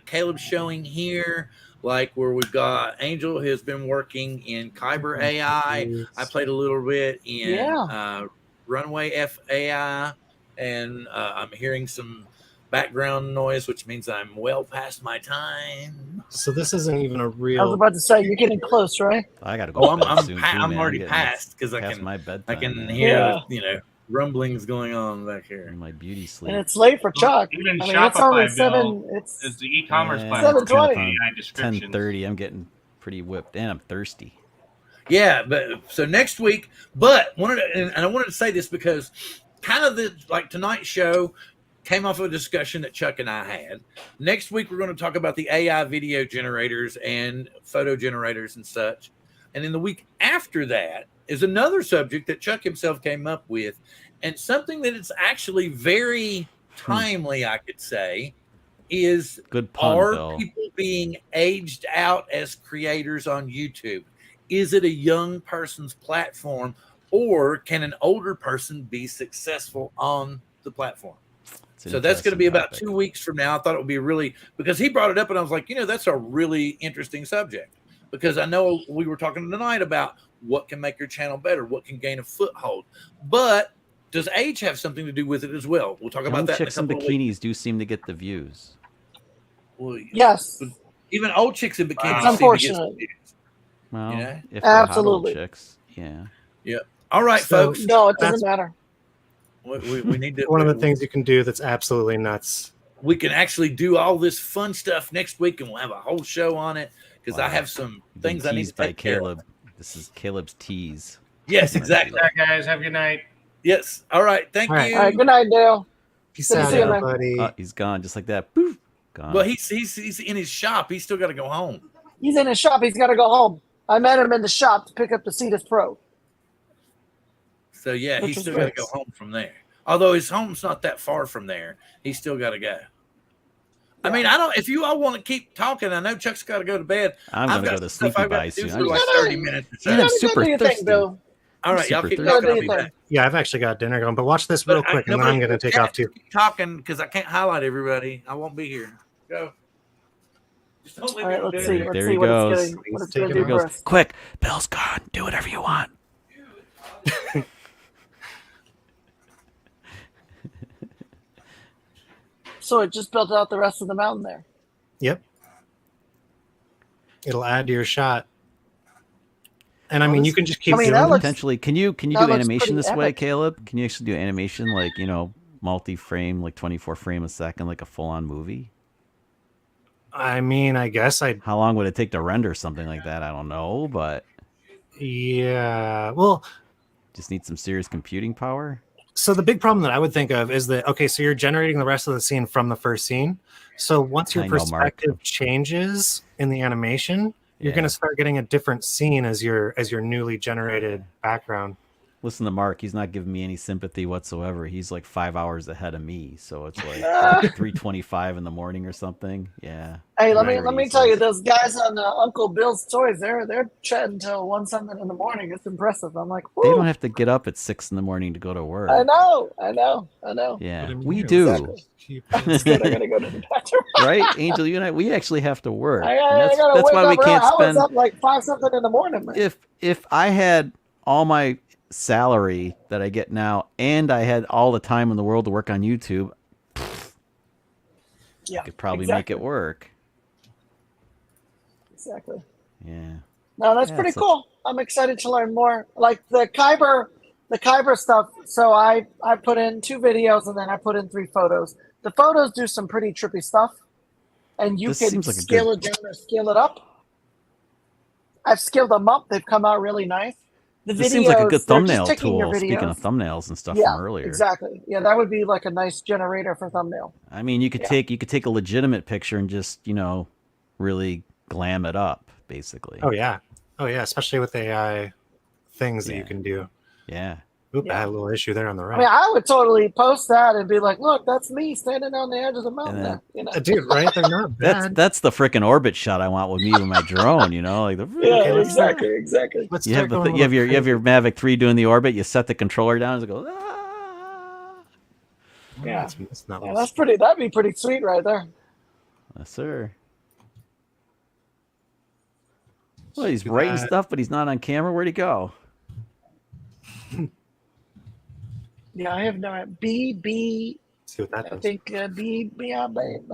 Caleb's showing here, like where we've got Angel has been working in Kyber AI. I played a little bit in Runway FAI, and I'm hearing some background noise, which means I'm well past my time. So this isn't even a real. I was about to say you're getting close, right? I gotta go. I'm already past because I can hear rumblings going on back here in my beauty sleep. And it's late for Chuck. Even it's only 7. It's the e-commerce platform. 7:20. 10:30. I'm getting pretty whipped, and I'm thirsty. Yeah, but so next week. But I wanted to say this because kind of like tonight's show came off of a discussion that Chuck and I had. Next week, we're going to talk about the AI video generators and photo generators and such. And then the week after that is another subject that Chuck himself came up with, and something that is actually very timely, I could say, is good pun, are Bill. People being aged out as creators on YouTube? Is it a young person's platform, or can an older person be successful on the platform? So that's going to be about 2 weeks from now. I thought it would be really, because he brought it up and I was like, that's a really interesting subject, because I know we were talking tonight about what can make your channel better, what can gain a foothold, but does age have something to do with it as well? We'll talk about that. Chicks in bikinis do seem to get the views. Well, Yes. even old chicks in bikinis. It's seem to get unfortunate. some- Well, Yeah. if they're hot Absolutely. old chicks, yeah. All right, So- folks. No, it That's- doesn't matter. We need to. One of the things you can do that's absolutely nuts. We can actually do all this fun stuff next week, and we'll have a whole show on it because I Wow. have some You've been things I need to teased by take care of. Caleb. This is Caleb's tease. Yes, exactly. All right, guys. Have a good night. Yes. All right. Thank All right. you. All right. Good night, Dale. Peace Good to out, see you, man. everybody. Oh, he's gone just like that. Poof, gone. Well, he's in his shop. He's still got to go home. He's in his shop. He's got to go home. I met him in the shop to pick up the Cetus Pro. So yeah, Which he's is still got to nice. go home from there. Although his home's not that far from there, he's still got to go. I mean, I don't. If you all want to keep talking, I know Chuck's got to go to bed. I'm I've gonna got go to stuff sleepy I've got by to do soon. for I'm like just- 30 minutes or so. Yeah, You I'm gotta super do your thirsty. thing, Bill. All right, y'all super keep thirsty. talking. I'll Do be your back. thing. Yeah, I've actually got dinner going, but watch this But real quick, and then nobody- I'm going to take off too. Keep talking because I can't highlight everybody. I won't be here. Go. Just don't leave All right, me let's dead. see. Let's There see he what goes. it's getting. What it's going to There do he for goes. us. Quick, Bill's gone. Do whatever you want. So it just built out the rest of the mountain there. Yep. It'll add to your shot. And I mean, you can just keep I mean, doing that it. looks- Potentially, can you that do looks animation pretty this way, epic. Caleb? Can you actually do animation like multi-frame, like 24 frame a second, like a full-on movie? I mean, I guess I. How long would it take to render something like that? I don't know, but Yeah. Well, just need some serious computing power. so the big problem that I would think of is that, okay, so you're generating the rest of the scene from the first scene. So once your I know, Mark. perspective changes in the animation, you're Yeah. going to start getting a different scene as your newly generated background. Listen to Mark. He's not giving me any sympathy whatsoever. He's like 5 hours ahead of me, so it's like 3:25 in the morning or something. Yeah. Hey, let Right. me tell you, those guys on Uncle Bill's Toys, they're chatting till 1 something in the morning. It's impressive. I'm like, They woo. don't have to get up at 6 in the morning to go to work. I know. Yeah, What do you we mean? do. Exactly. I'm scared I gotta go to the bathroom. Right, Angel? You and I, we actually have to work. I And gotta that's wake why we up. can't I was spend. up like 5 something in the morning, man. If I had all my salary that I get now, and I had all the time in the world to work on YouTube, Yeah, I could probably exactly. make it work. Exactly. Yeah. No, that's Yeah, pretty so- cool. I'm excited to learn more. Like the Kyber stuff. So I put in 2 videos and then I put in 3 photos. The photos do some pretty trippy stuff, and you This can seems like a scale it down or scale it up. I've scaled them up. They've come out really nice. The This videos, seems like a good they're just thumbnail taking your tool. Speaking of videos. thumbnails and stuff Yeah, from earlier. exactly. Yeah, that would be like a nice generator for thumbnail. I mean, you could Yeah. take a legitimate picture and just really glam it up, basically. Oh yeah, especially with AI things that you Yeah. can do. Yeah. Oop, Yeah. I had a little issue there on the I right. mean, I would totally post that and be like, "Look, that's me standing on the edge of the mountain." And then- there," you know? Dude, right? They're not bad. That's the freaking orbit shot I want with me with my drone. Like the Yeah, Okay, let's exactly. Let's you start have going a you have little your crazy. Mavic 3 doing the orbit. You set the controller down and it goes. Ah! Yeah. It's not Yeah, that'd be pretty sweet right there. Yes, sir. Well, he's Do writing that. stuff, but he's not on camera. Where'd he go? Yeah, I have no BB. See what that I does. think BB, babe.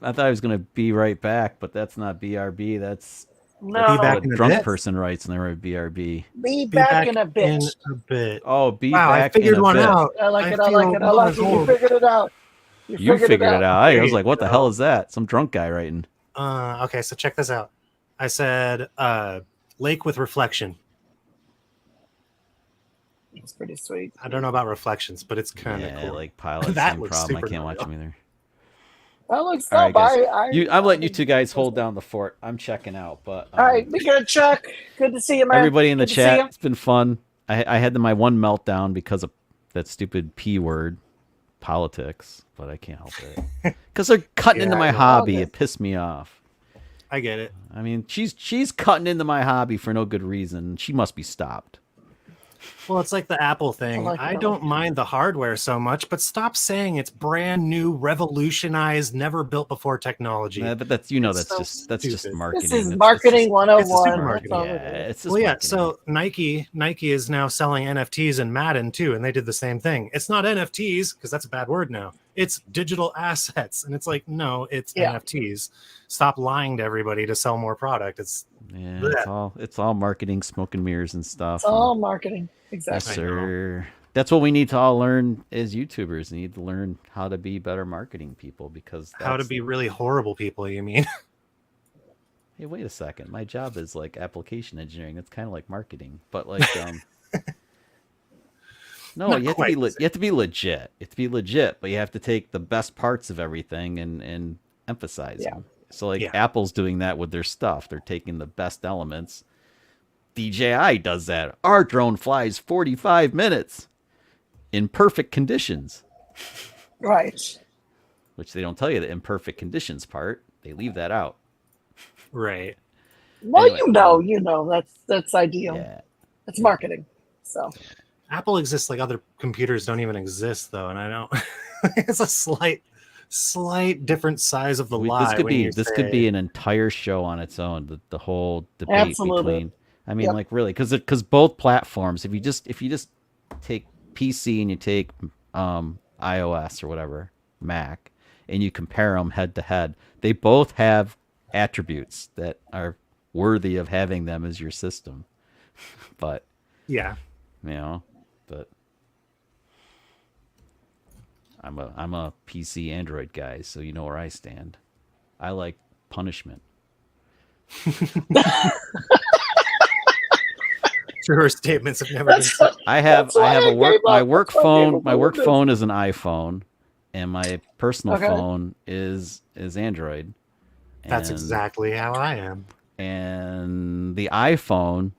I thought he was gonna be right back, but that's not BRB. That's No, what back a in a drunk bit. person writes, and they write BRB. be Be back in a bit. in a bit. Oh, be Wow, I back in figured a one bit. out. I like it. I feel like it. I like it. You old. figured it out. You figured it out. I was like, what the There you hell go. is that? Some drunk guy writing. Okay, so check this out. I said lake with reflection. It's pretty sweet. I don't know about reflections, but it's kind of Yeah, cool. like pilot. That Same looks problem. I super can't watch real. them either. That looks All right, dope. guys. I'll let you two guys hold down the fort. I'm checking out, but All right, be good, Chuck. Good to see you, man. everybody in the Good to see chat, you. it's been fun. I had my one meltdown because of that stupid P word, politics, but I can't help it because they're cutting into Yeah, my I know. hobby. Okay. It pissed me off. I get it. I mean, she's cutting into my hobby for no good reason. She must be stopped. Well, it's like the Apple thing. I like it, I I don't like it. mind the hardware so much, but stop saying it's brand new, revolutionized, never built before technology. But that's It's that's so just stupid. marketing. This is It's marketing just- 101. super That's all Yeah, it is. it's just Well, yeah. marketing. So Nike is now selling NFTs in Madden too, and they did the same thing. It's not NFTs because that's a bad word now. it's digital assets. And it's like, no, it's NFTs. Stop lying to everybody to sell more product. It's it's all marketing, smoke and mirrors and stuff. It's all marketing. Exactly. Yes, sir. That's what we need to all learn as YouTubers. We need to learn how to be better marketing people, because how to be really horrible people, you mean? Hey, wait a second. My job is like application engineering. It's kind of like marketing, but like, no, you have to be legit. You have to be legit, but you have to take the best parts of everything and emphasize them. So like Apple's doing that with their stuff. They're taking the best elements. DJI does that. Our drone flies 45 minutes in perfect conditions. Right. Which they don't tell you the imperfect conditions part. They leave that out. Right. Well, anyway, that's ideal. Yeah. It's marketing. So Apple exists like other computers don't even exist, though, and I don't. It's a slight different size of the lie. This could be an entire show on its own. The whole debate between. I mean, like really, because both platforms. If you just take PC and you take iOS or whatever, Mac, and you compare them head to head, they both have attributes that are worthy of having them as your system. But but I'm a PC Android guy, so you know where I stand. I like punishment. Truer statements have never been said. My work phone is an iPhone, and my personal phone is Android. That's exactly how I am. And the iPhone,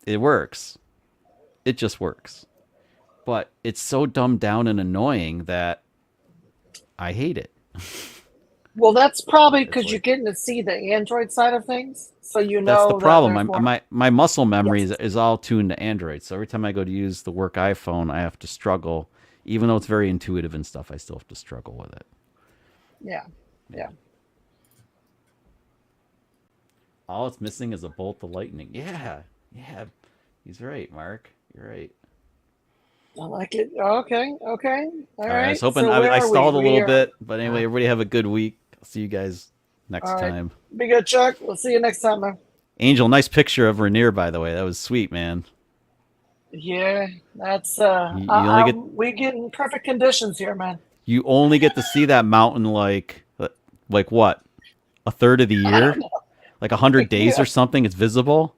it works. It just works. But it's so dumbed down and annoying that I hate it. Well, that's probably because you're getting to see the Android side of things. So that's the problem. My muscle memory is all tuned to Android. So every time I go to use the work iPhone, I have to struggle. Even though it's very intuitive and stuff, I still have to struggle with it. Yeah. All it's missing is a bolt of lightning. Yeah. He's right, Mark. You're right. I like it. Okay. All right. I was hoping I stalled a little bit, but anyway, everybody have a good week. I'll see you guys next time. Be good, Chuck. We'll see you next time, man. Angel, nice picture of Rainier, by the way. That was sweet, man. Yeah, that's we get in perfect conditions here, man. You only get to see that mountain like what? A third of the year? Like 100 days or something, it's visible.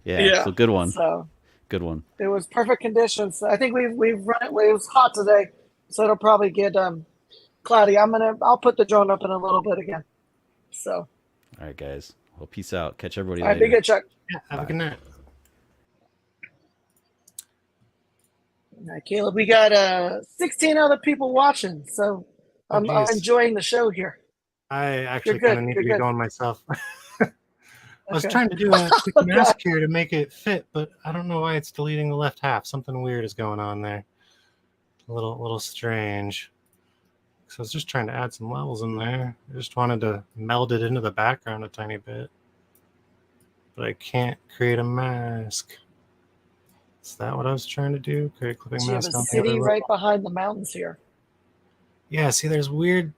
Yeah. So good one. So good one. It was perfect conditions. I think we've run it. It was hot today, so it'll probably get cloudy. I'll put the drone up in a little bit again. So. All right, guys. Well, peace out. Catch everybody later. Be good, Chuck. Yeah, have a good night. All right, Caleb. We got 16 other people watching, so I'm enjoying the show here. I actually kind of need to be going myself. I was trying to do a quick mask here to make it fit, but I don't know why it's deleting the left half. Something weird is going on there. A little strange. So I was just trying to add some levels in there. I just wanted to meld it into the background a tiny bit. But I can't create a mask. Is that what I was trying to do? Create a clipping mask. You have a city right behind the mountains here. Yeah, see, there's weird.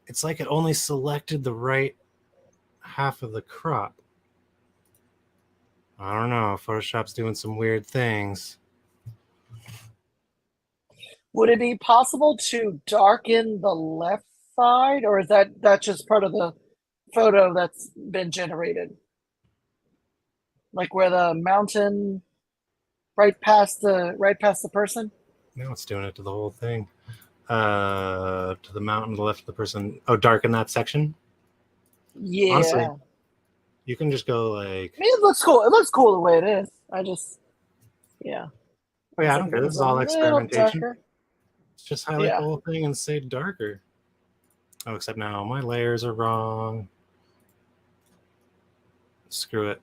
It's like it only selected the right half of the crop. I don't know. Photoshop's doing some weird things. Would it be possible to darken the left side, or is that just part of the photo that's been generated? Like where the mountain right past the person? No, it's doing it to the whole thing. To the mountain to the left of the person. Oh, darken that section? Yeah. Honestly, you can just go like. I mean, it looks cool. It looks cool the way it is. I don't care. This is all experimentation. Just highlight the whole thing and say darker. Oh, except now my layers are wrong. Screw it.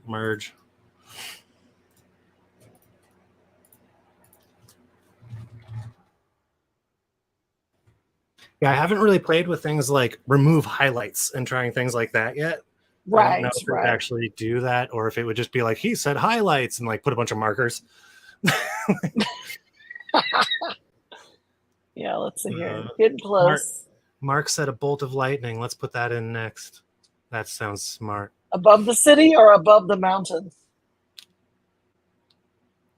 Merge. Yeah, I haven't really played with things like remove highlights and trying things like that yet. Right. I don't know if it would actually do that, or if it would just be like, he said highlights and like put a bunch of markers. Yeah, let's see here. Getting close. Mark said a bolt of lightning. Let's put that in next. That sounds smart. Above the city or above the mountains?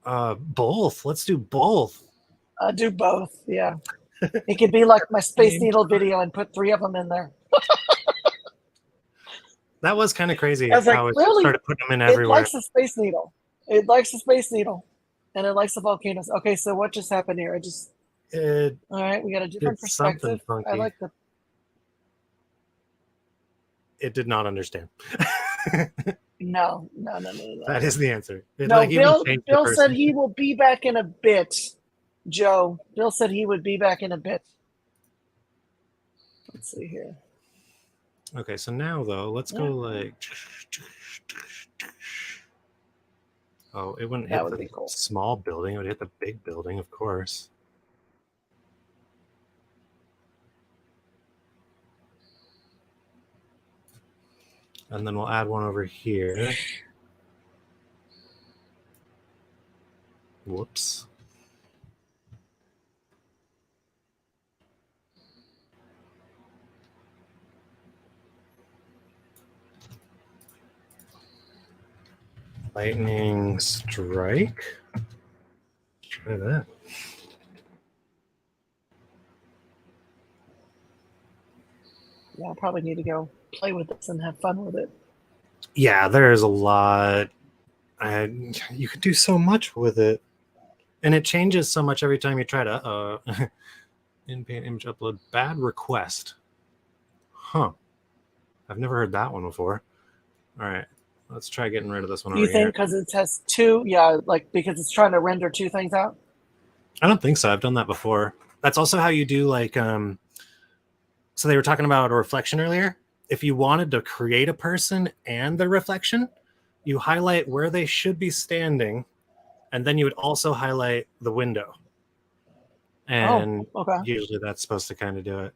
Both. Let's do both. Do both. Yeah. It could be like my Space Needle video and put 3 of them in there. That was kind of crazy I was like, how it really? started putting them in It everywhere. likes the Space Needle. It likes the Space Needle. And it likes the volcanoes. Okay, so what just happened here? All right, we got a different It's something perspective. funky. I like the. It did not understand. No. That is the answer. It, No, even changed the Bill person. said he will be back in a bit. Joe, Bill said he would be back in a bit. Let's see here. Okay, so now though, let's go like. Oh, it wouldn't That hit would the be cool. small building. It would hit the big building, of course. And then we'll add one over here. Whoops. Lightning strike. Try that. Yeah, I'll probably need to go play with this and have fun with it. Yeah, there's a lot. You could do so much with it. And it changes so much every time you try to in-paint image upload. Bad request. Huh. I've never heard that one before. All right. Let's try getting rid of this one Do you over here. think because it has 2? Yeah, like because it's trying to render 2 things out? I don't think so. I've done that before. That's also how you do like so they were talking about a reflection earlier. If you wanted to create a person and the reflection, you highlight where they should be standing, and then you would also highlight the window. And okay. usually that's supposed to kind of do it.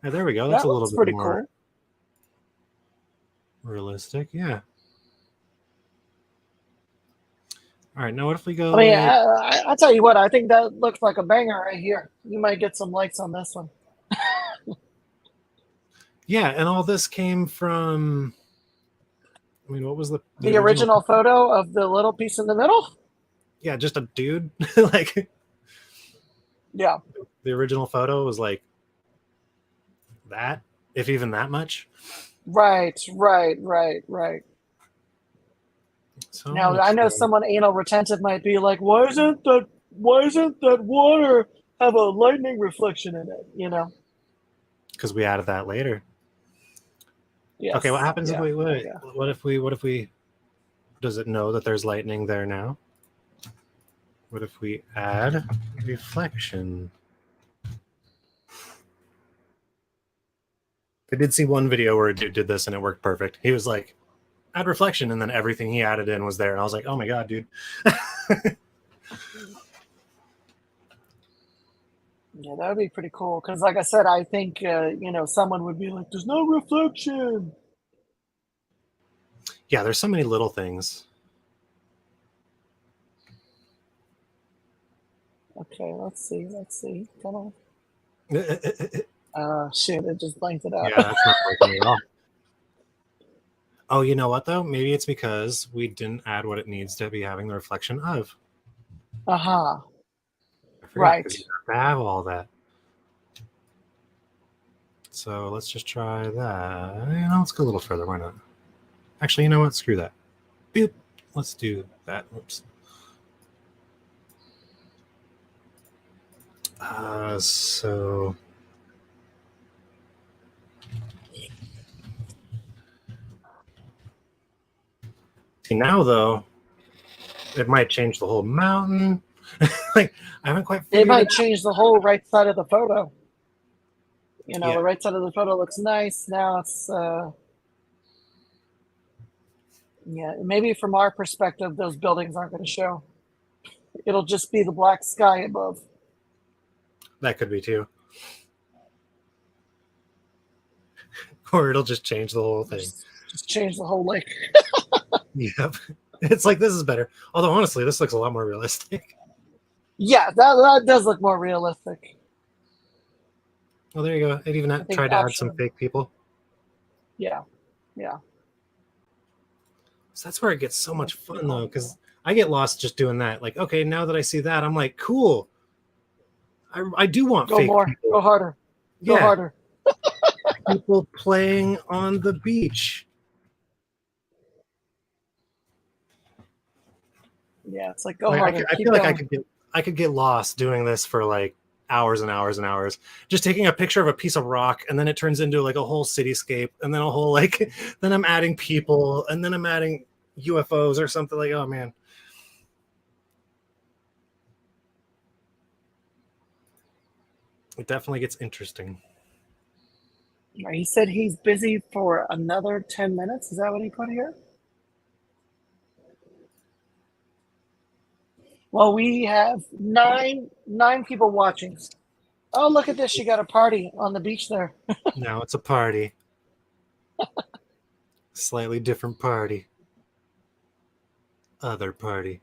Oh, there we go. That's That a little looks bit pretty more cool. realistic. Yeah. All right. Now what if we go? I mean, I'll tell you what. I think that looks like a banger right here. You might get some likes on this one. Yeah, and all this came from. I mean, what was the original photo of the little piece in the middle? Yeah, just a dude. Like, yeah, the original photo was like that, if even that much. Right. So now I know someone anal retentive might be like, why isn't that water have a lightning reflection in it? You know, because we added that later. Yes. Okay, what happens if we wait? Yeah. What if we? Does it know that there's lightning there now? What if we add reflection? I did see one video where a dude did this and it worked perfect. He was like, add reflection, and then everything he added in was there. And I was like, oh my God, dude. Yeah, that would be pretty cool. Because like I said, I think, someone would be like, there's no reflection. Yeah, there's so many little things. Okay, let's see. Come on. Shoot, it just blanked it out. Yeah, that's not working at all. Oh, you know what, though? Maybe it's because we didn't add what it needs to be having the reflection of. Uh-huh. Right. You have to have all that. So let's just try that. Let's go a little further. Why not? Actually, you know what? Screw that. Boop. Let's do that. Oops. So see now though, it might change the whole mountain. Like I haven't quite. It might change the whole right side of the photo. You know, Yeah. The right side of the photo looks nice. Now it's maybe from our perspective, those buildings aren't going to show. It'll just be the black sky above. That could be too. Or it'll just change the whole thing. Just change the whole lake. Yep. It's like this is better. Although honestly, this looks a lot more realistic. Yeah, that does look more realistic. Well, there you go. It even think tried to add some option- fake people. Yeah. So that's where it gets so much fun, though, because I get lost just doing that. Like, okay, now that I see that, I'm like, cool. I do want Go fake more. people. Go harder. Go Yeah. harder. People playing on the beach. Yeah, it's like go Like, harder. I Keep feel like going. I could get lost doing this for like hours and hours and hours. Just taking a picture of a piece of rock, and then it turns into like a whole cityscape, and then a whole like then I'm adding people, and then I'm adding UFOs or something. Like, oh man. It definitely gets interesting. He said he's busy for another 10 minutes. Is that what he put here? Well, we have nine people watching. Oh, look at this. You got a party on the beach there. Now it's a party. Slightly different party. Other party.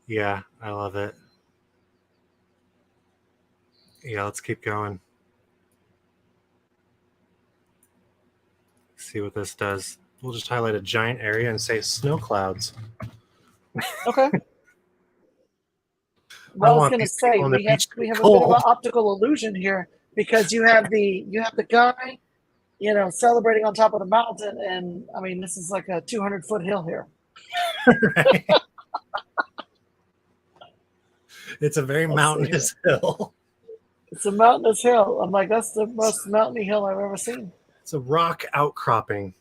Yeah, I love it. Yeah, let's keep going. See what this does. We'll just highlight a giant area and say snow clouds. Okay. Well, I was going to say we have a bit of an optical illusion here because you have the guy, celebrating on top of the mountain, and I mean this is like a 200-foot hill here. Right? It's a very mountainous hill. It's a mountainous hill. I'm like, that's the most mountainy hill I've ever seen. It's a rock outcropping.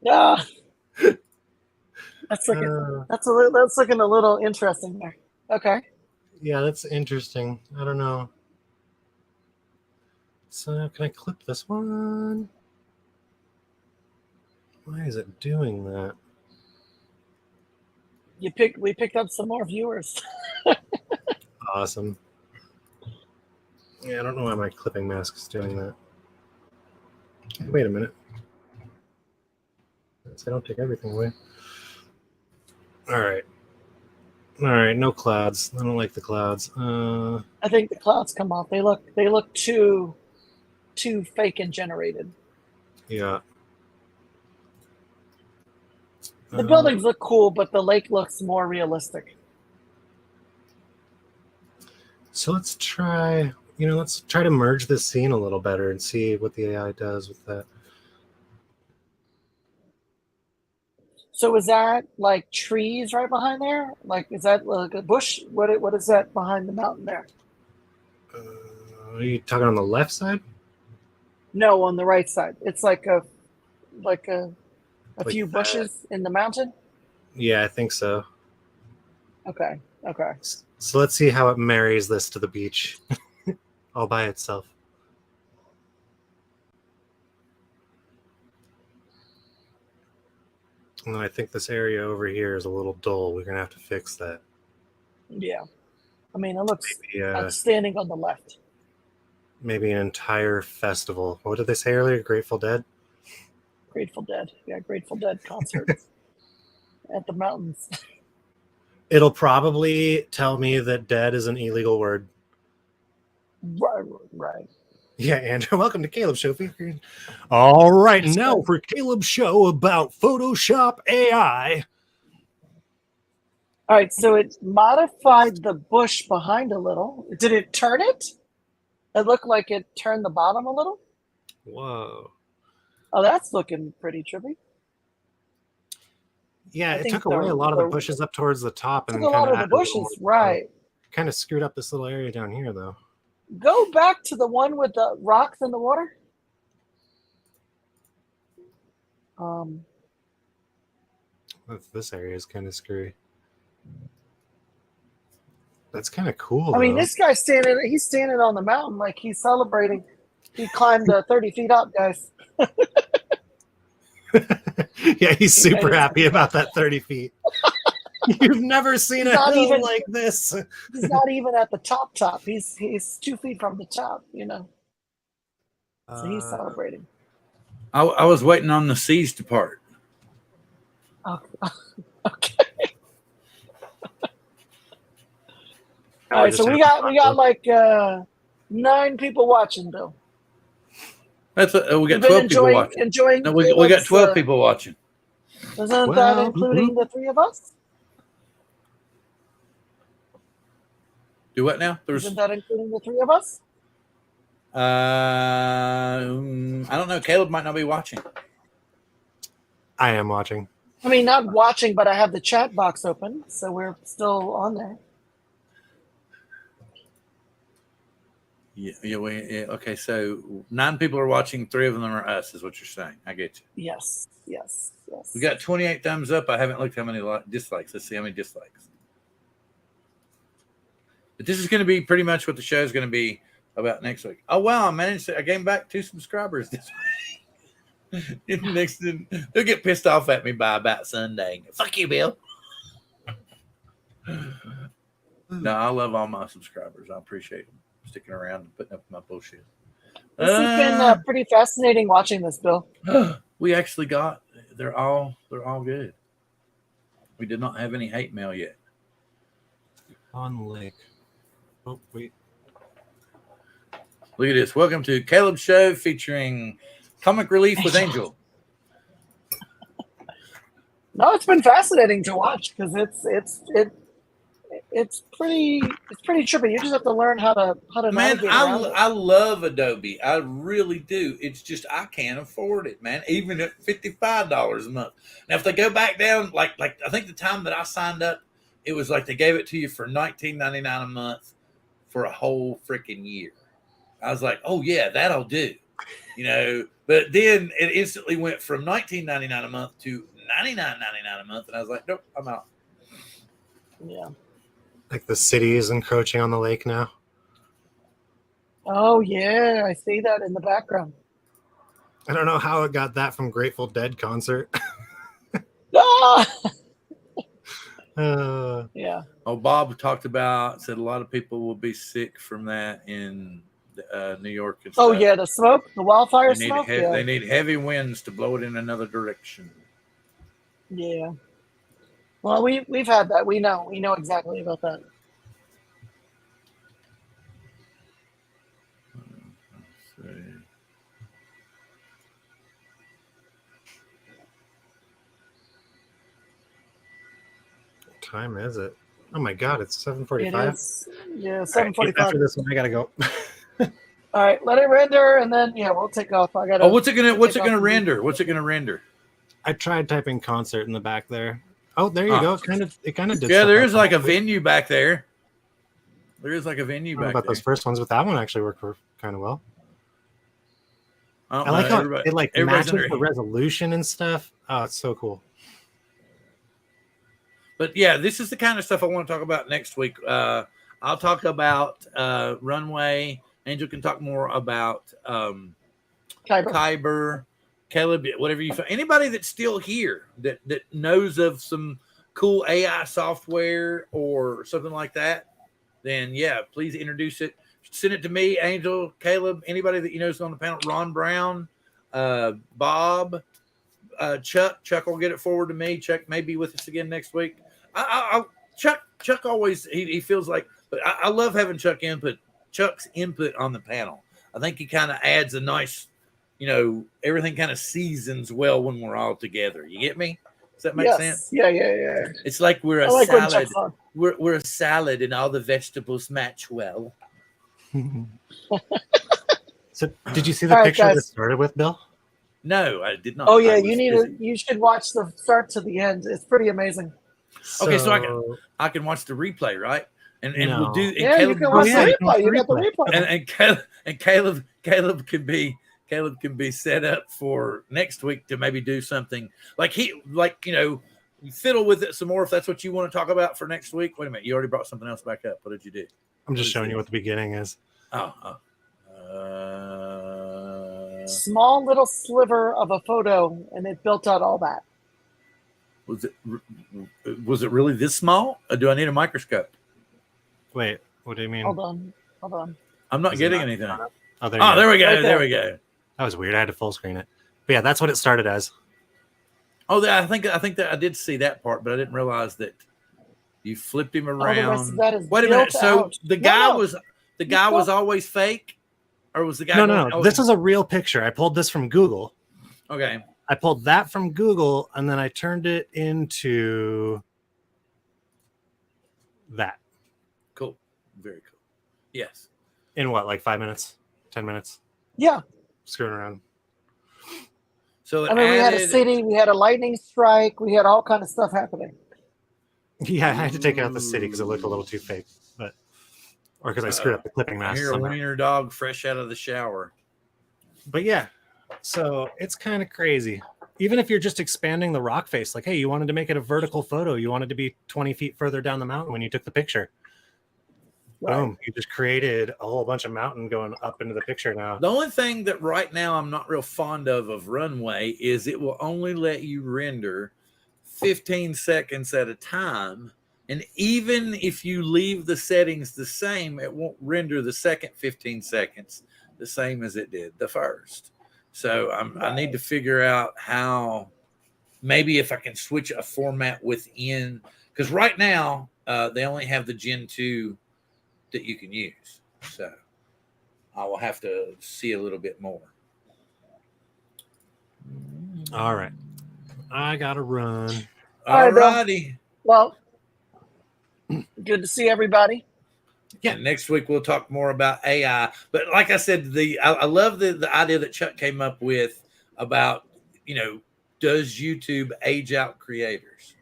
Yeah. That's looking a little interesting there. Okay. Yeah, that's interesting. I don't know. So can I clip this one? Why is it doing that? We picked up some more viewers. Awesome. Yeah, I don't know why my clipping mask is doing that. Wait a minute. I don't take everything away. All right. No clouds. I don't like the clouds. I think the clouds come off. They look too fake and generated. Yeah. The buildings look cool, but the lake looks more realistic. So let's try to merge this scene a little better and see what the AI does with that. So is that like trees right behind there? Like, is that like a bush? What is that behind the mountain there? Are you talking on the left side? No, on the right side. It's like a few bushes in the mountain. Yeah, I think so. Okay. So let's see how it marries this to the beach all by itself. And I think this area over here is a little dull. We're going to have to fix that. Yeah. I mean, it looks Maybe, outstanding on the left. Maybe an entire festival. What did they say earlier? Grateful Dead? Grateful Dead. Yeah, Grateful Dead concert at the mountains. It'll probably tell me that dead is an illegal word. Right. Yeah, Andrew, welcome to Caleb's show. All right, now for Caleb's show about Photoshop AI. All right, so it modified the bush behind a little. Did it turn it? It looked like it turned the bottom a little. Whoa. Oh, that's looking pretty trippy. Yeah, it took away a lot of the bushes up towards the top. And a lot of the bushes, right. Kind of screwed up this little area down here, though. Go back to the one with the rocks in the water. This area is kind of screwy. That's kind of cool. I mean, this guy's he's standing on the mountain like he's celebrating. He climbed 30 feet up, guys. Yeah, he's super happy about that 30 feet. You've never seen He's a not hill even- like this. He's not even at the top. He's 2 feet from the top. You know, so he's celebrating. I was waiting on the seas to part. Oh, okay. All right, so we got like 9 people watching, Bill. That's we got You've been 12 people watching. enjoying. No, we got 12 people watching. Isn't that including the 3 of us? Do what now? Isn't that including the 3 of us? I don't know. Caleb might not be watching. I am watching. I mean, not watching, but I have the chat box open, so we're still on there. Yeah. Okay, so 9 people are watching. 3 of them are us, is what you're saying. I get you. Yes. We got 28 thumbs up. I haven't looked how many dislikes. Let's see how many dislikes. But this is going to be pretty much what the show is going to be about next week. Oh wow! I gained back 2 subscribers this week. Next, they'll get pissed off at me by about Sunday. Fuck you, Bill. No, I love all my subscribers. I appreciate them sticking around and putting up with my bullshit. This has been pretty fascinating watching this, Bill. We actually got. They're all good. We did not have any hate mail yet. On lake. Oh wait. Look at this. Welcome to Caleb's show featuring Comic Relief with Angel. No, it's been fascinating to watch because it's pretty trippy. You just have to learn how to Man, navigate around it. I love Adobe. I really do. It's just I can't afford it, man. Even at $55 a month. Now, if they go back down, like I think the time that I signed up, it was like they gave it to you for $19.99 a month for a whole freaking year. I was like, oh yeah, that'll do, you know. But then it instantly went from $19.99 a month to $99.99 a month, and I was like, nope, I'm out. Yeah. Like the city is encroaching on the lake now. Oh yeah, I see that in the background. I don't know how it got that from Grateful Dead concert. Ah! Yeah. Oh, Bob said a lot of people will be sick from that in New York and stuff. Oh yeah, the smoke, the wildfire smoke. They need heavy winds to blow it in another direction. Yeah. Well, we've had that. We know exactly about that. Let's see. What time is it? Oh my god, it's 7:45. It is. Yeah, Right, 7:45. after this one, I gotta go. All right, let it render, and then we'll take off. I gotta. Oh, what's it gonna render? What's it gonna render? I tried typing concert in the back there. Oh, there you go. It kind of did. Yeah, stuff there like is like that. a venue back there. There is like a venue I don't know back about there. those first ones, but that one actually worked kind of well. I I like how it like everybody's matches under- the resolution and stuff. Oh, it's so cool. But yeah, this is the kind of stuff I want to talk about next week. I'll talk about Runway. Angel can talk more about Kyber, Caleb, whatever you find. Anybody that's still here that knows of some cool AI software or something like that, then yeah, please introduce it. Send it to me, Angel, Caleb, anybody that you know is on the panel. Ron Brown, Bob, Chuck. Chuck will get it forward to me. Chuck may be with us again next week. Chuck always he feels like, but I love having Chuck's input on the panel. I think he kind of adds a nice, everything kind of seasons well when we're all together. You get me? Does that make sense? Yeah. It's like we're a I like when salad. Chuck's on. We're a salad, and all the vegetables match well. So, did you see the All right, picture guys. that started with Bill? No, I did not. Oh yeah, I was busy. you should watch the start to the end. It's pretty amazing. Okay, so I can watch the replay, right? And No. we'll do. And Yeah, Caleb, you can watch yeah, the you can watch replay. You the got the replay. replay. and Caleb can be set up for next week to maybe do something like you fiddle with it some more if that's what you want to talk about for next week. Wait a minute, you already brought something else back up. What did you do? I'm just showing you what the beginning is. Small little sliver of a photo, and it built out all that. Was it really this small? Or do I need a microscope? Wait, what do you mean? Hold on. I'm not getting anything. Oh, there, there we go. Right there we go. That was weird. I had to full screen it. But yeah, that's what it started as. Oh, I think that I did see that part, but I didn't realize that you flipped him All the rest around. of that is Wait a minute. built So out. the guy No. was always fake, or was the guy? No. This is a real picture. I pulled this from Google. Okay. I pulled that from Google, and then I turned it into that. Cool. Very cool. Yes. In what, like 5 minutes, 10 minutes, Yeah. screwing around. So I mean, we had a city, we had a lightning strike, we had all kind of stuff happening. Yeah, I had to take out the city because it looked a little too fake, or because I screwed up the clipping I mask. hear a somehow. wiener dog fresh out of the shower. But yeah, so it's kind of crazy. Even if you're just expanding the rock face, like, hey, you wanted to make it a vertical photo, you wanted to be 20 feet further down the mountain when you took the picture. Right. Boom, you just created a whole bunch of mountain going up into the picture now. The only thing that right now I'm not real fond of Runway is it will only let you render 15 seconds at a time. And even if you leave the settings the same, it won't render the second 15 seconds the same as it did the first. So I need to figure out how, maybe if I can switch a format within, because right now they only have the Gen 2 that you can use. So I will have to see a little bit more. All right. I got to run. All right, Bill. righty. Well, good to see everybody. Yeah. And next week we'll talk more about AI. But like I said, I love the idea that Chuck came up with about, does YouTube age out creators?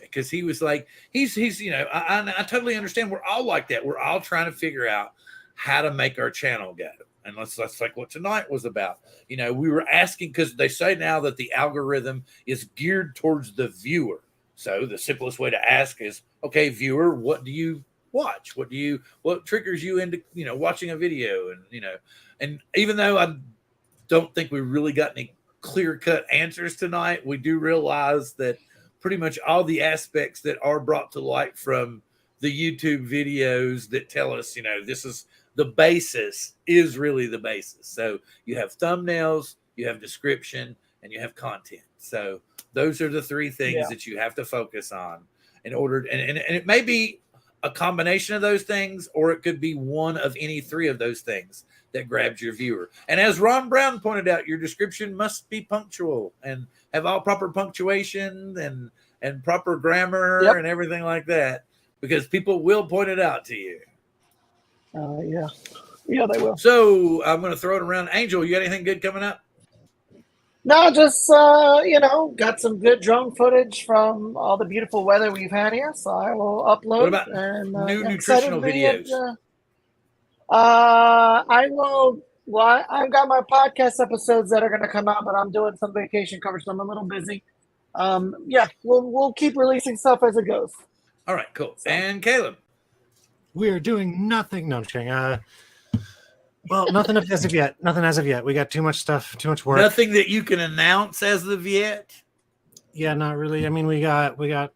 Because he was like, he's I totally understand. We're all like that. We're all trying to figure out how to make our channel go. And that's like what tonight was about. We were asking, because they say now that the algorithm is geared towards the viewer. So the simplest way to ask is, okay, viewer, what do you watch? What triggers you into, watching a video? And even though I don't think we really got any clear-cut answers tonight, we do realize that pretty much all the aspects that are brought to light from the YouTube videos that tell us, this is the basis, is really the basis. So you have thumbnails, you have description, and you have content. So those are the three things that you have to focus on in order. And it may be a combination of those things, or it could be one of any three of those things that grabs your viewer. And as Ron Brown pointed out, your description must be punctual and have all proper punctuation and proper grammar and everything like that, because people will point it out to you. Yeah, they will. So I'm going to throw it around. Angel, you got anything good coming up? No, just got some good drone footage from all the beautiful weather we've had here, so I will upload. What about new nutritional videos? I will. Well, I've got my podcast episodes that are going to come out, but I'm doing some vacation coverage, so I'm a little busy. We'll keep releasing stuff as it goes. All right, cool. And Caleb, we are doing nothing. No, I'm kidding. Well, nothing as of yet. Nothing as of yet. We got too much stuff, too much work. Nothing that you can announce as of yet. Yeah, not really. I mean, we got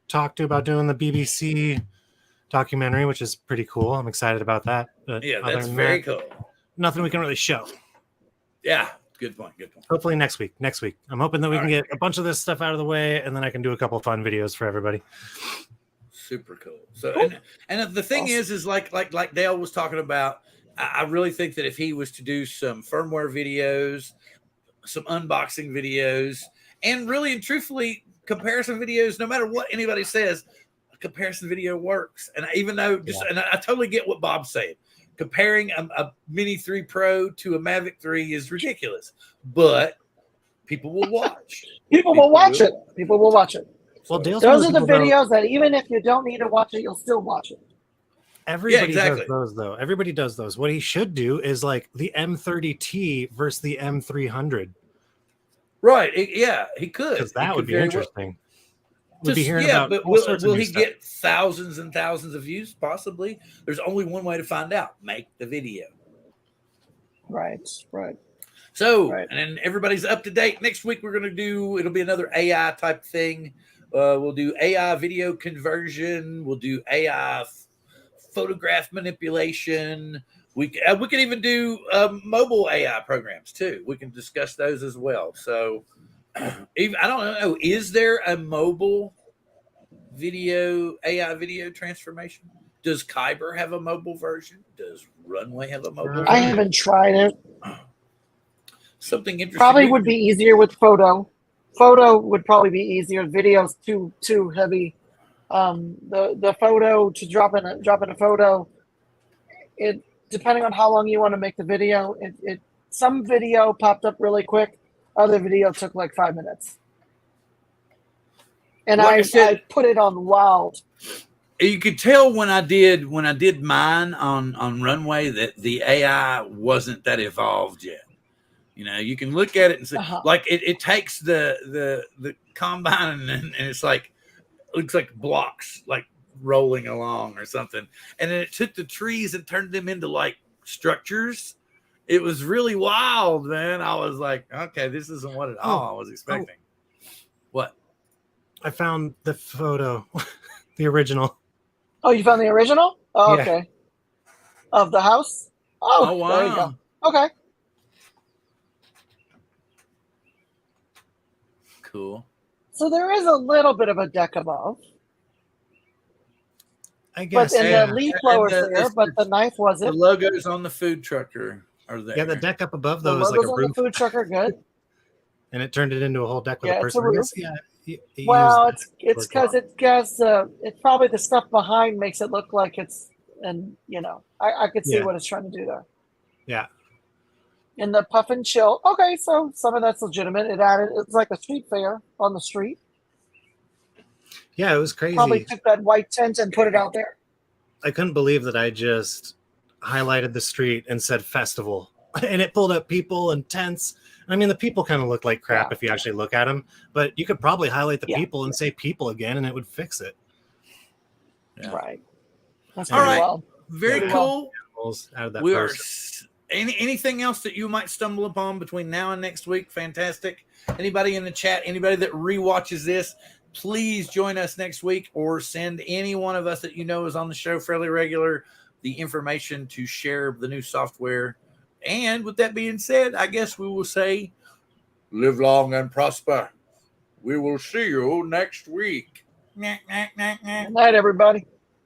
talked to about doing the BBC documentary, which is pretty cool. I'm excited about that. But yeah, that's very cool. Nothing we can really show. Yeah, good point. Good point. Hopefully next week. I'm hoping that we can get a bunch of this stuff out of the way, and then I can do a couple of fun videos for everybody. Super cool. So, and the thing is like Dale was talking about, I really think that if he was to do some firmware videos, some unboxing videos, and really and truthfully comparison videos, no matter what anybody says, a comparison video works. And even though and I totally get what Bob's saying. Comparing a Mini 3 Pro to a Mavic 3 is ridiculous, but people will watch. People will watch it. Well, those are the videos that even if you don't need to watch it, you'll still watch it. Everybody does those, though. Everybody does those. What he should do is like the M30T versus the M300. Right. He could. Because that would be interesting. But will he get thousands and thousands of views? Possibly. There's only one way to find out. Make the video. Right. So, Right. and then everybody's up to date. Next week we're gonna do. It'll be another AI type thing. We'll do AI video conversion. We'll do AI photograph manipulation. We can even do mobile AI programs too. We can discuss those as well. So, even, I don't know. Is there a mobile video AI video transformation? Does Kyber have a mobile version? Does Runway have a mobile I version? haven't tried it. Something interesting. Probably would be easier with photo. Photo would probably be easier. Video's too heavy. The photo to drop in a photo. It depending on how long you want to make the video. Some video popped up really quick. Other video took like 5 minutes. And Like I put it on loud. You could tell when I did mine on Runway that the AI wasn't that evolved yet. You know, you can look at it and say, like it takes the combine and it's like looks like blocks like rolling along or something, and then it took the trees and turned them into like structures. It was really wild, man. I was like, okay, this isn't what at all I was expecting. What? I found the photo, the original. Oh, you found the original? Oh, Yeah. okay. Of the house? Oh, wow. There you go. Okay. Cool. So there is a little bit of a deck above. I guess. But the leaf blower's there, but the knife The wasn't. logos on the food trucker are there. Yeah, the deck up above The though is like logos a on the roof, food truck are good. and it turned it into a whole deck with Yeah, a it's a person. I guess, roof. yeah. Well, it's because it's probably the stuff behind makes it look like it's, and I could see what it's trying to do there. Yeah. And the puff and chill. Okay, so some of that's legitimate. It's like a street fair on the street. Yeah, it was crazy. Probably took that white tent and put it out there. I couldn't believe that I just highlighted the street and said festival, and it pulled up people and tents. I mean, the people kind of look like crap if you actually look at them, but you could probably highlight the people and say people again, and it would fix it. Yeah. Right. That's All pretty right. well. Very Pretty cool. Out of that We are post. anything else that you might stumble upon between now and next week? Fantastic. Anybody in the chat, anybody that rewatches this, please join us next week or send any one of us that you know is on the show fairly regular the information to share the new software. And with that being said, I guess we will say live long and prosper. We will see you next week. Good night, everybody.